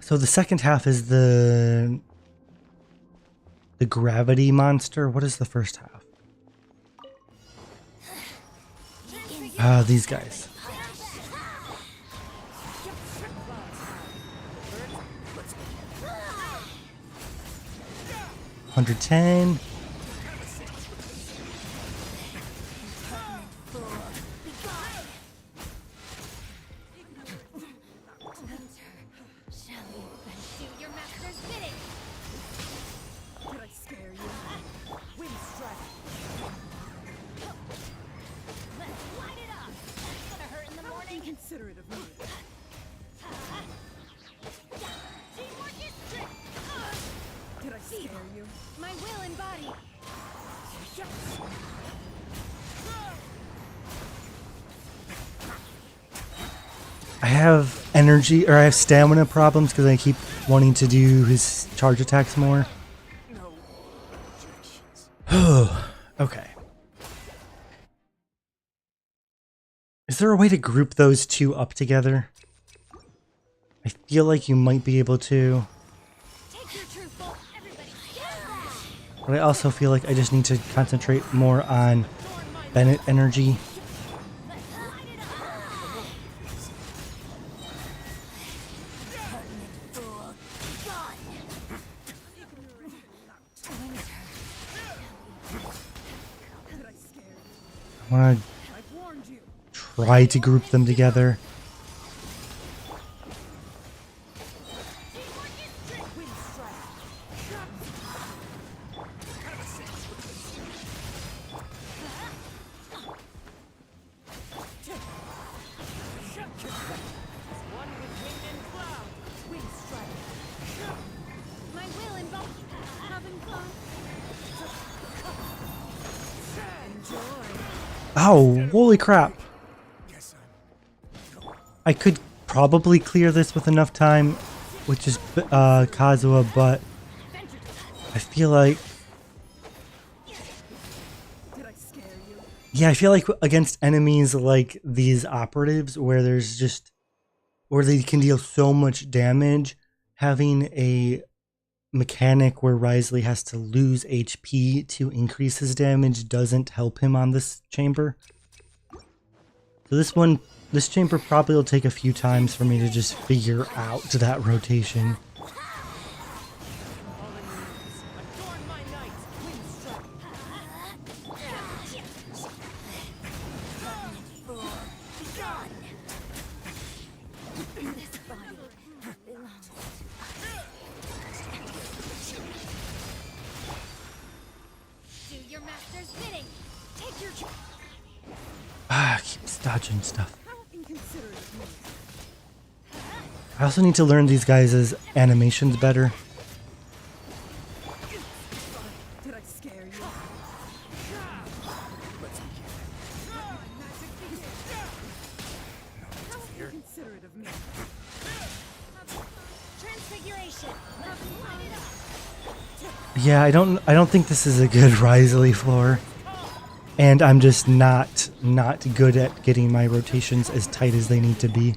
So the second half is the gravity monster. What is the first half? These guys. 110. Considerate of me. Did I scare you? My will and body. I have energy, or I have stamina problems because I keep wanting to do his charge attacks more. No objections. Okay. Is there a way to group those two up together? I feel like you might be able to. Take your truthful. Everybody. But I also feel like I just need to concentrate more on Bennett energy. I want to try to group them together. My will and body. Having fun. Oh, holy crap. I could probably clear this with enough time, which is Kazuha, but I feel like... Did I scare you? Yeah, I feel like against enemies like these operatives, where there's just... where they can deal so much damage, having a mechanic where Wriothesley has to lose HP to increase his damage doesn't help him on this chamber. So this chamber probably will take a few times for me to just figure out that rotation. Do your master's bidding. Take your Keeps dodging stuff. How inconsiderate of me. I also need to learn these guys' animations better. Did I scare you? How inconsiderate of me. transfiguration. Light it up. Yeah, I don't think this is a good Wriothesley floor. And I'm just not good at getting my rotations as tight as they need to be.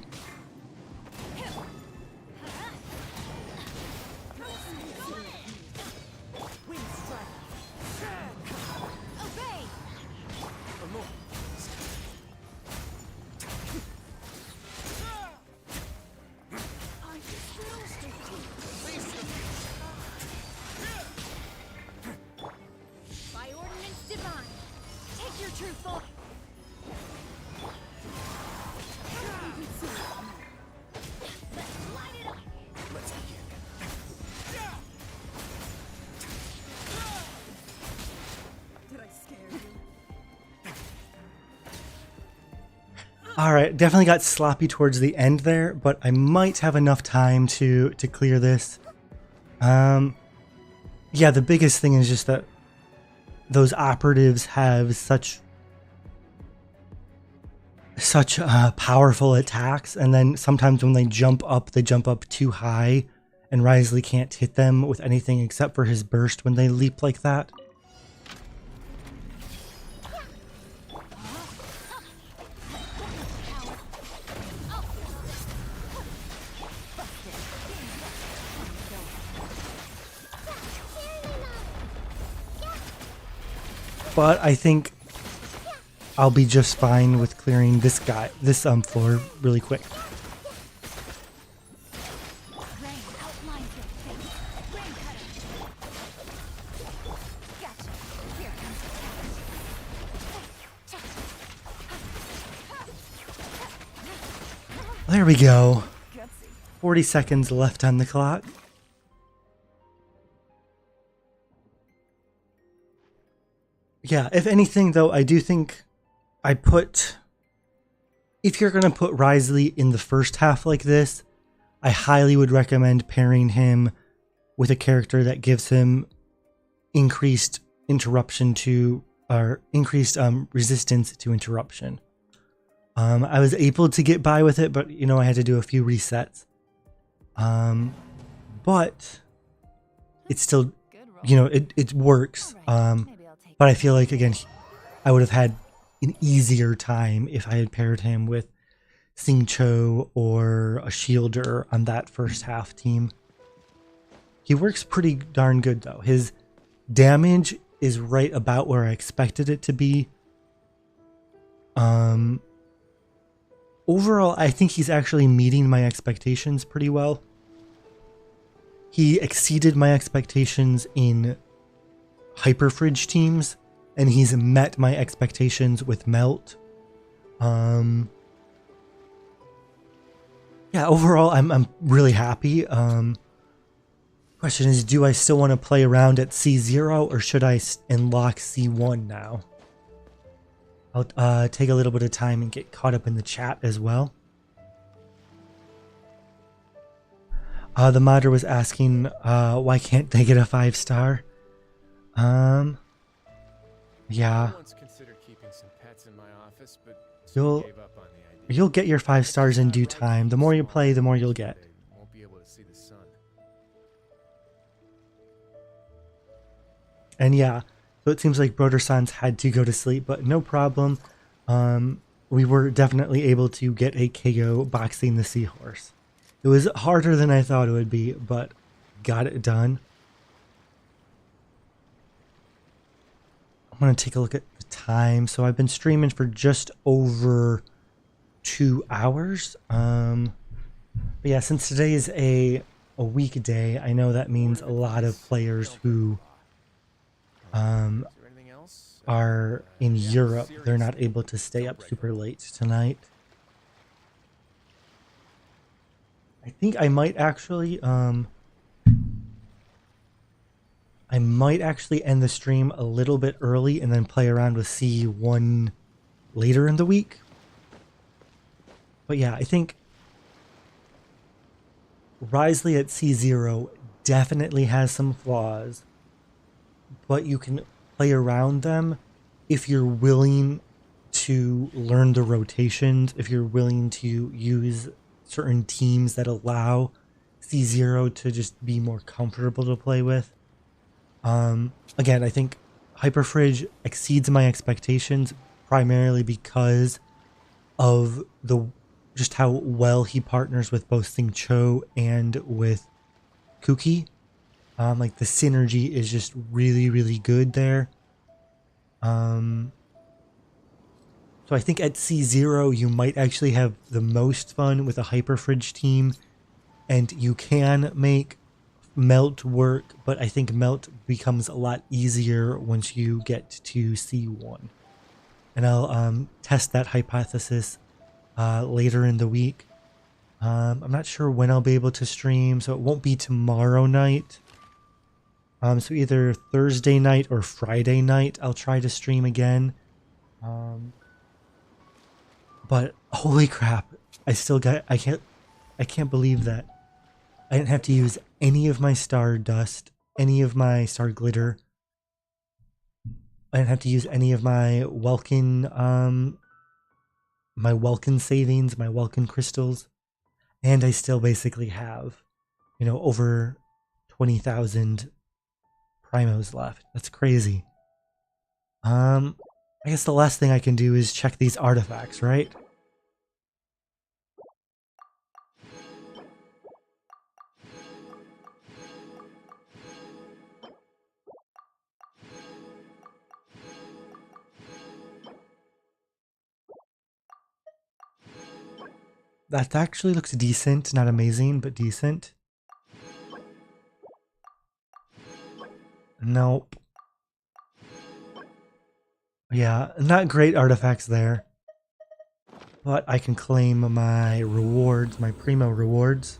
Obey. By ordinance divine. Take your truthful. Light it up. Alright, definitely got sloppy towards the end there, but I might have enough time to clear this. Yeah, the biggest thing is just that those operatives have such powerful attacks, and then sometimes when they jump up too high, and Wriothesley can't hit them with anything except for his burst when they leap like that. But I think I'll be just fine with clearing this floor really quick. There we go. 40 seconds left on the clock. Yeah, if anything though, I do think if you're going to put Wriothesley in the first half like this, I highly would recommend pairing him with a character that gives him increased resistance to interruption. I was able to get by with it, but you know, I had to do a few resets. But it's still, you know, it works. But I feel like, again, I would have had an easier time if I had paired him with Xingqiu or a Shielder on that first half team. He works pretty darn good, though. His damage is right about where I expected it to be. Overall, I think he's actually meeting my expectations pretty well. He exceeded my expectations in Hyperfridge teams, and he's met my expectations with Melt. Yeah, overall, I'm really happy. Question is, do I still want to play around at C0, or should I unlock C1 now? I'll take a little bit of time and get caught up in the chat as well. The modder was asking, why can't they get a 5-star? Yeah. You'll get your 5 stars in due time. The more you play, the more you'll get. And yeah, so it seems like Broder-sans had to go to sleep, but no problem. We were definitely able to get a KO boxing the seahorse. It was harder than I thought it would be, but got it done. I'm going to take a look at the time. So I've been streaming for just over 2 hours. But yeah, since today is a weekday, I know that means a lot of players who are in Europe, they're not able to stay up super late tonight. I think I might actually end the stream a little bit early and then play around with C1 later in the week. But yeah, I think Wriothesley at C0 definitely has some flaws, but you can play around them if you're willing to learn the rotations, if you're willing to use certain teams that allow C0 to just be more comfortable to play with. Again, I think Hyperfridge exceeds my expectations primarily because of just how well he partners with both Xingqiu and with Kuki. Like the synergy is just really, really good there. So I think at C0 you might actually have the most fun with a Hyperfridge team, and you can make Melt work, but I think Melt becomes a lot easier once you get to C1. And I'll test that hypothesis later in the week. I'm not sure when I'll be able to stream, so it won't be tomorrow night. So either Thursday night or Friday night I'll try to stream again. But holy crap, I can't believe that I didn't have to use any of my star dust, any of my star glitter. I didn't have to use any of my Welkin savings, my Welkin crystals, and I still basically have, over 20,000 primos left. That's crazy. I guess the last thing I can do is check these artifacts, right? That actually looks decent, not amazing, but decent. Nope. Yeah, not great artifacts there. But I can claim my rewards, my primo rewards.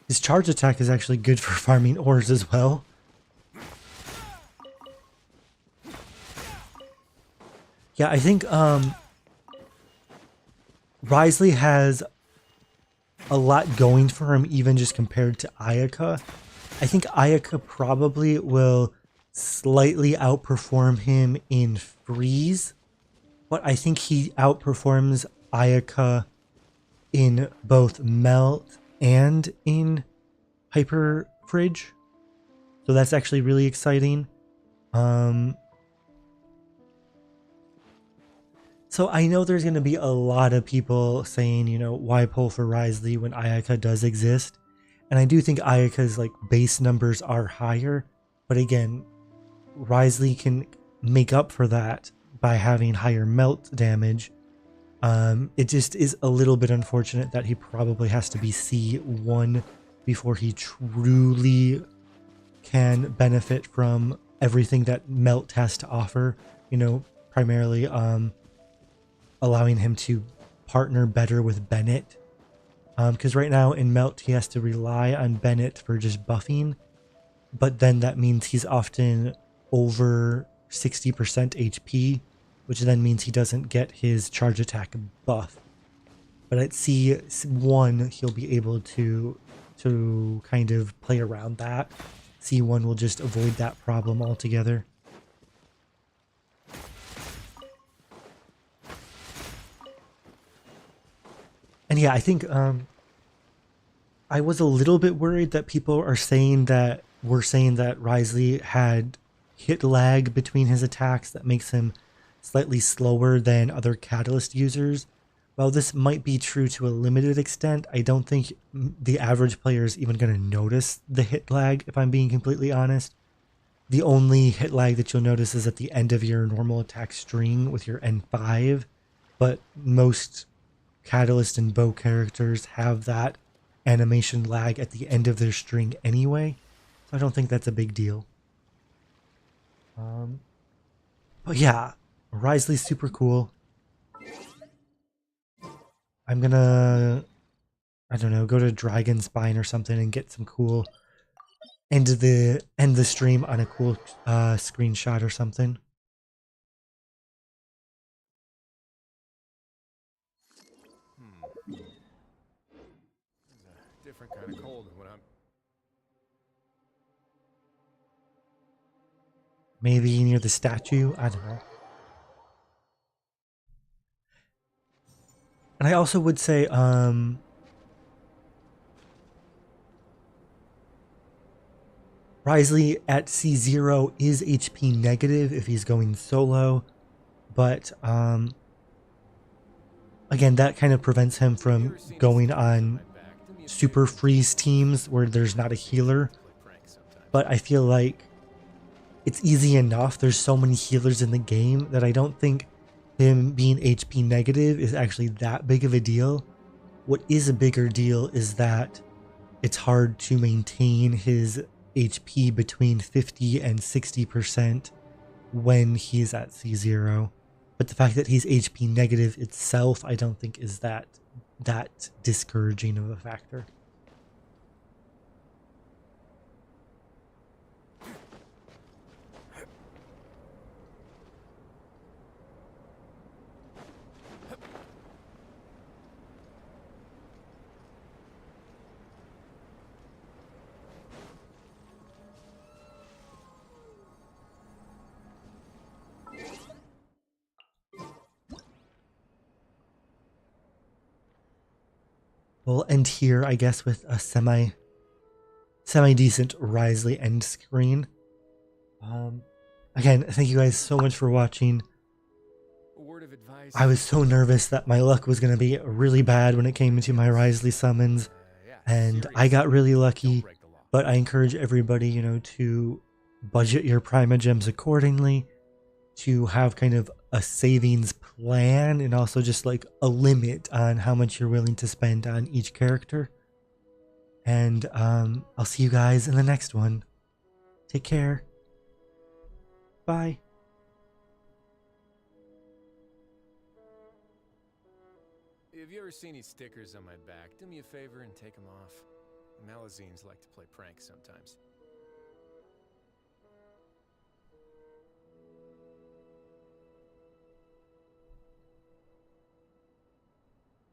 His charge attack is actually good for farming ores as well. Yeah, I think Wriothesley has a lot going for him, even just compared to Ayaka. I think Ayaka probably will slightly outperform him in freeze, but I think he outperforms Ayaka in both melt and in hyper fridge. So that's actually really exciting. So I know there's going to be a lot of people saying, why pull for Wriothesley when Ayaka does exist? And I do think Ayaka's base numbers are higher, but again, Wriothesley can make up for that by having higher melt damage. It just is a little bit unfortunate that he probably has to be C1 before he truly can benefit from everything that melt has to offer, primarily allowing him to partner better with Bennett. Because right now in Melt, he has to rely on Bennett for just buffing. But then that means he's often over 60% HP, which then means he doesn't get his charge attack buff. But at C1, he'll be able to kind of play around that. C1 will just avoid that problem altogether. And yeah, I think I was a little bit worried that people were saying that Wriothesley had hit lag between his attacks that makes him slightly slower than other Catalyst users. While this might be true to a limited extent, I don't think the average player is even going to notice the hit lag, if I'm being completely honest. The only hit lag that you'll notice is at the end of your normal attack string with your N5, but most Catalyst and Bow characters have that animation lag at the end of their string anyway, so I don't think that's a big deal. But yeah, Wriothesley's super cool. I'm gonna, I don't know, go to Dragon Spine or something and get some cool end the stream on a cool screenshot or something. Different kind of cold than what I'm. Maybe near the statue, I don't know. And I also would say, Wriothesley at C0 is HP negative if he's going solo, but again, that kind of prevents him from going on super freeze teams where there's not a healer. But I feel like it's easy enough. There's so many healers in the game that I don't think him being HP negative is actually that big of a deal. What is a bigger deal is that it's hard to maintain his HP between 50 and 60% when he's at C0. But the fact that he's HP negative itself, I don't think is that discouraging of a factor. We'll end here, I guess, with a semi decent Wriothesley end screen. Again, thank you guys so much for watching. A word of advice. I was so nervous that my luck was going to be really bad when it came to my Wriothesley summons, and I got really lucky. But I encourage everybody, you know, to budget your Primogems accordingly, to have kind of a savings plan, and also just like a limit on how much you're willing to spend on each character. And I'll see you guys in the next one. Take care. Bye. If you ever see any stickers on my back, do me a favor and take them off. Malazines like to play pranks sometimes.